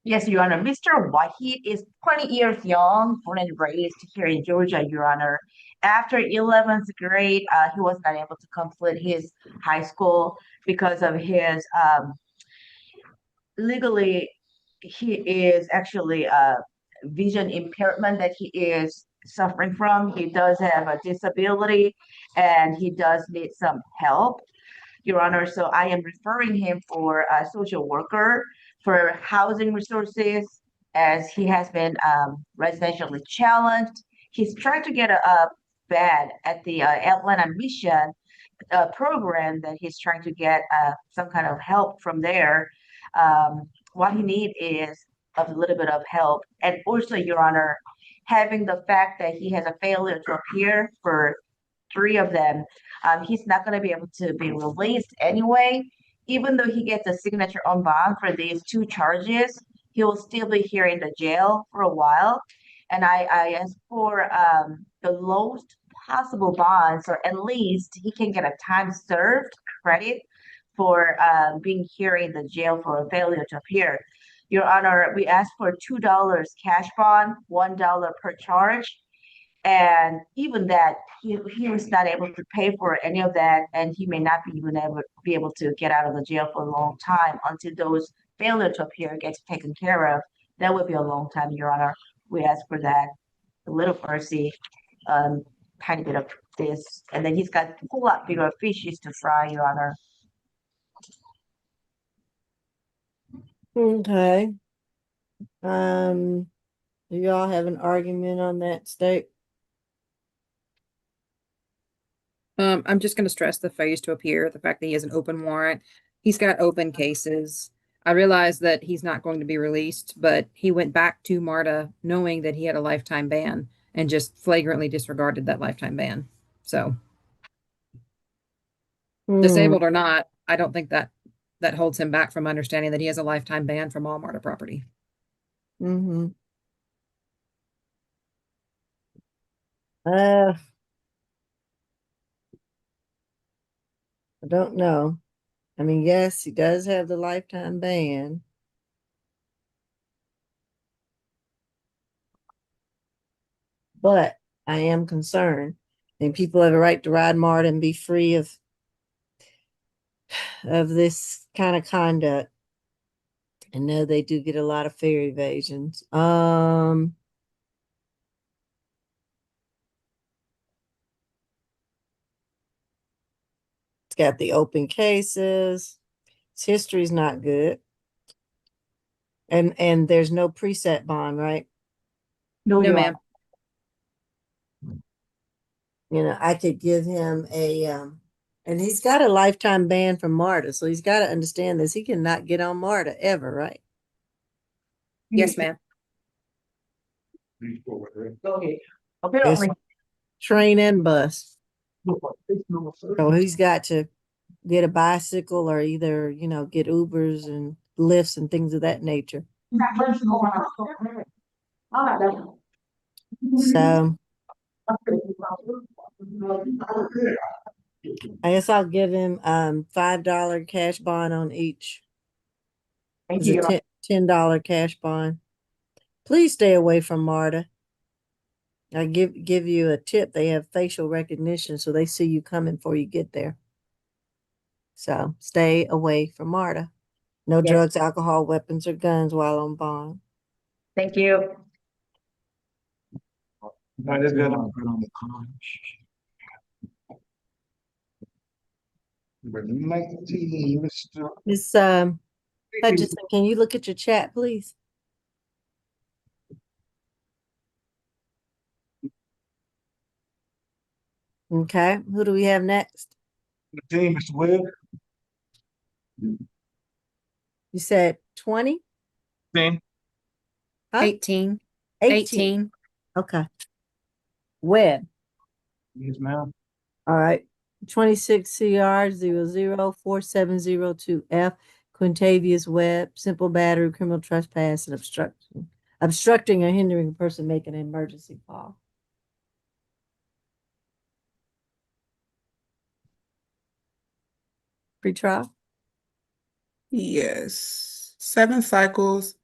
Speaker 12: Yes, Your Honor. Mr. Wahid is 20 years young, born and raised here in Georgia, Your Honor. After 11th grade, he was not able to complete his high school because of his legally, he is actually a vision impairment that he is suffering from. He does have a disability and he does need some help, Your Honor. So I am referring him for a social worker for housing resources as he has been residentially challenged. He's trying to get a bed at the Atlanta Mission program that he's trying to get some kind of help from there. What he needs is a little bit of help. And also, Your Honor, having the fact that he has a failure to appear for 3 of them, he's not going to be able to be released anyway. Even though he gets a signature on bond for these 2 charges, he will still be here in the jail for a while. And I asked for the lowest possible bond, so at least he can get a time served credit for being here in the jail for a failure to appear. Your Honor, we asked for $2 cash bond, $1 per charge. And even that, he was not able to pay for any of that, and he may not be even able to get out of the jail for a long time until those failure to appear gets taken care of. That would be a long time, Your Honor. We ask for that. A little mercy, tiny bit of this, and then he's got a whole lot bigger fishes to fry, Your Honor.
Speaker 2: Okay. Do y'all have an argument on that state?
Speaker 3: I'm just going to stress the failure to appear, the fact that he has an open warrant. He's got open cases. I realize that he's not going to be released, but he went back to MARTA knowing that he had a lifetime ban and just flagrantly disregarded that lifetime ban. So, disabled or not, I don't think that holds him back from understanding that he has a lifetime ban from all MARTA property.
Speaker 2: Mm-hmm. I don't know. I mean, yes, he does have the lifetime ban. But I am concerned. And people have a right to ride MARTA and be free of this kind of conduct. I know they do get a lot of fare evasions. It's got the open cases. Its history's not good. And there's no preset bond, right?
Speaker 12: No,
Speaker 3: No,
Speaker 12: Your
Speaker 3: ma'am.
Speaker 2: You know, I could give him a and he's got a lifetime ban from MARTA, so he's got to understand this. He cannot get on MARTA ever, right?
Speaker 3: Yes, ma'am.
Speaker 12: Go ahead. Apparently,
Speaker 2: Train and bus. So he's got to get a bicycle or either, you know, get Ubers and lifts and things of that nature. So I guess I'll give him $5 cash bond on each.
Speaker 12: thank
Speaker 2: It's
Speaker 12: you,
Speaker 2: a $10 cash bond. Please stay away from MARTA. I give you a tip. They have facial recognition, so they see you coming before you get there. So stay away from MARTA. No
Speaker 12: Yes.
Speaker 2: drugs, alcohol, weapons, or guns while on bond.
Speaker 12: Thank you.
Speaker 10: That is good. Mr.
Speaker 2: Miss Hutchinson, can you look at your chat, please? Okay, who do we have next?
Speaker 10: The team, Mr. Webb.
Speaker 2: You said 20?
Speaker 10: Team.
Speaker 2: Huh?
Speaker 3: 18.
Speaker 2: 18. Okay. Webb.
Speaker 7: Yes, ma'am.
Speaker 2: All right. 26 CR 004702F. Quintavious Webb, simple battery, criminal trespass, and obstructing or hindering a person making an emergency call. Pre-trial?
Speaker 5: Yes. 7 cycles.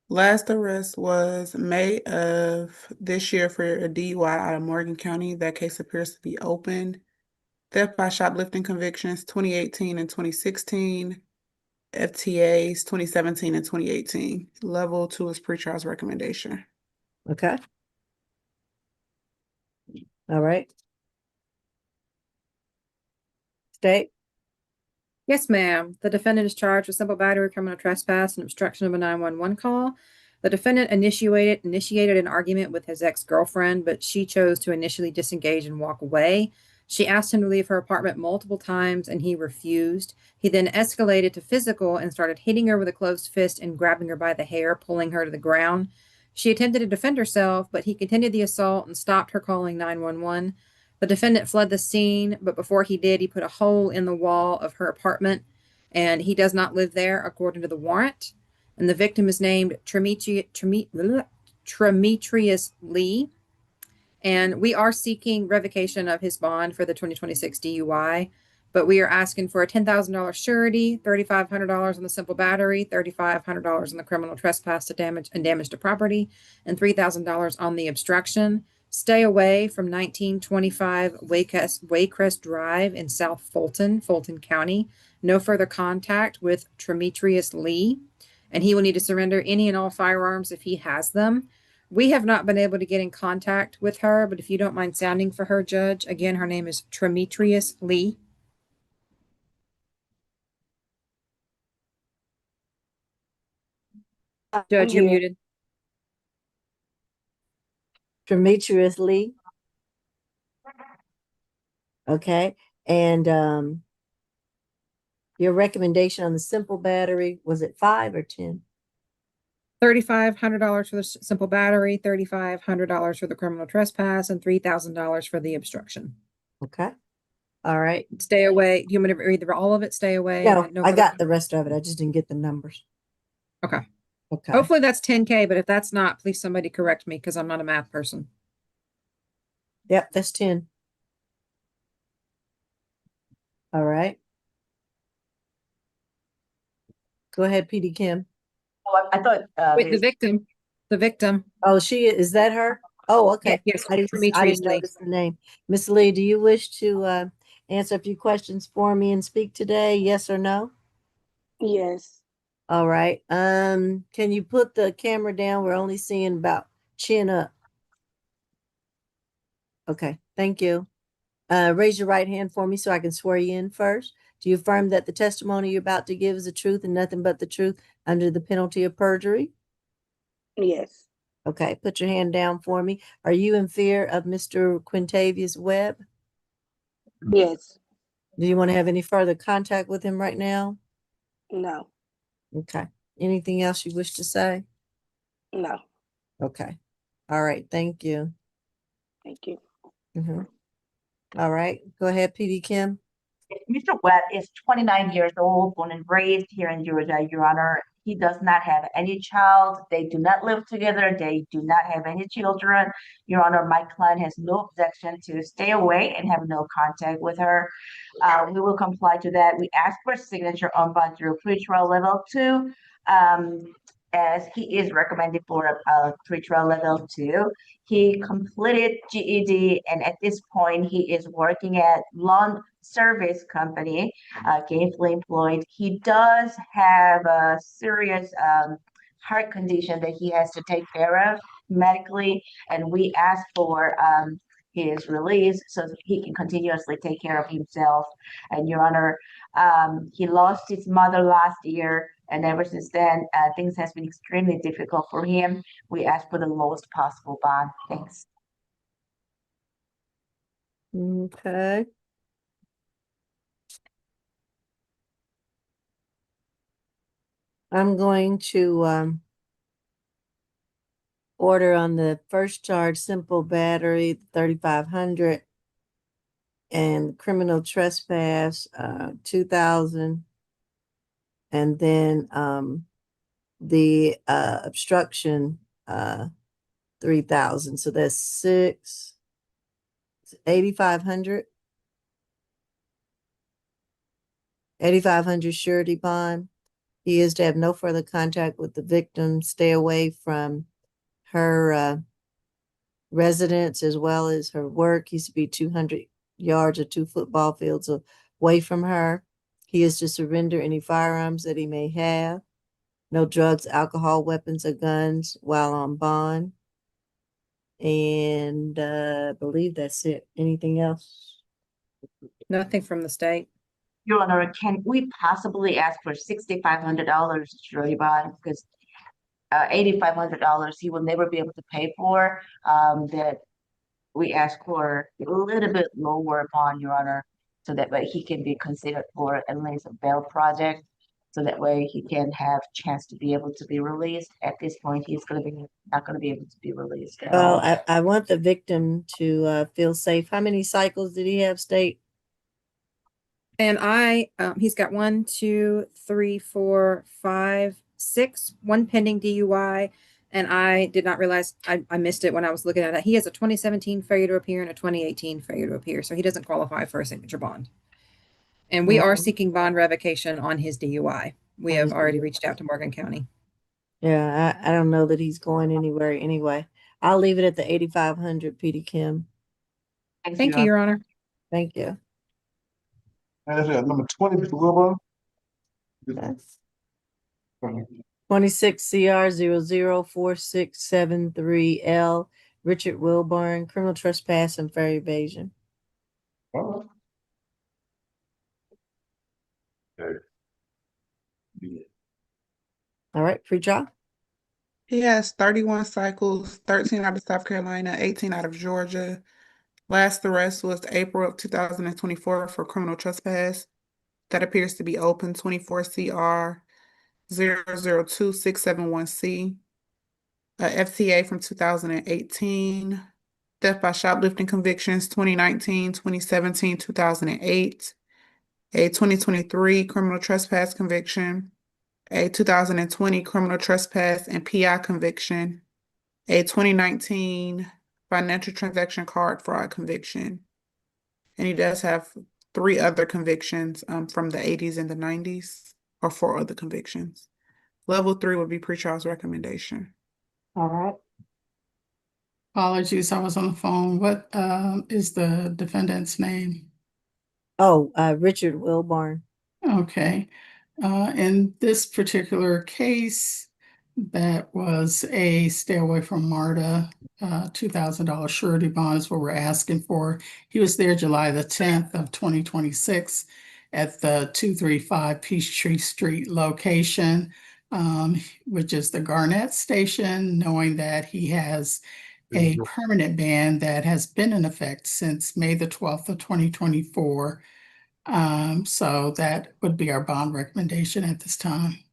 Speaker 5: Last arrest was May of this year for a DUI out of Morgan County. That case appears to be open. Theft by shoplifting convictions 2018 and 2016. FTAs 2017 and 2018. Level 2 is pretrial's recommendation.
Speaker 2: Okay. All right. State?
Speaker 3: Yes, ma'am. The defendant is charged with simple battery, criminal trespass, and obstruction of a 911 call. The defendant initiated an argument with his ex-girlfriend, but she chose to initially disengage and walk away. She asked him to leave her apartment multiple times, and he refused. He then escalated to physical and started hitting her with a closed fist and grabbing her by the hair, pulling her to the ground. She attempted to defend herself, but he continued the assault and stopped her calling 911. The defendant fled the scene, but before he did, he put a hole in the wall of her apartment, and he does not live there, according to the warrant. And the victim is named Tremetrius Lee. And we are seeking revocation of his bond for the 2026 DUI, but we are asking for a $10,000 surety, $3,500 on the simple battery, $3,500 on the criminal trespass to damage to property, and $3,000 on the obstruction. Stay away from 1925 Waycrest Drive in South Fulton County. No further contact with Tremetrius Lee, and he will need to surrender any and all firearms if he has them. We have not been able to get in contact with her, but if you don't mind sounding for her, Judge, again, her name is Tremetrius Lee. Judge, you're muted.
Speaker 2: Demetrius Lee. Okay. And your recommendation on the simple battery, was it 5 or 10?
Speaker 3: $3,500 for the simple battery, $3,500 for the criminal trespass, and $3,000 for the obstruction.
Speaker 2: Okay. All right.
Speaker 3: Stay away. Do you want me to read all of it? Stay away.
Speaker 2: No, I got the rest of it. I just didn't get the numbers.
Speaker 3: Okay.
Speaker 2: Okay.
Speaker 3: Hopefully that's 10K, but if that's not, please somebody correct me because I'm not a math person.
Speaker 2: Yep, that's 10. All right. Go ahead, PD Kim.
Speaker 12: Oh, I thought
Speaker 3: Wait, the victim.
Speaker 2: Oh, is that her? Oh, okay.
Speaker 3: Yes,
Speaker 2: I didn't
Speaker 3: Demetrius Lee.
Speaker 2: notice the name. Miss Lee, do you wish to answer a few questions for me and speak today? Yes or no?
Speaker 14: Yes.
Speaker 2: All right. Can you put the camera down? We're only seeing about chin up. Okay, thank you. Raise your right hand for me so I can swear you in first. Do you affirm that the testimony you're about to give is the truth and nothing but the truth under the penalty of perjury?
Speaker 14: Yes.
Speaker 2: Okay, put your hand down for me. Are you in fear of Mr. Quintavious Webb?
Speaker 14: Yes.
Speaker 2: Do you want to have any further contact with him right now?
Speaker 14: No.
Speaker 2: Okay. Anything else you wish to say?
Speaker 14: No.
Speaker 2: Okay. All right. Thank you.
Speaker 14: Thank you.
Speaker 2: All right. Go ahead, PD Kim.
Speaker 12: Mr. Webb is 29 years old, born and raised here in Georgia, Your Honor. He does not have any child. They do not live together. They do not have any children. Your Honor, my client has no objection to stay away and have no contact with her. We will comply to that. We ask for signature on bond through pretrial level 2. As he is recommended for a pretrial level 2. He completed GED, and at this point, he is working at lawn service company, gainfully employed. He does have a serious heart condition that he has to take care of medically, and we ask for his release so he can continuously take care of himself. And Your Honor, he lost his mother last year, and ever since then, things has been extremely difficult for him. We ask for the lowest possible bond. Thanks.
Speaker 2: Okay. I'm going to order on the first charge, simple battery, 3,500, and criminal trespass, 2,000, and then the obstruction, 3,000. So that's 8,500. 8,500 surety bond. He is to have no further contact with the victim, stay away from her residence as well as her work. He's to be 200 yards or 2 football fields away from her. He is to surrender any firearms that he may have. No drugs, alcohol, weapons, or guns while on bond. And I believe that's it. Anything else?
Speaker 3: Nothing from the state.
Speaker 12: Your Honor, can we possibly ask for $6,500 surety bond? Because $8,500 he will never be able to pay for. That we ask for a little bit lower bond, Your Honor, so that way he can be considered for at least a bail project. So that way he can have chance to be able to be released. At this point, he's going to be not going to be able to be released at
Speaker 2: Well,
Speaker 12: all.
Speaker 2: I want the victim to feel safe. How many cycles did he have, State?
Speaker 3: And he's got 1, 2, 3, 4, 5, 6, 1 pending DUI. And I did not realize I missed it when I was looking at it. He has a 2017 failure to appear and a 2018 failure to appear. So he doesn't qualify for a signature bond. And we are seeking bond revocation on his DUI. We have already reached out to Morgan County.
Speaker 2: Yeah, I don't know that he's going anywhere anyway. I'll leave it at the 8,500, Petey Kim.
Speaker 3: Thank you, Your Honor.
Speaker 2: Thank you.
Speaker 10: And number 20, Mr. Wilbur.
Speaker 2: Yes. 26 CR 004673L, Richard Wilburn, criminal trespass and fair evasion.
Speaker 10: All right.
Speaker 2: All right, pre-trial.
Speaker 5: He has 31 cycles, 13 out of South Carolina, 18 out of Georgia. Last arrest was April of 2024 for criminal trespass. That appears to be open, 24 CR 002671C. FTA from 2018. Theft by shoplifting convictions, 2019, 2017, 2008. A 2023 criminal trespass conviction. A 2020 criminal trespass and PI conviction. A 2019 financial transaction card fraud conviction. And he does have 3 other convictions from the 80s and the 90s, or 4 other convictions. Level 3 would be pretrial's recommendation.
Speaker 2: All right.
Speaker 8: Apologies, I was on the phone. What is the defendant's name?
Speaker 2: Oh, Richard Wilburn.
Speaker 8: Okay. In this particular case, that was a stay away from MARTA, $2,000 surety bond is what we're asking for. He was there July the 10th of 2026 at the 235 Peachtree Street location, which is the Garnett Station, knowing that he has a permanent ban that has been in effect since May the 12th of 2024. So that would be our bond recommendation at this time.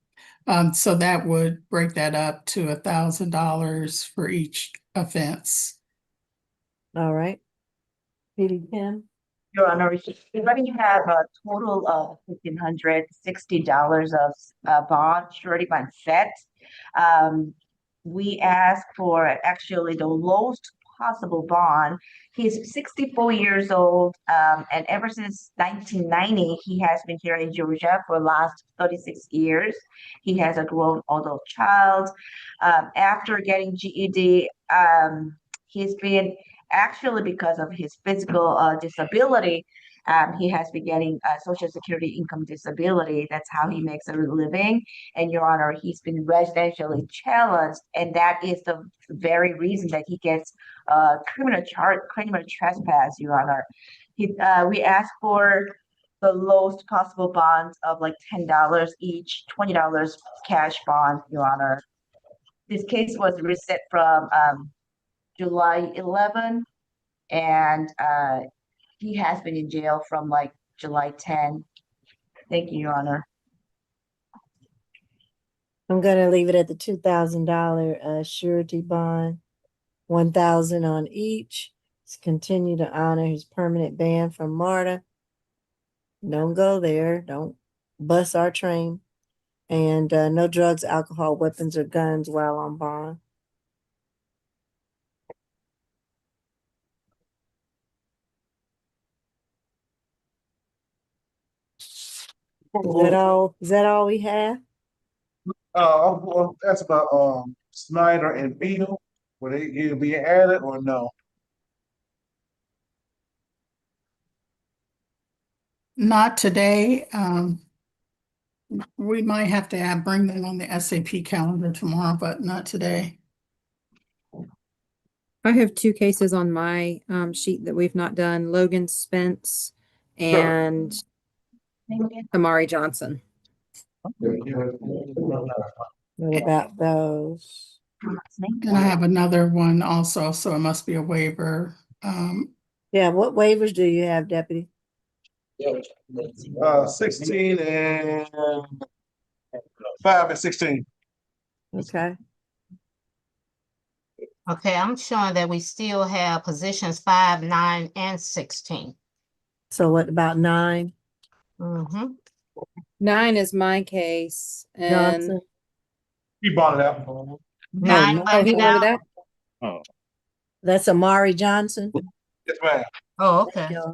Speaker 8: So that would break that up to $1,000 for each offense.
Speaker 2: All right. Petey Kim.
Speaker 12: Your Honor, he already have a total of $1,560 of bond, surety bond set. We ask for actually the lowest possible bond. He's 64 years old, and ever since 1990, he has been here in Georgia for the last 36 years. He has a grown adult child. After getting GED, he's been actually, because of his physical disability, he has been getting Social Security income disability. That's how he makes a living. And Your Honor, he's been residentially challenged, and that is the very reason that he gets criminal trespass, Your Honor. We ask for the lowest possible bonds of like $10 each, $20 cash bond, Your Honor. This case was reset from July 11, and He has been in jail from like July 10. Thank you, Your Honor.
Speaker 2: I'm gonna leave it at the $2,000 surety bond, 1,000 on each. Let's continue to honor his permanent ban from MARTA. Don't go there. Don't bus our train. And no drugs, alcohol, weapons, or guns while on bond. Is that all we have?
Speaker 10: That's about Snyder and Beadle. Will they be added or no?
Speaker 8: Not today. We might have to bring them on the SAP calendar tomorrow, but not today.
Speaker 3: I have two cases on my sheet that we've not done, Logan Spence and Amari Johnson.
Speaker 2: What about those?
Speaker 8: And I have another one also, so it must be a waiver.
Speaker 2: Yeah, what waivers do you have, Deputy?
Speaker 10: 16 and 5 and 16.
Speaker 2: Okay.
Speaker 4: Okay, I'm showing that we still have positions 5, 9, and 16.
Speaker 2: So what about 9?
Speaker 4: Mm-hmm.
Speaker 3: 9 is my case, and
Speaker 2: Johnson?
Speaker 10: He bought it out.
Speaker 4: 9
Speaker 3: oh, he
Speaker 4: landed
Speaker 3: wanted
Speaker 4: out.
Speaker 3: that.
Speaker 6: Oh,
Speaker 2: That's Amari Johnson?
Speaker 10: Yes, ma'am.
Speaker 4: Oh, okay.
Speaker 2: Yeah.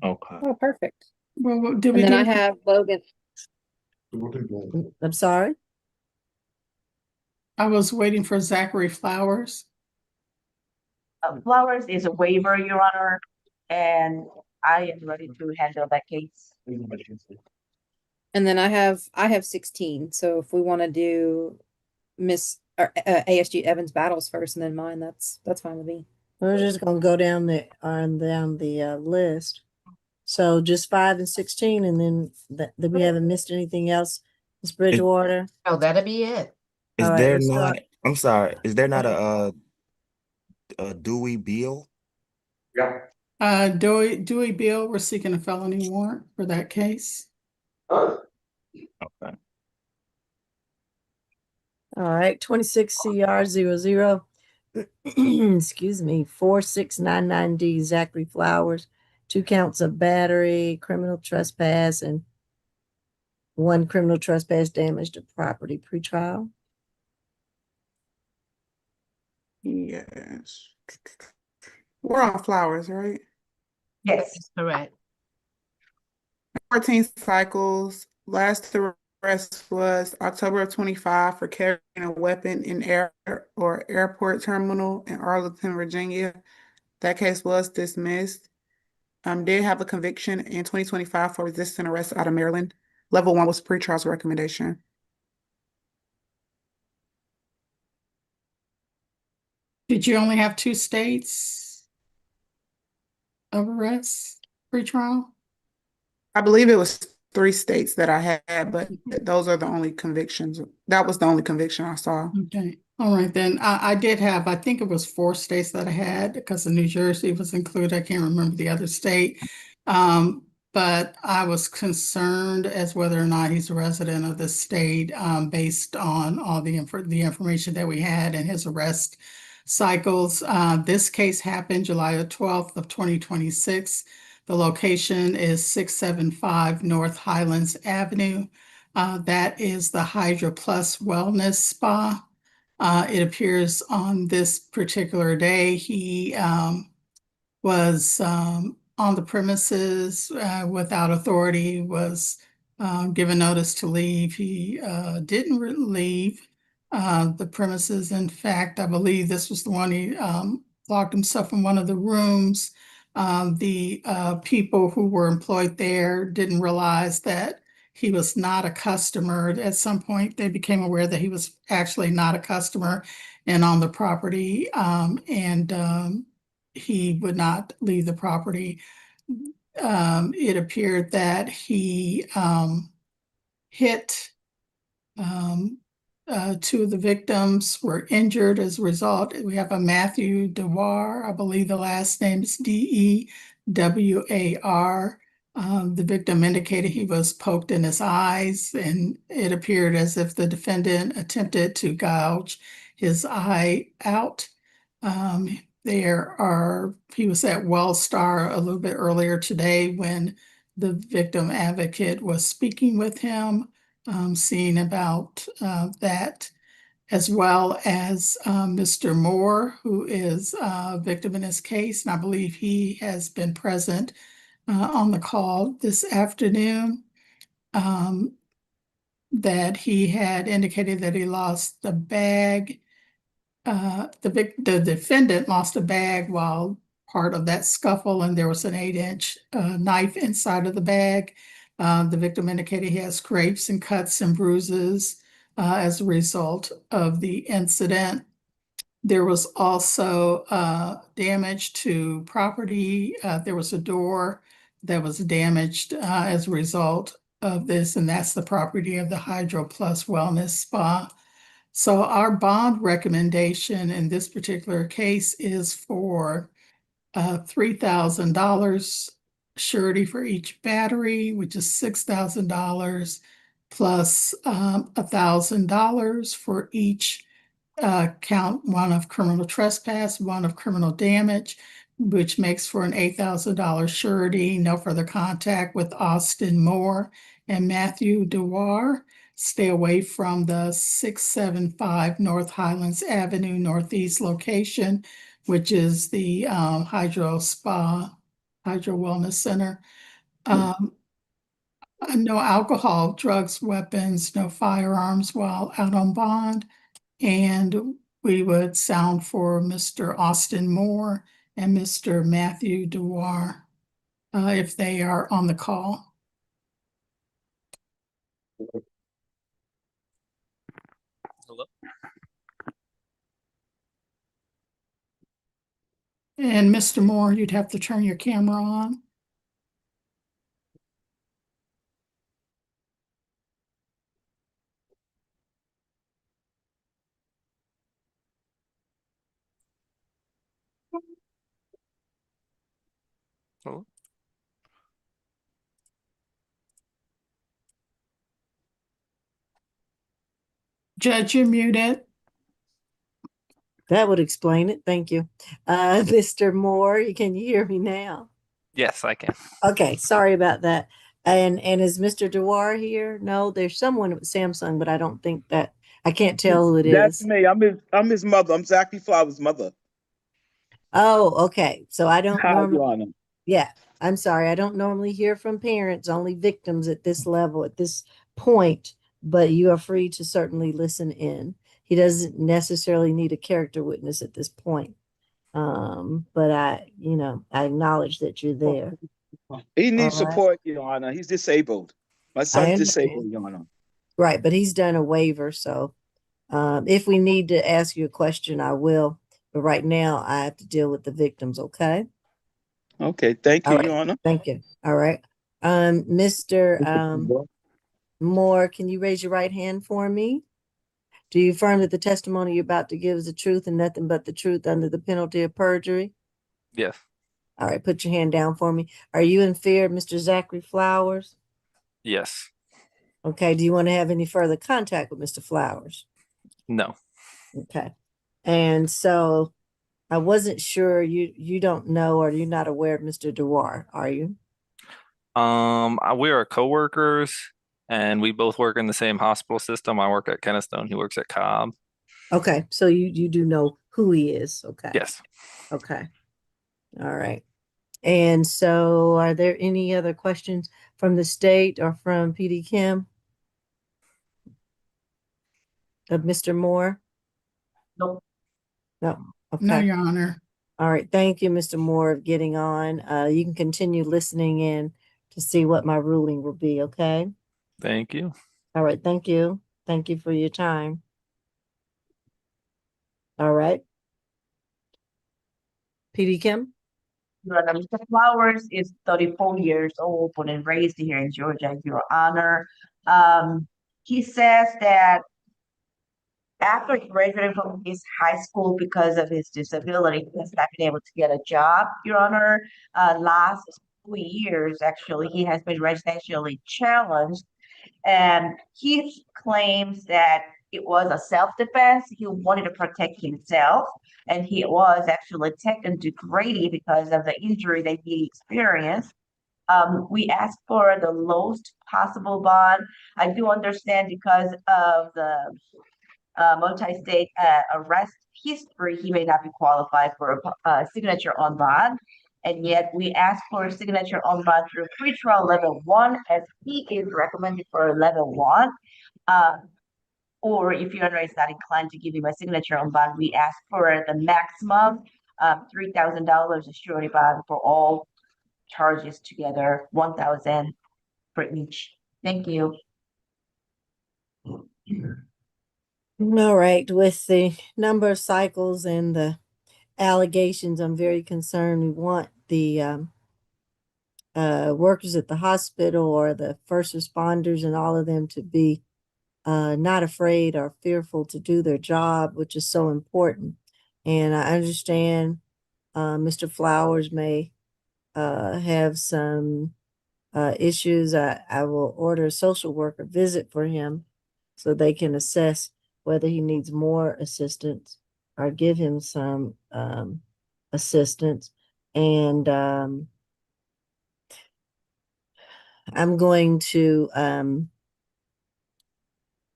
Speaker 6: okay.
Speaker 3: Oh, perfect.
Speaker 8: Well, did
Speaker 3: And
Speaker 8: we
Speaker 3: then I
Speaker 8: do?
Speaker 3: have Logan.
Speaker 2: I'm sorry?
Speaker 8: I was waiting for Zachary Flowers.
Speaker 12: Flowers is a waiver, Your Honor, and I am ready to handle that case.
Speaker 3: And then I have 16. So if we want to do Miss or ASG Evans battles first and then mine, that's fine with me.
Speaker 2: We're just gonna go down the list. So just 5 and 16, and then that we haven't missed anything else. Ms. Bridgewater.
Speaker 4: Oh, that'll be it.
Speaker 6: Is
Speaker 2: All right,
Speaker 6: there
Speaker 2: let's
Speaker 6: not,
Speaker 2: start.
Speaker 6: I'm sorry, is there not a Dewey Beal?
Speaker 10: Yeah.
Speaker 8: Dewey Bill, we're seeking a felony warrant for that case.
Speaker 6: Okay.
Speaker 2: All right, 26 CR 00. Excuse me, 4699D Zachary Flowers, 2 counts of battery, criminal trespass, and 1 criminal trespass damage to property pretrial.
Speaker 5: Yes. We're on Flowers, right?
Speaker 12: Yes.
Speaker 4: That's correct.
Speaker 5: 14 cycles. Last arrest was October of 25 for carrying a weapon in air or airport terminal in Arlington, Virginia. That case was dismissed. Did have a conviction in 2025 for resisting arrest out of Maryland. Level 1 was pretrial's recommendation.
Speaker 8: Did you only have 2 states of arrest pretrial?
Speaker 5: I believe it was 3 states that I had, but those are the only convictions. That was the only conviction I saw.
Speaker 8: Okay. All right, then I did have, I think it was 4 states that I had because of New Jersey was included. I can't remember the other state. But I was concerned as whether or not he's a resident of the state based on all the information that we had in his arrest cycles. This case happened July 12th of 2026. The location is 675 North Highlands Avenue. That is the Hydra Plus Wellness Spa. It appears on this particular day, he was on the premises without authority, was given notice to leave. He didn't leave the premises. In fact, I believe this was the one he locked himself in one of the rooms. The people who were employed there didn't realize that he was not a customer. At some point, they became aware that he was actually not a customer and on the property, and he would not leave the property. It appeared that he hit 2 of the victims were injured as a result. We have a Matthew DeWar, I believe the last name is WAR. The victim indicated he was poked in his eyes, and it appeared as if the defendant attempted to gouge his eye out. He was at Wellstar a little bit earlier today when the victim advocate was speaking with him, seeing about that, as well as Mr. Moore, who is a victim in this case. And I believe he has been present on the call this afternoon. That he had indicated that he lost the bag. The defendant lost a bag while part of that scuffle, and there was an 8-inch knife inside of the bag. The victim indicated he has scrapes and cuts and bruises as a result of the incident. There was also damage to property. There was a door that was damaged as a result of this, and that's the property of the Hydro Plus Wellness Spa. So our bond recommendation in this particular case is for $3,000 surety for each battery, which is $6,000 plus $1,000 for each count, one of criminal trespass, one of criminal damage, which makes for an $8,000 surety. No further contact with Austin Moore and Matthew Dewar. Stay away from the 675 North Highlands Avenue Northeast location, which is the Hydro Wellness Center. No alcohol, drugs, weapons, no firearms while out on bond. And we would sound for Mr. Austin Moore and Mr. Matthew Dewar if they are on the call.
Speaker 15: Hello?
Speaker 8: And Mr. Moore, you'd have to turn your camera on.
Speaker 15: Hello?
Speaker 8: Judge, you're muted.
Speaker 2: That would explain it. Thank you. Mr. Moore, can you hear me now?
Speaker 15: Yes, I can.
Speaker 2: Okay, sorry about that. And is Mr. Dewar here? No, there's someone with Samsung, but I don't think that I can't tell who it
Speaker 16: That's
Speaker 2: is.
Speaker 16: me. I'm his mother. I'm Zachary Flowers' mother.
Speaker 2: Oh, okay. So I don't
Speaker 16: Hi,
Speaker 2: normally,
Speaker 16: Your Honor.
Speaker 2: yeah, I'm sorry. I don't normally hear from parents, only victims at this level, at this point, but you are free to certainly listen in. He doesn't necessarily need a character witness at this point. But I acknowledge that you're there.
Speaker 16: He
Speaker 2: All
Speaker 16: needs
Speaker 2: right.
Speaker 16: support, Your Honor. He's disabled. My
Speaker 2: I
Speaker 16: son's
Speaker 2: understand.
Speaker 16: disabled, Your Honor.
Speaker 2: Right, but he's done a waiver, so if we need to ask you a question, I will. But right now, I have to deal with the victims, okay?
Speaker 16: Okay, thank you,
Speaker 2: All
Speaker 16: Your
Speaker 2: right,
Speaker 16: Honor.
Speaker 2: thank you. All right. Mr. Moore, can you raise your right hand for me? Do you affirm that the testimony you're about to give is the truth and nothing but the truth under the penalty of perjury?
Speaker 15: Yes.
Speaker 2: All right, put your hand down for me. Are you in fear of Mr. Zachary Flowers?
Speaker 15: Yes.
Speaker 2: Okay, do you want to have any further contact with Mr. Flowers?
Speaker 15: No.
Speaker 2: Okay. And so I wasn't sure, you don't know or you're not aware of Mr. Dewar, are you?
Speaker 15: We are coworkers and we both work in the same hospital system. I work at Kennestone. He works at Cobb.
Speaker 2: Okay, so you do know who he is. Okay.
Speaker 15: Yes.
Speaker 2: Okay. All right. And so are there any other questions from the state or from PD Kim? Of Mr. Moore?
Speaker 12: No.
Speaker 2: No. Okay.
Speaker 8: No, Your Honor.
Speaker 2: All right. Thank you, Mr. Moore, of getting on. You can continue listening in to see what my ruling will be, okay?
Speaker 15: Thank you.
Speaker 2: All right. Thank you. Thank you for your time. All right. PD Kim?
Speaker 12: Your Honor, Mr. Flowers is 34 years old, born and raised here in Georgia, Your Honor. He says that After graduating from his high school because of his disability, he has not been able to get a job, Your Honor. Last 2 years, actually, he has been residentially challenged, and he claims that it was a self-defense. He wanted to protect himself, and he was actually taken to Grady because of the injury that he experienced. We asked for the lowest possible bond. I do understand because of the multi-state arrest history, he may not be qualified for a signature on bond. And yet we asked for a signature on bond through pretrial level 1, as he is recommended for level 1. Or if your honor is not inclined to give him a signature on bond, we ask for the maximum $3,000 a surety bond for all charges together, 1,000 for each. Thank you.
Speaker 2: All right, with the number of cycles and the allegations, I'm very concerned. We want the workers at the hospital or the first responders and all of them to be not afraid or fearful to do their job, which is so important. And I understand Mr. Flowers may have some issues. I will order a social worker visit for him so they can assess whether he needs more assistance or give him some assistance. And I'm going to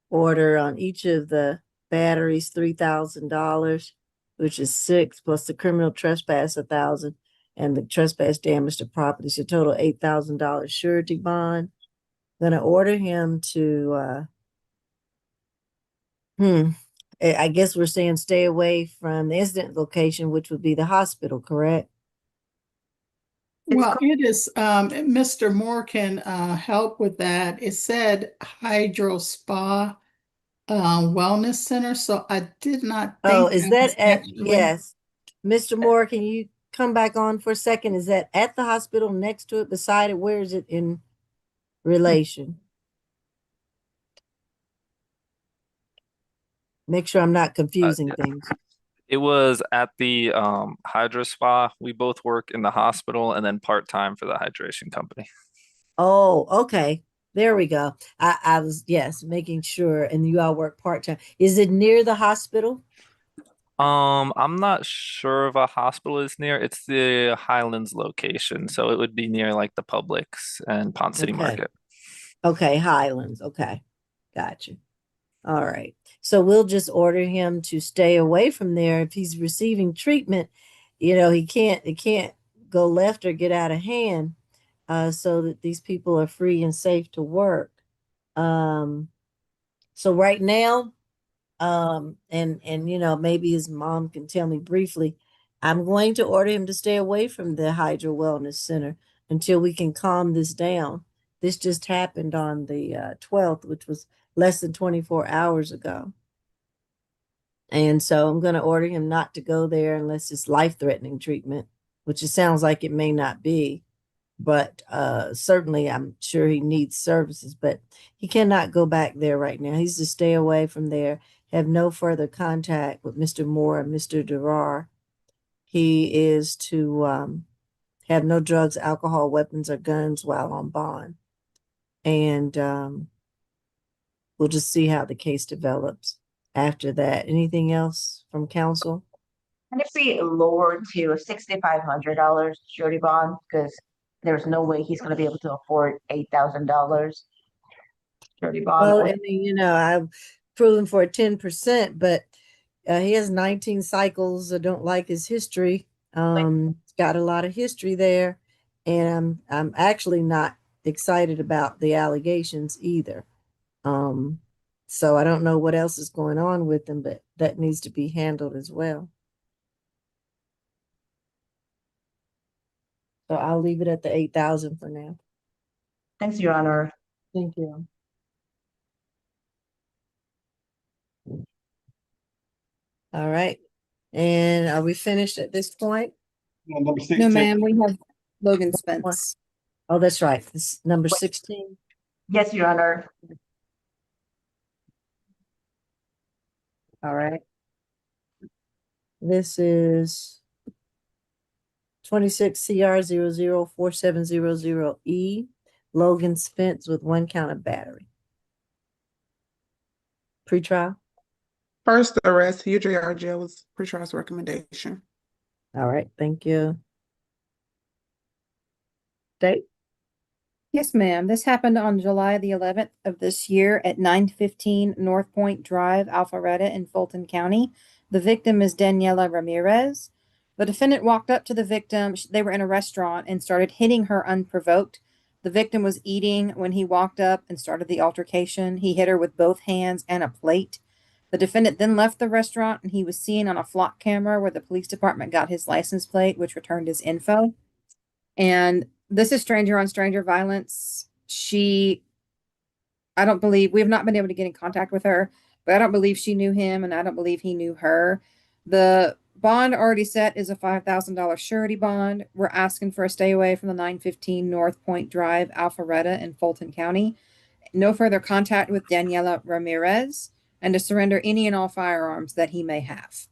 Speaker 2: order on each of the batteries $3,000, which is 6 plus the criminal trespass 1,000 and the trespass damage to property, so total $8,000 surety bond. I'm gonna order him to I guess we're saying stay away from the incident location, which would be the hospital, correct?
Speaker 8: Well, it is, Mr. Moore can help with that. It said Hydro Spa Wellness Center, so I did not
Speaker 2: Oh,
Speaker 8: think
Speaker 2: is
Speaker 8: that was
Speaker 2: that at,
Speaker 8: actually.
Speaker 2: yes. Mr. Moore, can you come back on for a second? Is that at the hospital, next to it, beside it? Where is it in relation? Make sure I'm not confusing things.
Speaker 15: It was at the Hydro Spa. We both work in the hospital and then part-time for the hydration company.
Speaker 2: Oh, okay. There we go. I was, yes, making sure. And you all work part-time. Is it near the hospital?
Speaker 15: I'm not sure if a hospital is near. It's the Highlands location, so it would be near like the Publix and Pond City
Speaker 2: Okay.
Speaker 15: Market.
Speaker 2: Okay, Highlands. Okay. Gotcha. All right. So we'll just order him to stay away from there. If he's receiving treatment, it can't go left or get out of hand, so that these people are free and safe to work. So right now, and maybe his mom can tell me briefly, I'm going to order him to stay away from the Hydro Wellness Center until we can calm this down. This just happened on the 12th, which was less than 24 hours ago. And so I'm going to order him not to go there unless it's life-threatening treatment, which it sounds like it may not be. But certainly I'm sure he needs services, but he cannot go back there right now. He's to stay away from there, have no further contact with Mr. Moore and Mr. Durar. He is to have no drugs, alcohol, weapons, or guns while on bond. And we'll just see how the case develops after that. Anything else from counsel?
Speaker 12: And if we lower to $6,500 surety bond, because there's no way he's going to be able to afford $8,000 surety bond.
Speaker 2: Well, I mean, I've proven for 10%, but he has 19 cycles. I don't like his history. It's got a lot of history there, and I'm actually not excited about the allegations either. So I don't know what else is going on with him, but that needs to be handled as well. So I'll leave it at the 8,000 for now.
Speaker 12: Thanks, Your Honor.
Speaker 2: Thank you. All right. And are we finished at this point?
Speaker 10: Number
Speaker 3: No,
Speaker 10: 16.
Speaker 3: ma'am, we have Logan Spence.
Speaker 2: Oh, that's right. This number 16.
Speaker 12: Yes, Your Honor.
Speaker 2: All right. This is 26 CR 004700E, Logan Spence with 1 count of battery. Pretrial.
Speaker 5: First arrest, UJR jail was pretrial's recommendation.
Speaker 2: All right, thank you. Date.
Speaker 3: Yes, ma'am. This happened on July the 11th of this year at 915 North Point Drive, Alpharetta in Fulton County. The victim is Daniela Ramirez. The defendant walked up to the victim. They were in a restaurant and started hitting her unprovoked. The victim was eating when he walked up and started the altercation. He hit her with both hands and a plate. The defendant then left the restaurant and he was seen on a flock camera where the police department got his license plate, which returned his info. And this is stranger on stranger violence. I don't believe, we have not been able to get in contact with her, but I don't believe she knew him and I don't believe he knew her. The bond already set is a $5,000 surety bond. We're asking for a stay away from the 915 North Point Drive, Alpharetta in Fulton County. No further contact with Daniela Ramirez, and to surrender any and all firearms that he may have.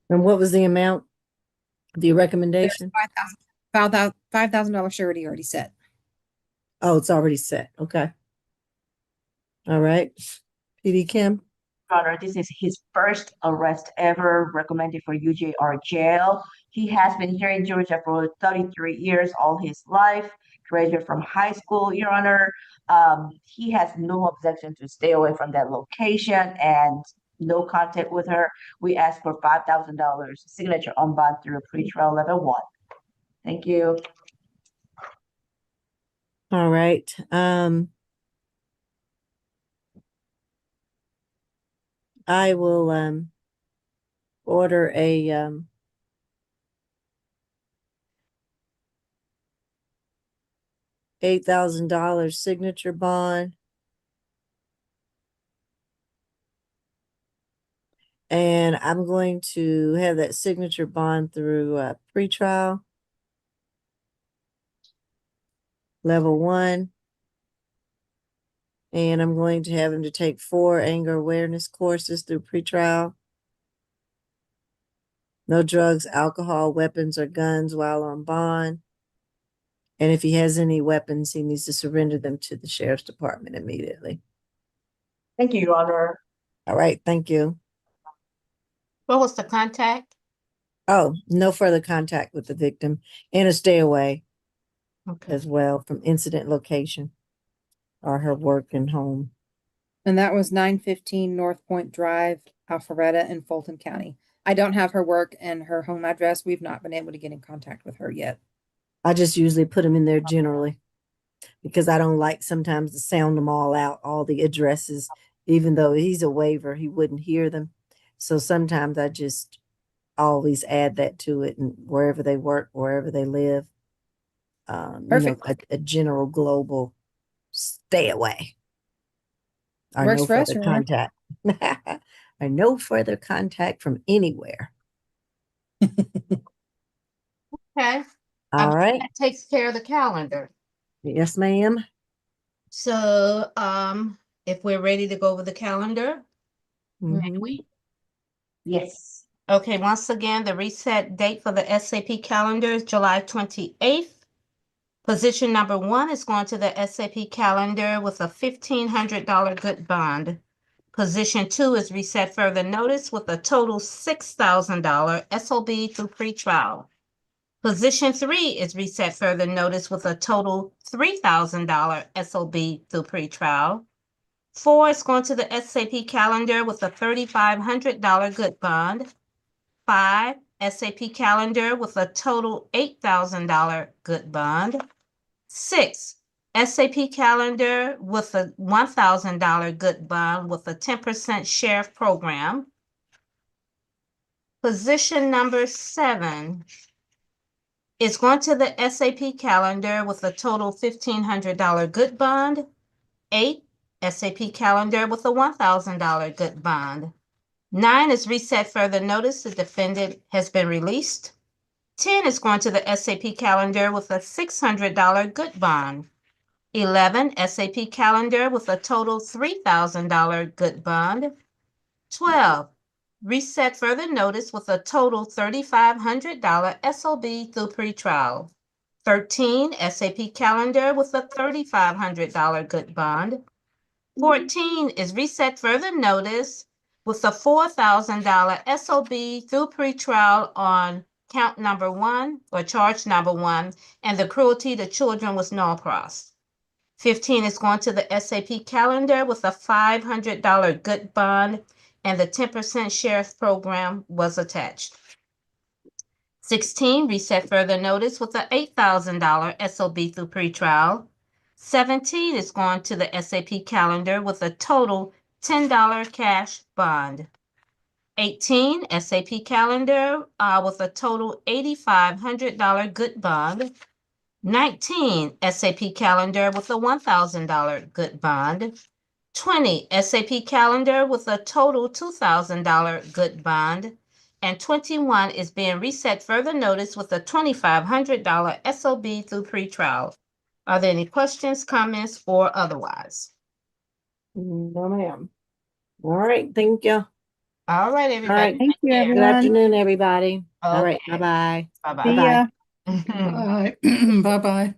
Speaker 2: And what was the amount? The recommendation?
Speaker 3: $5,000 surety already set.
Speaker 2: Oh, it's already set. Okay. All right. PD Kim.
Speaker 12: Your Honor, this is his first arrest ever recommended for UJR jail. He has been here in Georgia for 33 years, all his life, graduated from high school, Your Honor. He has no objection to stay away from that location and no contact with her. We ask for $5,000 signature on bond through pretrial level 1. Thank you.
Speaker 2: All right. I will order a $8,000 signature bond. And I'm going to have that signature bond through pretrial level 1. And I'm going to have him to take 4 anger awareness courses through pretrial. No drugs, alcohol, weapons, or guns while on bond. And if he has any weapons, he needs to surrender them to the sheriff's department immediately.
Speaker 12: Thank you, Your Honor.
Speaker 2: All right, thank you.
Speaker 4: What was the contact?
Speaker 2: Oh, no further contact with the victim and a stay away
Speaker 4: Okay.
Speaker 2: as well from incident location or her work and home.
Speaker 3: And that was 915 North Point Drive, Alpharetta in Fulton County. I don't have her work and her home address. We've not been able to get in contact with her yet.
Speaker 2: I just usually put them in there generally because I don't like sometimes to sound them all out, all the addresses, even though he's a waiver, he wouldn't hear them. So sometimes I just always add that to it, and wherever they work, wherever they live,
Speaker 3: Perfect.
Speaker 2: A general global stay away. Or
Speaker 3: Works
Speaker 2: no
Speaker 3: for us,
Speaker 2: further
Speaker 3: Your Honor.
Speaker 2: contact. Or no further contact from anywhere.
Speaker 4: Okay.
Speaker 2: All right.
Speaker 4: That takes care of the calendar.
Speaker 2: Yes, ma'am.
Speaker 4: So, if we're ready to go over the calendar, may
Speaker 2: Mhm.
Speaker 4: we?
Speaker 12: Yes.
Speaker 4: Okay, once again, the reset date for the SAP calendar is July 28th. Position number 1 is going to the SAP calendar with a $1,500 good bond. Position 2 is reset further notice with a total $6,000 SOB through pretrial. Position 3 is reset further notice with a total $3,000 SOB through pretrial. 4 is going to the SAP calendar with a $3,500 good bond. 5, SAP calendar with a total $8,000 good bond. 6, SAP calendar with a $1,000 good bond with a 10% sheriff program. Position number 7 is going to the SAP calendar with a total $1,500 good bond. 8, SAP calendar with a $1,000 good bond. 9 is reset further notice the defendant has been released. 10 is going to the SAP calendar with a $600 good bond. 11, SAP calendar with a total $3,000 good bond. 12, reset further notice with a total $3,500 SOB through pretrial. 13, SAP calendar with a $3,500 good bond. 14 is reset further notice with a $4,000 SOB through pretrial on count number 1 or charge number 1, and the cruelty to children was null pros. 15 is going to the SAP calendar with a $500 good bond, and the 10% sheriff program was attached. 16, reset further notice with a $8,000 SOB through pretrial. 17 is going to the SAP calendar with a total $10 cash bond. 18, SAP calendar with a total $8,500 good bond. 19, SAP calendar with a $1,000 good bond. 20, SAP calendar with a total $2,000 good bond. And 21 is being reset further notice with a $2,500 SOB through pretrial. Are there any questions, comments, or otherwise?
Speaker 2: No, ma'am. All right, thank you.
Speaker 4: All right, everybody.
Speaker 3: Thank you,
Speaker 4: take care.
Speaker 2: Good
Speaker 3: everyone.
Speaker 2: afternoon, everybody. All right,
Speaker 4: Okay.
Speaker 2: bye-bye.
Speaker 4: Bye-bye.
Speaker 3: See ya.
Speaker 2: Bye-bye.
Speaker 8: Bye. Bye-bye.